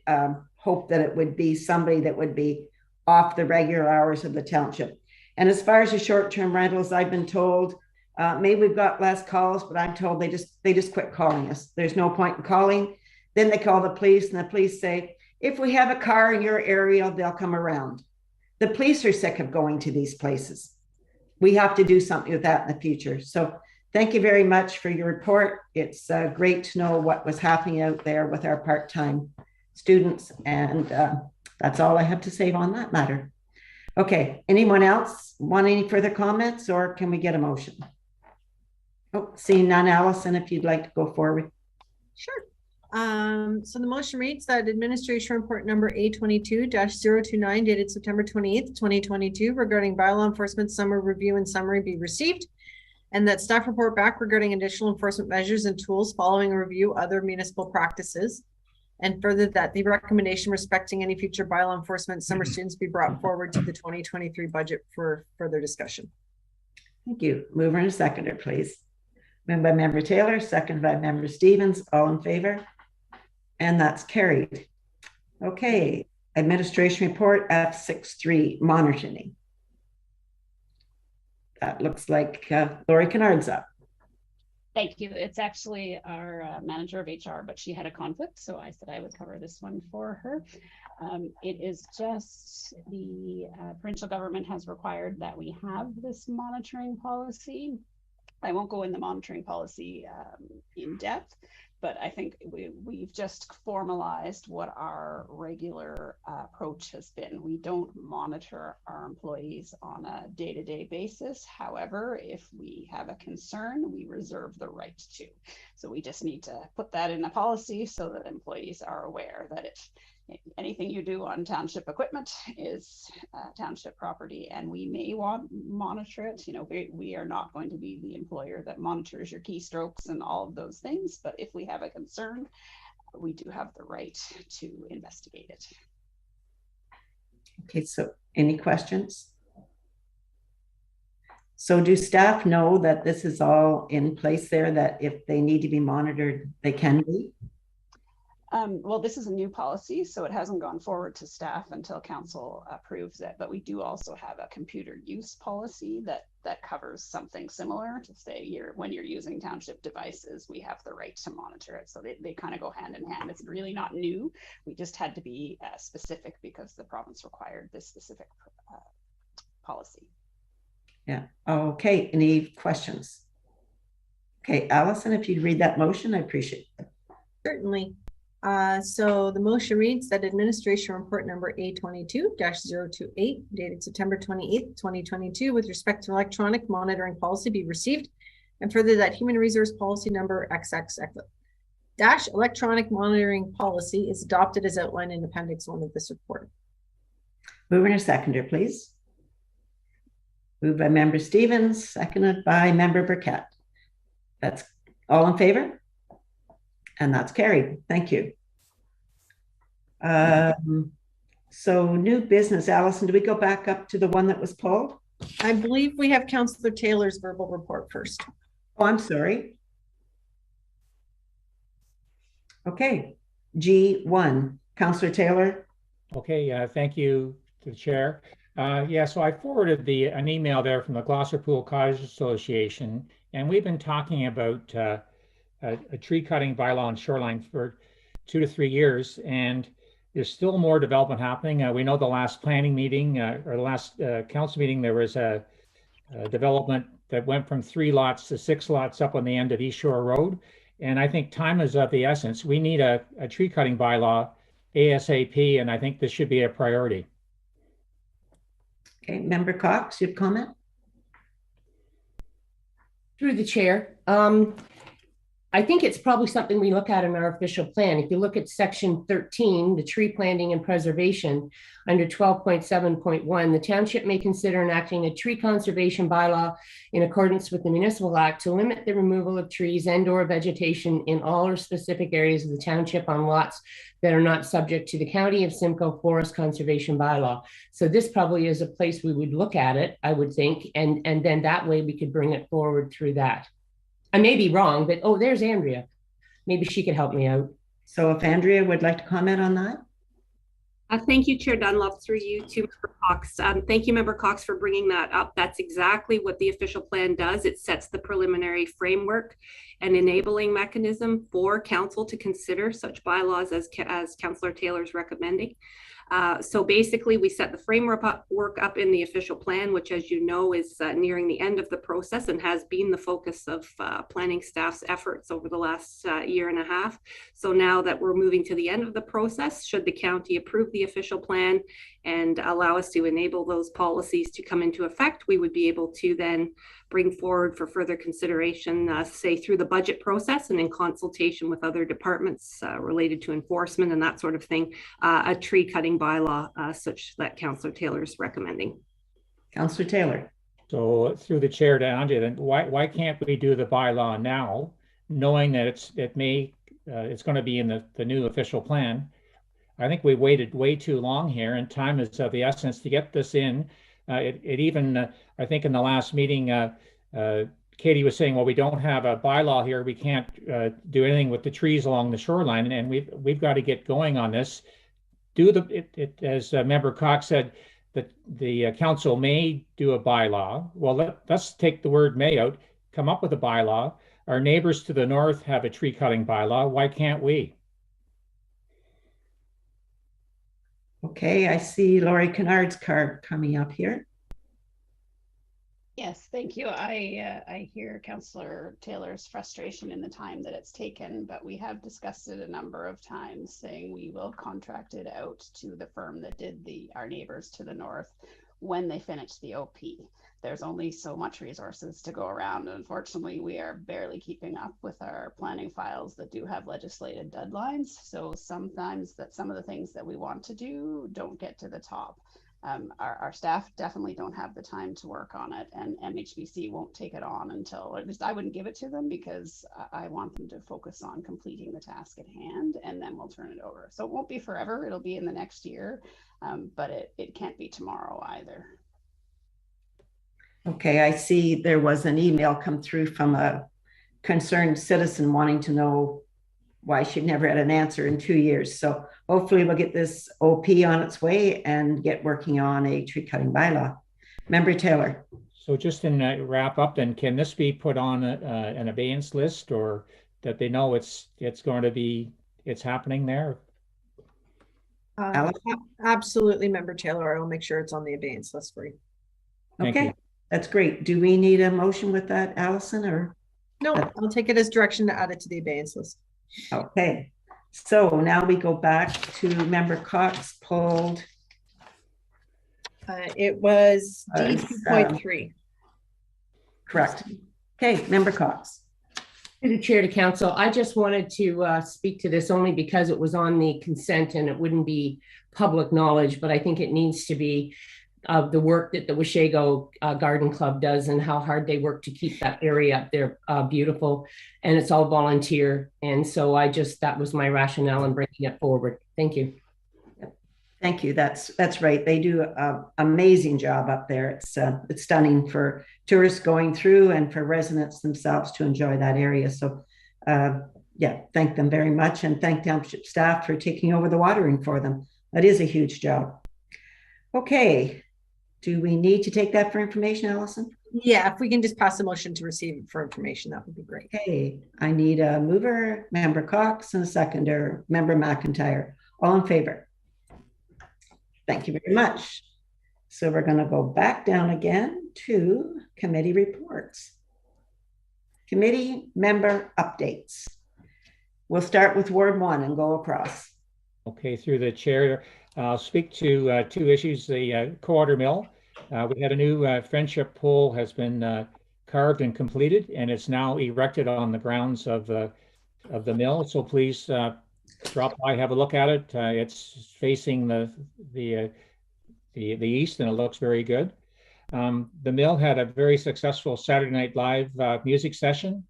hope that it would be somebody that would be off the regular hours of the township. And as far as the short-term rentals, I've been told maybe we've got less calls, but I'm told they just quit calling us. There's no point in calling. Then they call the police, and the police say, if we have a car in your area, they'll come around. The police are sick of going to these places. We have to do something with that in the future. So thank you very much for your report. It's great to know what was happening out there with our part-time students. And that's all I have to say on that matter. Okay, anyone else want any further comments, or can we get a motion? Oh, seeing none, Allison, if you'd like to go forward. Sure. So the motion reads that Administration Report number A22-029 dated September 28th, 2022 regarding bylaw enforcement summer review and summary be received, and that staff report back regarding additional enforcement measures and tools following a review other municipal practices, and further that the recommendation respecting any future bylaw enforcement summer students be brought forward to the 2023 budget for further discussion. Thank you. Mover and a seconder, please. Moved by Member Taylor, seconded by Member Stevens. All in favor? And that's carried. Okay. Administration Report F63, monitoring. That looks like Lori Kennard's up. Thank you. It's actually our manager of HR, but she had a conflict, so I said I would cover this one for her. It is just the provincial government has required that we have this monitoring policy. I won't go in the monitoring policy in depth, but I think we've just formalized what our regular approach has been. We don't monitor our employees on a day-to-day basis. However, if we have a concern, we reserve the right to. So we just need to put that in the policy so that employees are aware that anything you do on township equipment is township property, and we may want monitor it. You know, we are not going to be the employer that monitors your keystrokes and all of those things, but if we have a concern, we do have the right to investigate it. Okay, so any questions? So do staff know that this is all in place there, that if they need to be monitored, they can be? Well, this is a new policy, so it hasn't gone forward to staff until council approves it. But we do also have a computer use policy that covers something similar to say when you're using township devices, we have the right to monitor it. So they kind of go hand in hand. It's really not new. We just had to be specific because the province required this specific policy. Yeah. Okay. Any questions? Okay, Allison, if you'd read that motion, I appreciate it. Certainly. So the motion reads that Administration Report number A22-028 dated September 28th, 2022 with respect to electronic monitoring policy be received, and further that Human Resource Policy number XX-electronic monitoring policy is adopted as outlined in Appendix 1 of this report. Mover and a seconder, please. Moved by Member Stevens, seconded by Member Burkett. That's all in favor? And that's carried. Thank you. So new business, Allison, do we go back up to the one that was pulled? I believe we have Councillor Taylor's verbal report first. Oh, I'm sorry. Okay, G1, Councillor Taylor. Okay, thank you to the chair. Yeah, so I forwarded an email there from the Gloucester Pool Cottage Association, and we've been talking about a tree cutting bylaw on shoreline for 2 to 3 years, and there's still more development happening. We know the last planning meeting or the last council meeting, there was a development that went from 3 lots to 6 lots up on the end of East Shore Road. And I think time is of the essence. We need a tree cutting bylaw ASAP, and I think this should be a priority. Okay, Member Cox, you have a comment? Through the chair. I think it's probably something we look at in our official plan. If you look at section 13, the tree planting and preservation, under 12.7.1, the township may consider enacting a tree conservation bylaw in accordance with the Municipal Act to limit the removal of trees and/or vegetation in all or specific areas of the township on lots that are not subject to the County of Simcoe Forest Conservation Bylaw. So this probably is a place we would look at it, I would think, and then that way we could bring it forward through that. I may be wrong, but oh, there's Andrea. Maybe she could help me out. So if Andrea would like to comment on that. Thank you, Chair Dunlop, through you to Member Cox. Thank you, Member Cox, for bringing that up. That's exactly what the official plan does. It sets the preliminary framework and enabling mechanism for council to consider such bylaws as Councillor Taylor's recommending. So basically, we set the framework up in the official plan, which, as you know, is nearing the end of the process and has been the focus of planning staff's efforts over the last year and a half. So now that we're moving to the end of the process, should the county approve the official plan and allow us to enable those policies to come into effect, we would be able to then bring forward for further consideration, say through the budget process and in consultation with other departments related to enforcement and that sort of thing, a tree cutting bylaw such that Councillor Taylor is recommending. Councillor Taylor. So through the chair to Andrea, then why can't we do the bylaw now, knowing that it's going to be in the new official plan? I think we waited way too long here, and time is of the essence to get this in. It even, I think in the last meeting, Katie was saying, well, we don't have a bylaw here. We can't do anything with the trees along the shoreline, and we've got to get going on this. As Member Cox said, that the council may do a bylaw. Well, let's take the word may out, come up with a bylaw. Our neighbors to the north have a tree cutting bylaw. Why can't we? Okay, I see Laurie Kennard's card coming up here. Yes, thank you. I hear Councillor Taylor's frustration in the time that it's taken, but we have discussed it a number of times, saying we will contract it out to the firm that did our neighbors to the north. when they finish the OP. There's only so much resources to go around. And unfortunately, we are barely keeping up with our planning files that do have legislated deadlines. So sometimes that some of the things that we want to do don't get to the top. Our staff definitely don't have the time to work on it, and MHBC won't take it on until, or at least I wouldn't give it to them, because I want them to focus on completing the task at hand, and then we'll turn it over. So it won't be forever, it'll be in the next year, but it can't be tomorrow either. Okay, I see there was an email come through from a concerned citizen wanting to know why she'd never had an answer in 2 years. So hopefully we'll get this OP on its way and get working on a tree cutting bylaw. Member Taylor. So just in wrap up, then, can this be put on an abeyance list, or that they know it's going to be, it's happening there? Absolutely, Member Taylor. I will make sure it's on the abeyance list for you. Okay, that's great. Do we need a motion with that, Allison, or? No, I'll take it as direction to add it to the abeyance list. Okay, so now we go back to Member Cox pulled. It was D 2.3. Correct. Okay, Member Cox. Through the chair to council, I just wanted to speak to this only because it was on the consent and it wouldn't be public knowledge, but I think it needs to be the work that the Washago Garden Club does and how hard they work to keep that area up there beautiful, and it's all volunteer. And so that was my rationale in bringing it forward. Thank you. Thank you. That's right. They do an amazing job up there. It's stunning for tourists going through and for residents themselves to enjoy that area. So yeah, thank them very much, and thank township staff for taking over the watering for them. That is a huge job. Okay. Do we need to take that for information, Allison? Yeah, if we can just pass a motion to receive for information, that would be great. Okay, I need a mover, Member Cox, and a seconder, Member McIntyre. All in favor? Thank you very much. So we're going to go back down again to committee reports. Committee member updates. We'll start with Ward 1 and go across. Okay, through the chair, I'll speak to two issues. The quarter mill. We had a new friendship pole has been carved and completed, and it's now erected on the grounds of the mill. So please drop by, have a look at it. It's facing the east, and it looks very good. The mill had a very successful Saturday Night Live music session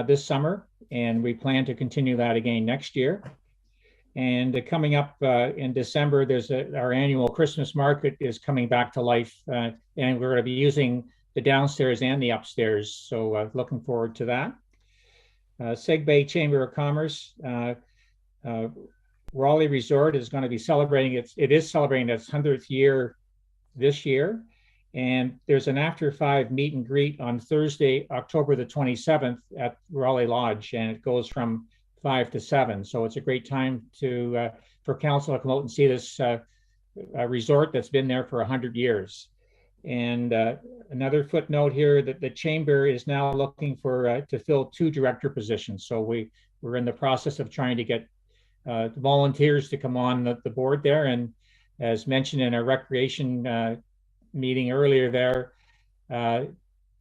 this summer, and we plan to continue that again next year. And coming up in December, there's our annual Christmas market is coming back to life, and we're going to be using the downstairs and the upstairs. So looking forward to that. Seg Bay Chamber of Commerce, Raleigh Resort is going to be celebrating it is celebrating its 100th year this year. And there's an after 5 meet and greet on Thursday, October the 27th at Raleigh Lodge, and it goes from 5 to 7. So it's a great time for council to come out and see this resort that's been there for 100 years. And another footnote here that the chamber is now looking for to fill 2 director positions. So we're in the process of trying to get volunteers to come on the board there. And as mentioned in our recreation meeting earlier there,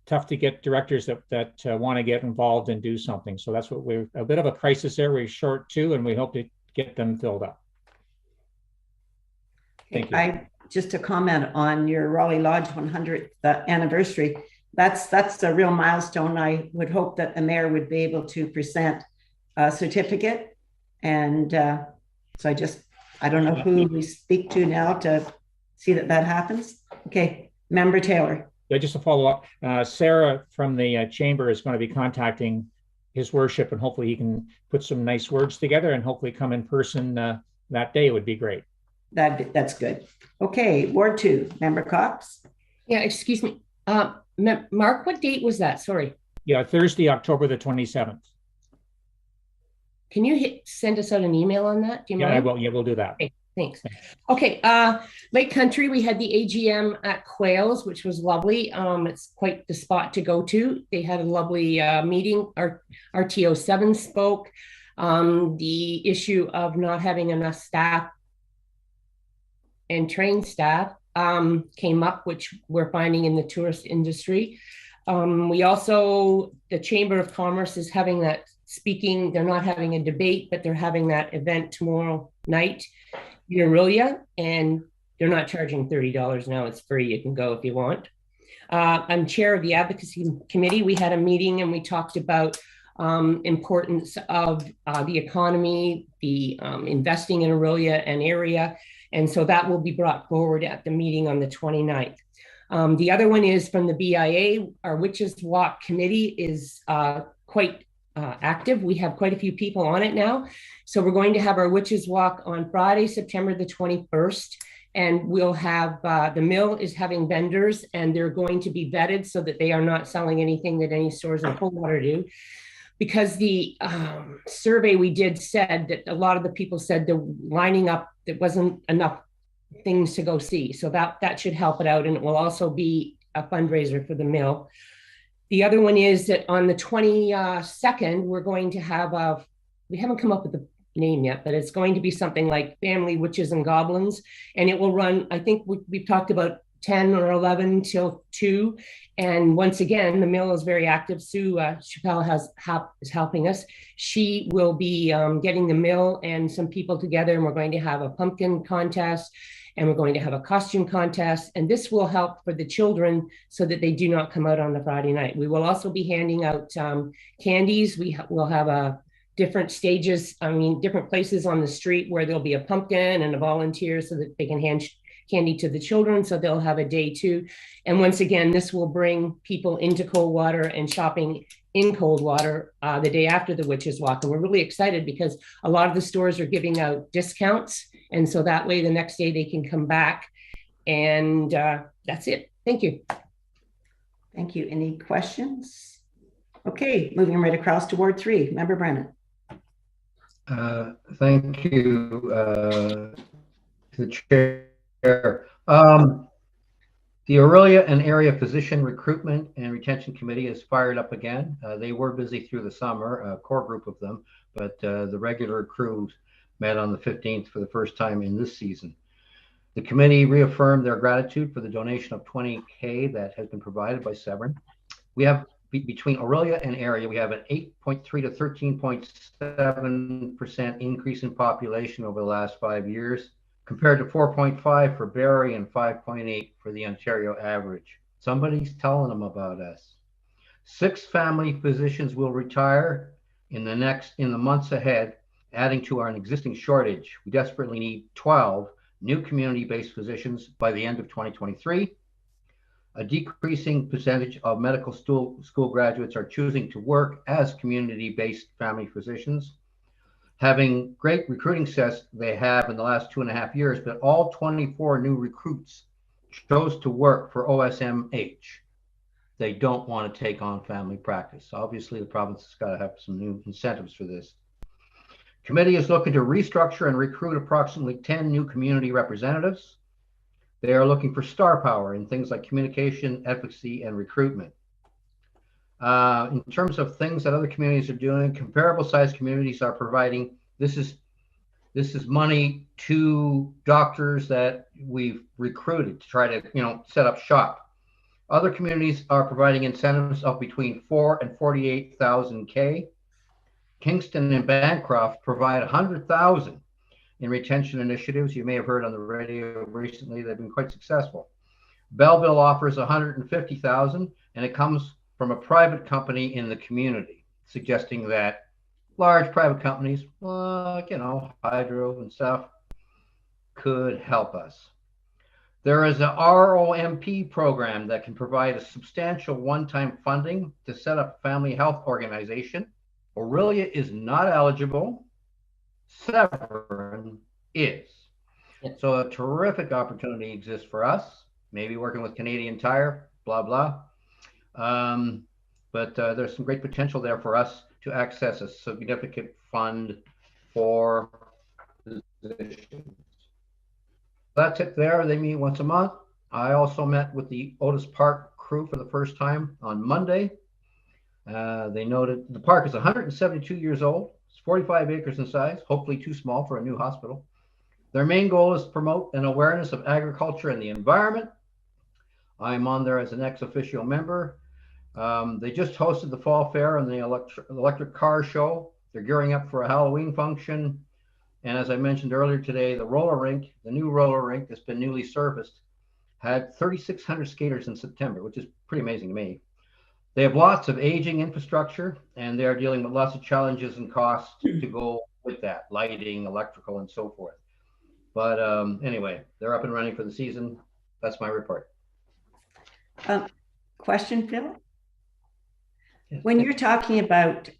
tough to get directors that want to get involved and do something. So that's what we're a bit of a crisis there. We're short 2, and we hope to get them filled up. Thank you. Just to comment on your Raleigh Lodge 100th anniversary, that's a real milestone. I would hope that the mayor would be able to present a certificate. And so I don't know who we speak to now to see that happens. Okay, Member Taylor. Yeah, just to follow up, Sarah from the chamber is going to be contacting his worship, and hopefully he can put some nice words together and hopefully come in person that day. Would be great. That's good. Okay, Ward 2, Member Cox. Yeah, excuse me. Mark, what date was that? Sorry. Yeah, Thursday, October the 27th. Can you send us out an email on that? Do you mind? I will. Yeah, we'll do that. Okay. Thanks. Okay, Lake Country, we had the AGM at Quails, which was lovely. It's quite the spot to go to. They had a lovely meeting. Our RTO 7 spoke. The issue of not having enough staff and trained staff came up, which we're finding in the tourist industry. We also, the Chamber of Commerce is having that speaking, they're not having a debate, but they're having that event tomorrow night in Aurelia, and they're not charging $30 now, it's free, you can go if you want. I'm chair of the advocacy committee. We had a meeting and we talked about importance of the economy, the investing in Aurelia and area. And so that will be brought forward at the meeting on the 29th. The other one is from the BIA. Our Witches Walk committee is quite active. We have quite a few people on it now. So we're going to have our Witches Walk on Friday, September the 21st. And we'll have, the mill is having vendors and they're going to be vetted so that they are not selling anything that any stores in Coldwater do. Because the survey we did said that a lot of the people said they're lining up, there wasn't enough things to go see. So that should help it out. And it will also be a fundraiser for the mill. The other one is that on the 22nd, we're going to have we haven't come up with the name yet, but it's going to be something like Family Witches and Goblins. And it will run, I think we've talked about 10 or 11 till 2. And once again, the mill is very active. Sue Chappelle is helping us. She will be getting the mill and some people together, and we're going to have a pumpkin contest and we're going to have a costume contest. And this will help for the children so that they do not come out on the Friday night. We will also be handing out candies. We'll have different stages, different places on the street where there'll be a pumpkin and a volunteer so that they can hand candy to the children. So they'll have a day too. And once again, this will bring people into Coldwater and shopping in Coldwater the day after the Witches Walk. And we're really excited because a lot of the stores are giving out discounts. And so that way the next day they can come back. And that's it. Thank you. Thank you. Any questions? Okay, moving right across to Ward 3. Member Brennan. Thank you to the chair. The Aurelia and Area Physician Recruitment and Retention Committee is fired up again. They were busy through the summer, a core group of them, but the regular crew met on the 15th for the first time in this season. The committee reaffirmed their gratitude for the donation of $20,000 that has been provided by Severn. We have between Aurelia and Area, we have an 8.3 to 13.7% increase in population over the last 5 years, compared to 4.5 for Barrie and 5.8 for the Ontario average. Somebody's telling them about us. 6 family physicians will retire in the months ahead, adding to our existing shortage. We desperately need 12 new community-based physicians by the end of 2023. A decreasing percentage of medical school graduates are choosing to work as community-based family physicians, having great recruiting success they have in the last 2.5 years, but all 24 new recruits chose to work for OSMH. They don't want to take on family practice. Obviously, the province has got to have some new incentives for this. Committee is looking to restructure and recruit approximately 10 new community representatives. They are looking for star power in things like communication, advocacy, and recruitment. In terms of things that other communities are doing, comparable sized communities are providing, this is money to doctors that we've recruited to try to set up shop. Other communities are providing incentives of between $4,000 and $48,000. Kingston and Bancroft provide $100,000 in retention initiatives. You may have heard on the radio recently, they've been quite successful. Belleville offers $150,000, and it comes from a private company in the community, suggesting that large private companies, Hydro and stuff, could help us. There is an ROMP program that can provide a substantial one-time funding to set up a family health organization. Aurelia is not eligible. Severn is. So a terrific opportunity exists for us, maybe working with Canadian Tire, blah, blah. But there's some great potential there for us to access a significant fund for physicians. That's it there. They meet once a month. I also met with the Otis Park crew for the first time on Monday. They noted the park is 172 years old. It's 45 acres in size, hopefully too small for a new hospital. Their main goal is to promote an awareness of agriculture and the environment. I'm on there as an ex officio member. They just hosted the fall fair and the electric car show. They're gearing up for a Halloween function. And as I mentioned earlier today, the roller rink, the new roller rink that's been newly surfaced, had 3,600 skaters in September, which is pretty amazing to me. They have lots of aging infrastructure, and they are dealing with lots of challenges and costs to go with that, lighting, electrical, and so forth. But anyway, they're up and running for the season. That's my report. Question, Phil? When you're talking about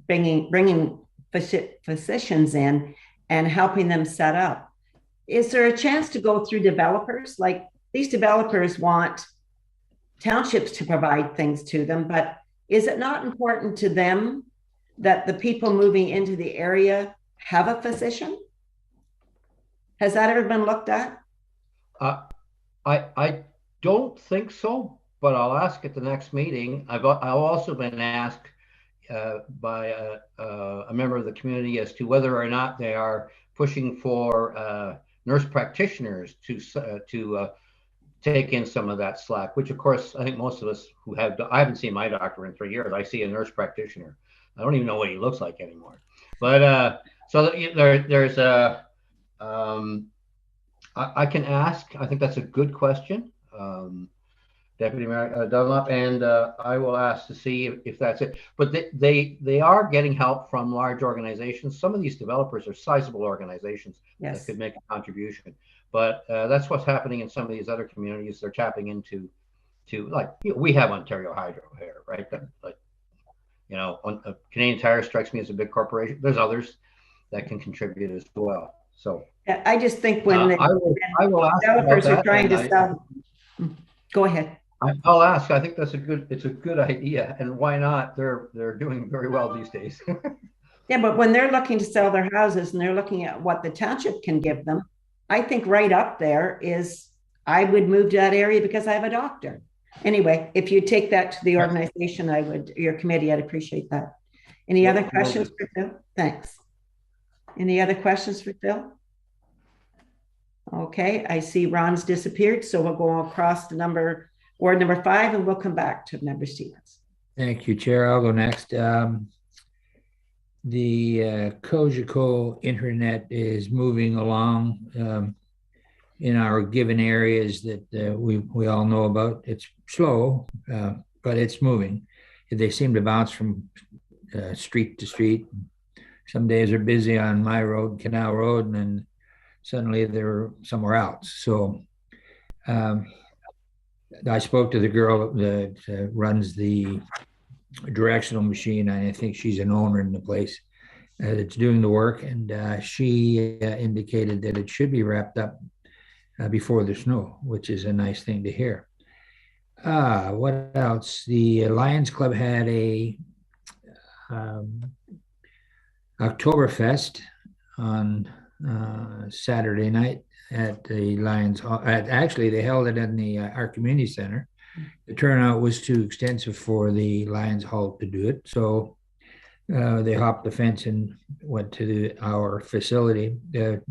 bringing physicians in and helping them set up, is there a chance to go through developers? Like, these developers want townships to provide things to them, but is it not important to them that the people moving into the area have a physician? Has that ever been looked at? I don't think so, but I'll ask at the next meeting. I've also been asked by a member of the community as to whether or not they are pushing for nurse practitioners to take in some of that slack, which of course I think most of us who have, I haven't seen my doctor in 3 years. I see a nurse practitioner. I don't even know what he looks like anymore. But so there's a, I can ask. I think that's a good question, Deputy Mayor Dunlop, and I will ask to see if that's it. But they are getting help from large organizations. Some of these developers are sizable organizations that could make a contribution. But that's what's happening in some of these other communities. They're tapping into, like, we have Ontario Hydro here, right? Like, you know, Canadian Tire strikes me as a big corporation. There's others that can contribute as well. So yeah, I just think when I will ask developers are trying to sell. Go ahead. I'll ask. I think it's a good idea, and why not? They're doing very well these days. Yeah, but when they're looking to sell their houses and they're looking at what the township can give them, I think right up there is, I would move to that area because I have a doctor. Anyway, if you take that to the organization, your committee, I'd appreciate that. Any other questions for Phil? Thanks. Any other questions for Phil? Okay, I see Ron's disappeared, so we'll go across to ward number 5, and we'll come back to Member Stevens. Thank you, Chair. I'll go next. The Couchiching internet is moving along in our given areas that we all know about. It's slow, but it's moving. They seem to bounce from street to street. Some days are busy on my road, Canal Road, and then suddenly they're somewhere else. So I spoke to the girl that runs the directional machine. I think she's an owner in the place that's doing the work, and she indicated that it should be wrapped up before the snow, which is a nice thing to hear. What else? The Lions Club had a Oktoberfest on Saturday night at the Lions Hall. Actually, they held it in our community center. The turnout was too extensive for the Lions Hall to do it, so they hopped the fence and went to our facility. It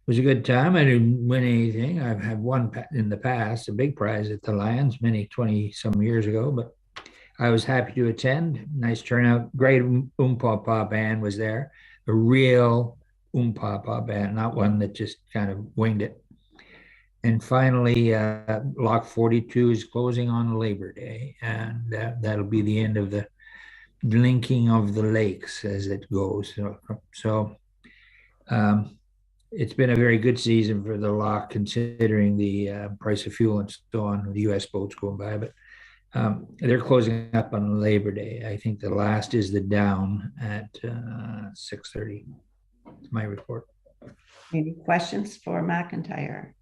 was a good time. I didn't win anything. I've had won in the past, a big prize at the Lions, 20-some years ago, but I was happy to attend. Nice turnout. Great Papa band was there. A real Papa band, not one that just kind of winged it. And finally, Lock 42 is closing on Labor Day, and that'll be the end of the linking of the lakes as it goes. So it's been a very good season for the lock, considering the price of fuel and so on, the U.S. boats going by. But they're closing up on Labor Day. I think the last is the down at 6:30. That's my report. Any questions for McIntyre?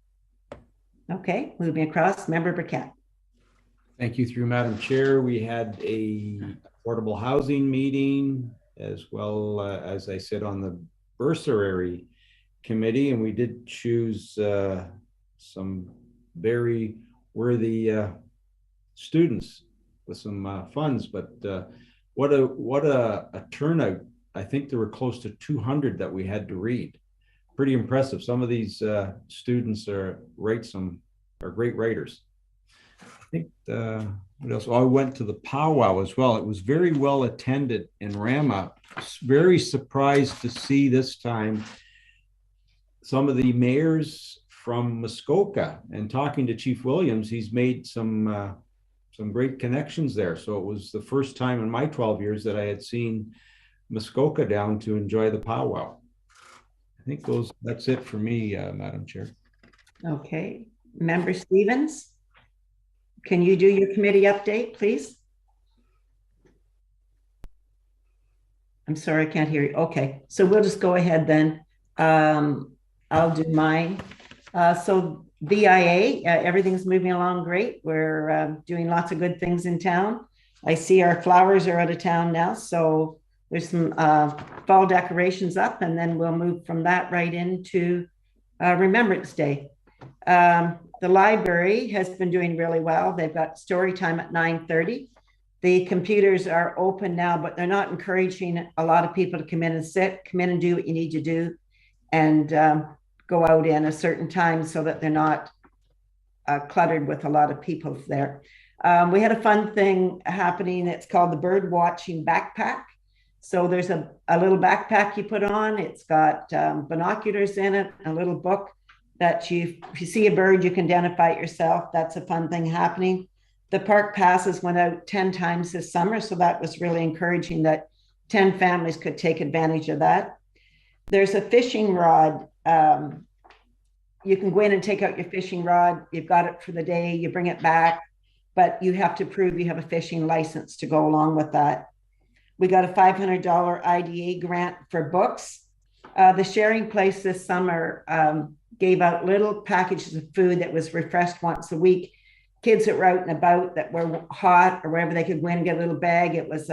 Okay, moving across, Member Burkett. Thank you, through Madam Chair. We had a affordable housing meeting, as well as I said, on the bursary committee, and we did choose some very worthy students with some funds. But what a turnout! I think there were close to 200 that we had to read. pretty impressive. Some of these students are great writers. I think what else? Oh, I went to the powwow as well. It was very well attended in Rama. Very surprised to see this time some of the mayors from Muskoka, and talking to Chief Williams, he's made some great connections there. So it was the first time in my 12 years that I had seen Muskoka down to enjoy the powwow. I think that's it for me, Madam Chair. Okay, Member Stevens, can you do your committee update, please? I'm sorry, I can't hear you. Okay, so we'll just go ahead then. I'll do mine. So BIA, everything's moving along great. We're doing lots of good things in town. I see our flowers are out of town now, so there's some fall decorations up, and then we'll move from that right into Remembrance Day. The library has been doing really well. They've got story time at 9:30. The computers are open now, but they're not encouraging a lot of people to come in and do what you need to do, and go out in a certain time so that they're not cluttered with a lot of people there. We had a fun thing happening. It's called the bird watching backpack. So there's a little backpack you put on. It's got binoculars in it, a little book that if you see a bird, you can identify it yourself. That's a fun thing happening. The park passes went out 10 times this summer. So that was really encouraging that 10 families could take advantage of that. There's a fishing rod. You can go in and take out your fishing rod. You've got it for the day, you bring it back, but you have to prove you have a fishing license to go along with that. We got a $500 IDA grant for books. The sharing place this summer gave out little packages of food that was refreshed once a week. Kids that were out and about that were hot or wherever, they could go in and get a little bag. It was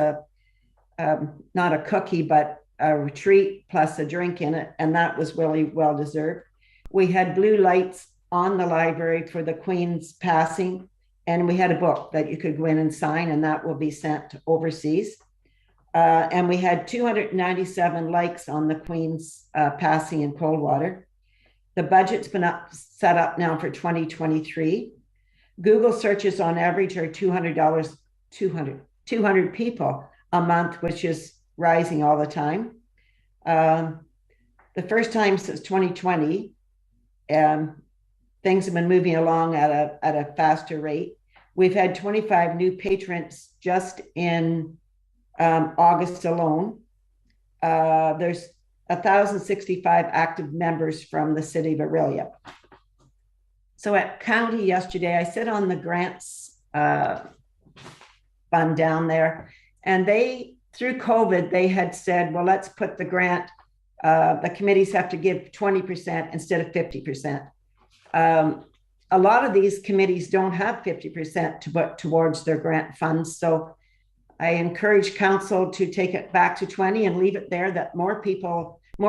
not a cookie, but a retreat plus a drink in it, and that was really well deserved. We had blue lights on the library for the Queen's passing, and we had a book that you could go in and sign, and that will be sent overseas. And we had 297 likes on the Queen's passing in Coldwater. The budget's been set up now for 2023. Google searches on average are $200 people a month, which is rising all the time. The first time since 2020, things have been moving along at a faster rate. We've had 25 new patrons just in August alone. There's 1,065 active members from the city of Aurelia. So at county yesterday, I sit on the grants fund down there, and through COVID, they had said, well, let's put the grant, the committees have to give 20% instead of 50%. A lot of these committees don't have 50% to put towards their grant funds. So I encourage council to take it back to 20 and leave it there, that more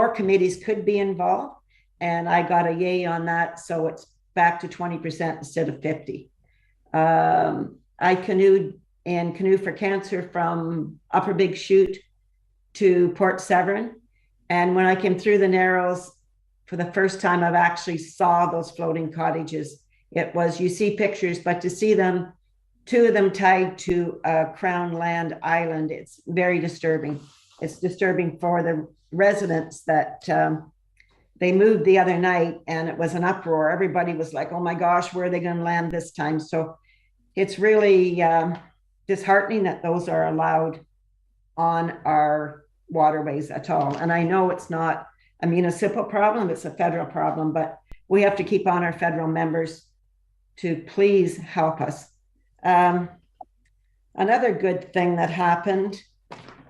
committees could be involved. And I got a yay on that. So it's back to 20% instead of 50. I canoed in Canoe for Cancer from Upper Big Chute to Port Severn. And when I came through the Narrows, for the first time, I've actually saw those floating cottages. You see pictures, but to see them, two of them tied to a Crown Land island, it's very disturbing. It's disturbing for the residents that they moved the other night and it was an uproar. Everybody was like, oh my gosh, where are they going to land this time? So it's really disheartening that those are allowed on our waterways at all. And I know it's not a municipal problem, it's a federal problem, but we have to keep on our federal members to please help us. Another good thing that happened,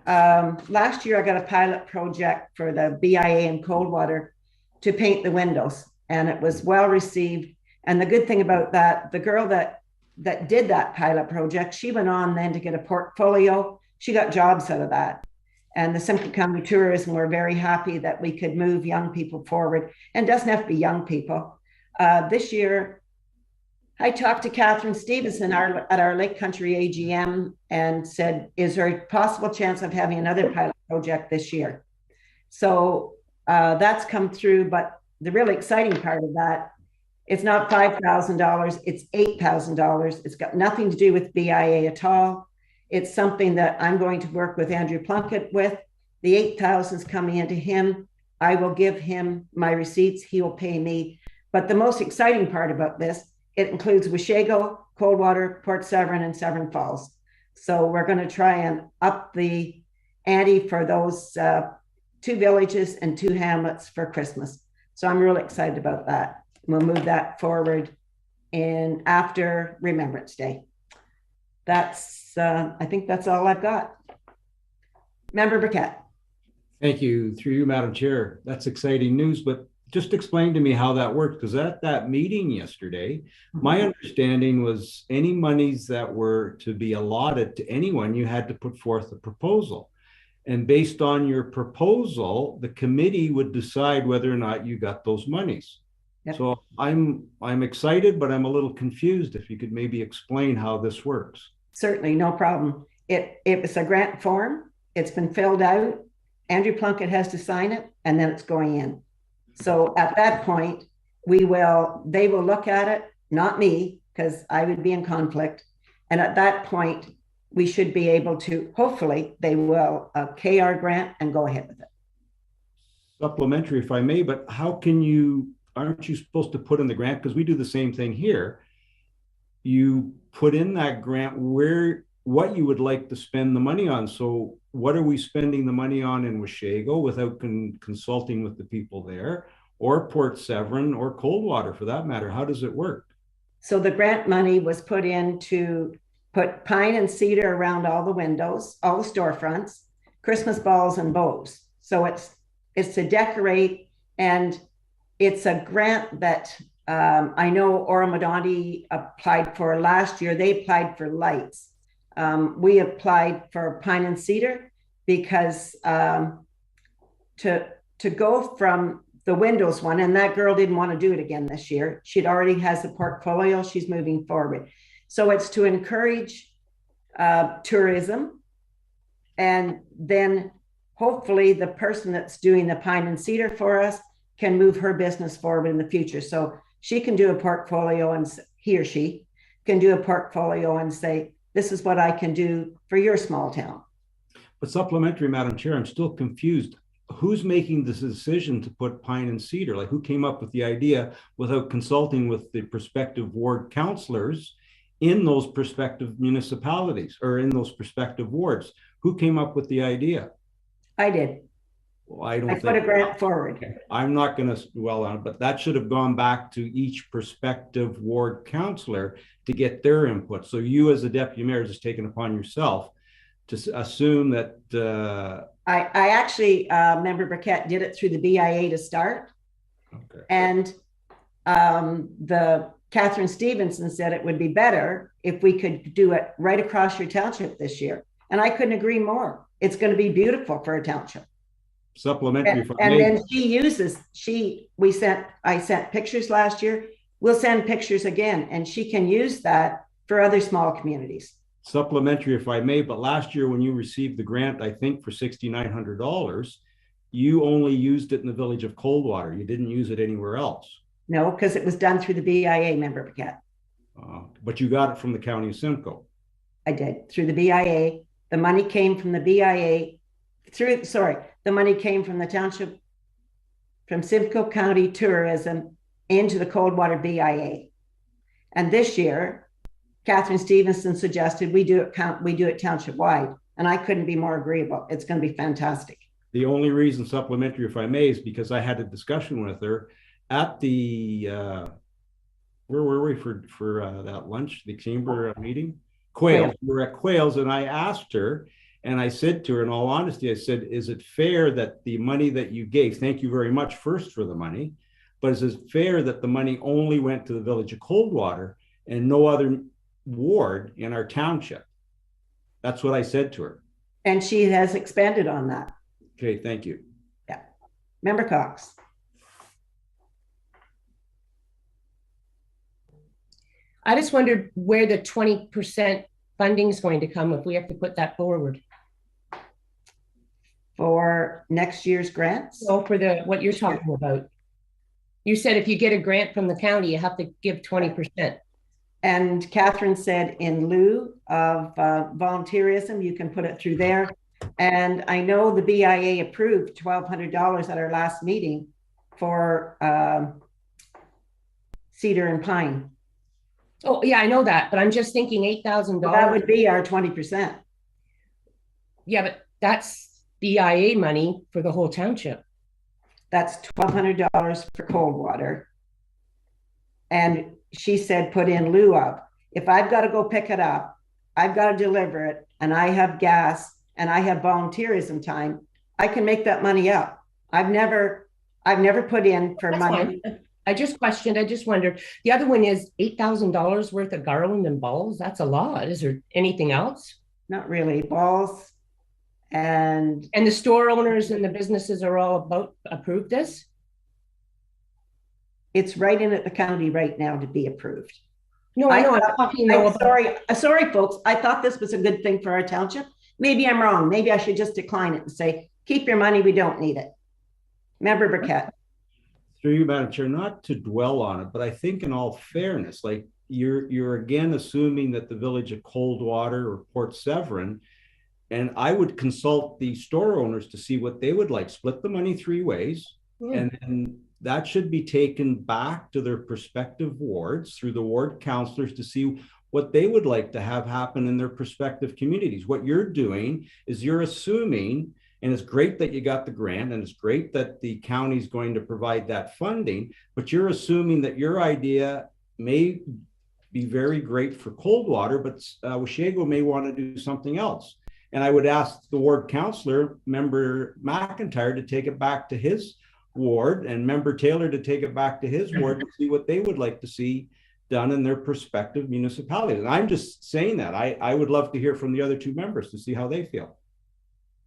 last year I got a pilot project for the BIA in Coldwater to paint the windows, and it was well received. And the good thing about that, the girl that did that pilot project, she went on then to get a portfolio. She got jobs out of that. And the Simcoe County Tourism were very happy that we could move young people forward, and it doesn't have to be young people. This year, I talked to Catherine Stevenson at our Lake Country AGM and said, is there a possible chance of having another pilot project this year? So That's come through, but the really exciting part of that, it's not $5,000, it's $8,000. It's got nothing to do with BIA at all. It's something that I'm going to work with Andrew Plunkett with. The $8,000 is coming into him. I will give him my receipts. He will pay me. But the most exciting part about this, it includes Washago, Coldwater, Port Severn, and Severn Falls. So we're going to try and up the ante for those 2 villages and 2 hamlets for Christmas. So I'm really excited about that. We'll move that forward in after Remembrance Day. That's, I think that's all I've got. Member Burkett. Thank you. Through you, Madam Chair. That's exciting news, but just explain to me how that works, because at that meeting yesterday, my understanding was any monies that were to be allotted to anyone, you had to put forth a proposal. And based on your proposal, the committee would decide whether or not you got those monies. Yep. So I'm excited, but I'm a little confused. If you could maybe explain how this works. Certainly, no problem. It was a grant form. It's been filled out. Andrew Plunkett has to sign it, and then it's going in. So at that point, they will look at it, not me, because I would be in conflict. And at that point, we should be able to, hopefully, they will pay our grant and go ahead with it. Supplementary, if I may, but how can aren't you supposed to put in the grant? Because we do the same thing here. You put in that grant what you would like to spend the money on. So what are we spending the money on in Washago without consulting with the people there, or Port Severn, or Coldwater for that matter? How does it work? So the grant money was put in to put pine and cedar around all the windows, all the storefronts, Christmas balls and bows. So it's to decorate, and it's a grant that I know Oromadonti applied for last year. They applied for lights. We applied for pine and cedar because to go from the windows one, and that girl didn't want to do it again this year. She'd already has a portfolio. She's moving forward. So it's to encourage tourism, and then hopefully the person that's doing the pine and cedar for us can move her business forward in the future. So she can do a portfolio, and he or she can do a portfolio and say, this is what I can do for your small town. But supplementary, Madam Chair, I'm still confused. Who's making this decision to put pine and cedar? Like, who came up with the idea without consulting with the prospective ward councillors in those prospective municipalities or in those prospective wards? Who came up with the idea? I did. Well, I put a grant forward. Okay. I'm not going to dwell on it, but that should have gone back to each prospective ward councillor to get their input. So you, as the deputy mayor, just taken upon yourself to assume that. I actually, Member Burkett, did it through the BIA to start. Okay. And the Catherine Stevenson said it would be better if we could do it right across your township this year. And I couldn't agree more. It's going to be beautiful for a township. Supplementary. And then I sent pictures last year. We'll send pictures again, and she can use that for other small communities. Supplementary, if I may, but last year when you received the grant, I think for $6,900, you only used it in the village of Coldwater. You didn't use it anywhere else. No, because it was done through the BIA, Member Burkett. But you got it from the county of Simcoe. I did, through the BIA. The money came from the BIA the money came from the township, from Simcoe County Tourism into the Coldwater BIA. And this year, Catherine Stevenson suggested we do it township wide, and I couldn't be more agreeable. It's going to be fantastic. The only reason, supplementary, if I may, is because I had a discussion with her at the where were we for that lunch, the chamber meeting? Quails. We were at Quails, and I asked her, and I said to her, in all honesty, I said, is it fair that the money that you gave, thank you very much first for the money, but is it fair that the money only went to the village of Coldwater and no other ward in our township? That's what I said to her. And she has expanded on that. Okay, thank you. Yeah. Member Cox. I just wondered where the 20% funding is going to come if we have to put that forward. for next year's grants? So for what you're talking about, you said if you get a grant from the county, you have to give 20%. And Catherine said in lieu of volunteerism, you can put it through there. And I know the BIA approved $1,200 at our last meeting for cedar and pine. Oh yeah, I know that, but I'm just thinking $8,000. That would be our 20%. Yeah, but that's BIA money for the whole township. That's $1,200 for cold water. And she said, put in lieu of. If I've got to go pick it up, I've got to deliver it, and I have gas and I have volunteerism time, I can make that money up. I've never put in for money. Fine. I just questioned, I just wondered. The other one is $8,000 worth of garland and balls. That's a lot. Is there anything else? Not really. Balls and the store owners and the businesses are all approved this? It's right in at the county right now to be approved. No, I know. I'm talking about. Sorry, folks. I thought this was a good thing for our township. Maybe I'm wrong. Maybe I should just decline it and say, keep your money. We don't need it. Member Burkett. Through you, Madam Chair, not to dwell on it, but I think in all fairness, like you're again assuming that the village of Coldwater or Port Severn, and I would consult the store owners to see what they would like. Split the money 3 ways, and then that should be taken back to their prospective wards through the ward councillors to see what they would like to have happen in their prospective communities. What you're doing is you're assuming, and it's great that you got the grant, and it's great that the county is going to provide that funding, but you're assuming that your idea may be very great for Coldwater, but Washago may want to do something else. And I would ask the ward councillor, Member McIntyre, to take it back to his ward, and Member Taylor to take it back to his ward to see what they would like to see done in their prospective municipalities. And I'm just saying that. I would love to hear from the other 2 members to see how they feel.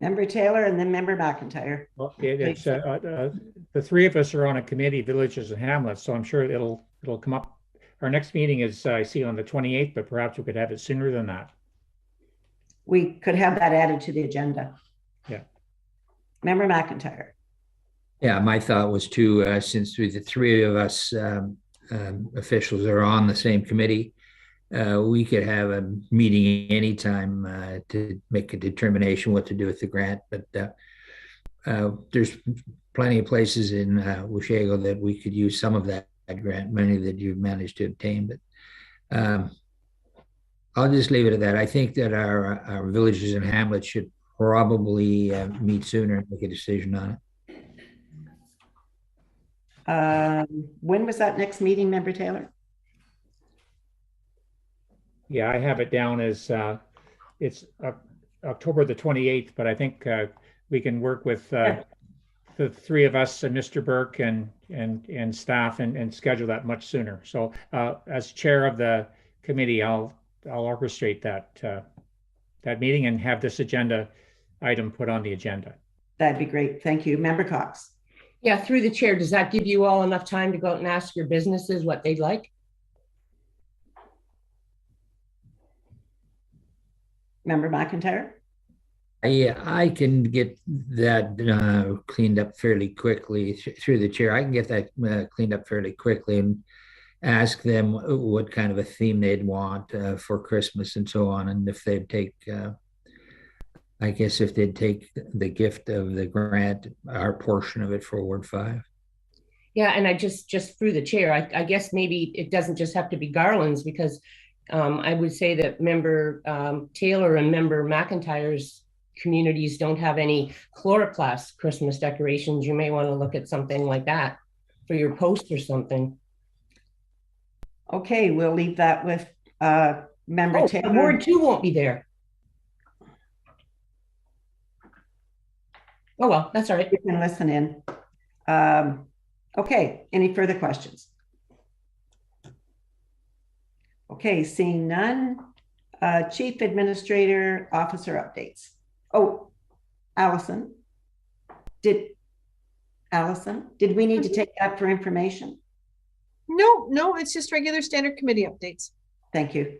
Member Taylor and then Member McIntyre. Well, it's the 3 of us are on a committee, Villages and Hamlets, so I'm sure it'll come up. Our next meeting is, I see, on the 28th, but perhaps we could have it sooner than that. We could have that added to the agenda. Yeah. Member McIntyre. Yeah, my thought was to, since the 3 of us officials are on the same committee, we could have a meeting anytime to make a determination what to do with the grant. But there's plenty of places in Washago that we could use some of that grant money that you've managed to obtain. But I'll just leave it at that. I think that our villages and hamlets should probably meet sooner and make a decision on it. When was that next meeting, Member Taylor? Yeah, I have it down as it's October the 28th, but I think we can work with the 3 of us and Mr. Burke and staff and schedule that much sooner. So as chair of the committee, I'll orchestrate that meeting and have this agenda item put on the agenda. That'd be great. Thank you. Member Cox. Yeah, through the chair, does that give you all enough time to go out and ask your businesses what they'd like? Member McIntyre? Yeah, I can get that cleaned up fairly quickly through the chair. I can get that cleaned up fairly quickly and ask them what kind of a theme they'd want for Christmas and so on. And if they'd take, I guess if they'd take the gift of the grant, our portion of it for Ward 5. Yeah, and I just through the chair, I guess maybe it doesn't just have to be garlands, because I would say that Member Taylor and Member McIntyre's communities don't have any chloroplast Christmas decorations. You may want to look at something like that for your post or something. Okay, we'll leave that with Member Taylor. Ward 2 won't be there. Oh, well, that's all right. You can listen in. Okay, any further questions? Okay, seeing none. Chief Administrator Officer updates. Oh, Allison, did we need to take that for information? No, it's just regular standard committee updates. Thank you.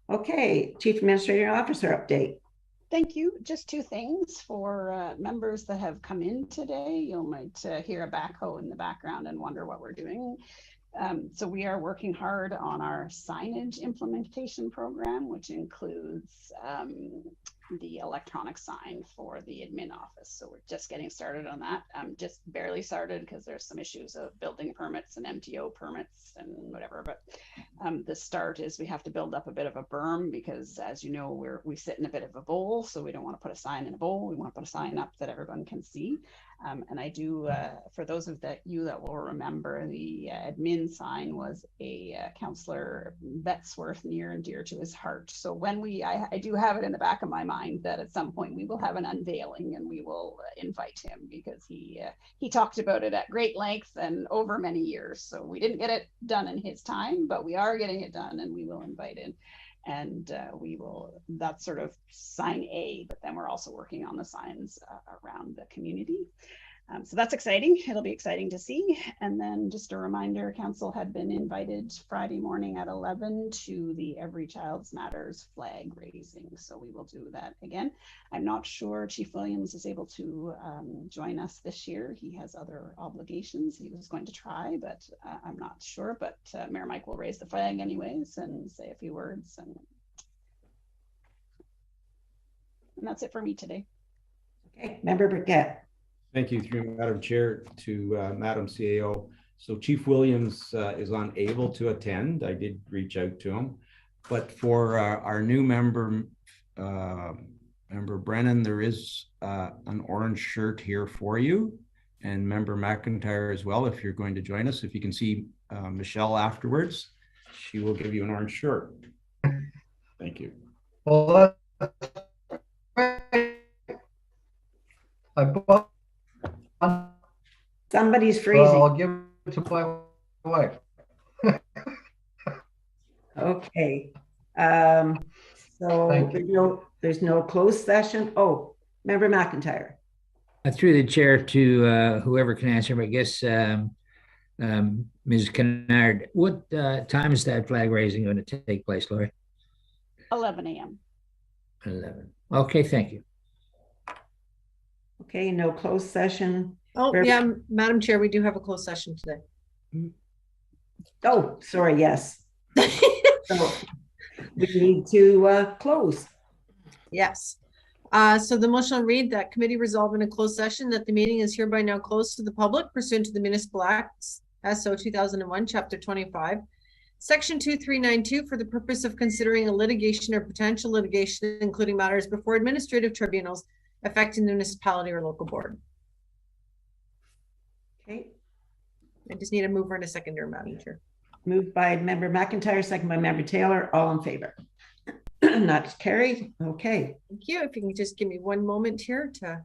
Okay, Chief Administrator Officer update. Thank you. Just two things for members that have come in today. You might hear a backhoe in the background and wonder what we're doing. So we are working hard on our signage implementation program, which includes the electronic sign for the admin office. So we're just getting started on that. Just barely started because there's some issues of building permits and MTO permits and whatever. But the start is we have to build up a bit of a berm because, as you know, we sit in a bit of a bowl. So we don't want to put a sign in a bowl. We want to put a sign up that everyone can see. And I do, for those of you that will remember, the admin sign was a Councillor Betsworth near and dear to his heart. So when I do have it in the back of my mind that at some point we will have an unveiling and we will invite him because he talked about it at great length and over many years. So we didn't get it done in his time, but we are getting it done and we will invite him. And that's sort of sign A, but then we're also working on the signs around the community. So that's exciting. It'll be exciting to see. And then just a reminder, council had been invited Friday morning at 11 to the Every Child's Matters flag raising. So we will do that again. I'm not sure Chief Williams is able to join us this year. He has other obligations. He was going to try, but I'm not sure. But Mayor Mike will raise the flag anyways and say a few words. And that's it for me today. Okay, Member Burkett. Thank you, through Madam Chair, to Madam CAO. So Chief Williams is unable to attend. I did reach out to him, but for our new member, Member Brennan, there is an orange shirt here for you, and Member McIntyre as well. If you're going to join us, if you can see Michelle afterwards, she will give you an orange shirt. Thank you. Well, Somebody's freezing. Well, I'll give it to my wife. Okay. So there's no closed session. Oh, Member McIntyre. Through the chair to whoever can answer, I guess Ms. Kennard, what time is that flag raising going to take place, Lori? 11 a.m. 11. Okay, thank you. Okay, no closed session. Oh, yeah, Madam Chair, we do have a closed session today. Oh, sorry, yes. So we need to close. Yes. So the motion will read that committee resolved in a closed session that the meeting is hereby now closed to the public pursuant to the Municipal Acts SO 2001, Chapter 25, Section 2392, for the purpose of considering a litigation or potential litigation, including matters before administrative tribunals affecting the municipality or local board. Okay. I just need a mover and a seconder, Madam Chair. Moved by Member McIntyre, second by Member Taylor. All in favor? Not carried. Okay. Thank you. If you can just give me one moment here to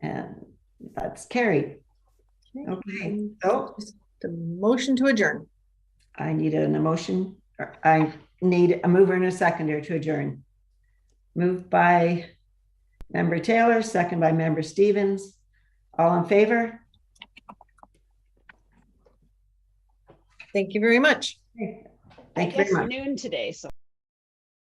And that's carried. Okay, so the motion to adjourn. I need an emotion. I need a mover and a seconder to adjourn. Moved by Member Taylor, second by Member Stevens. All in favor? Thank you very much. Thank you very much. Noon today, so.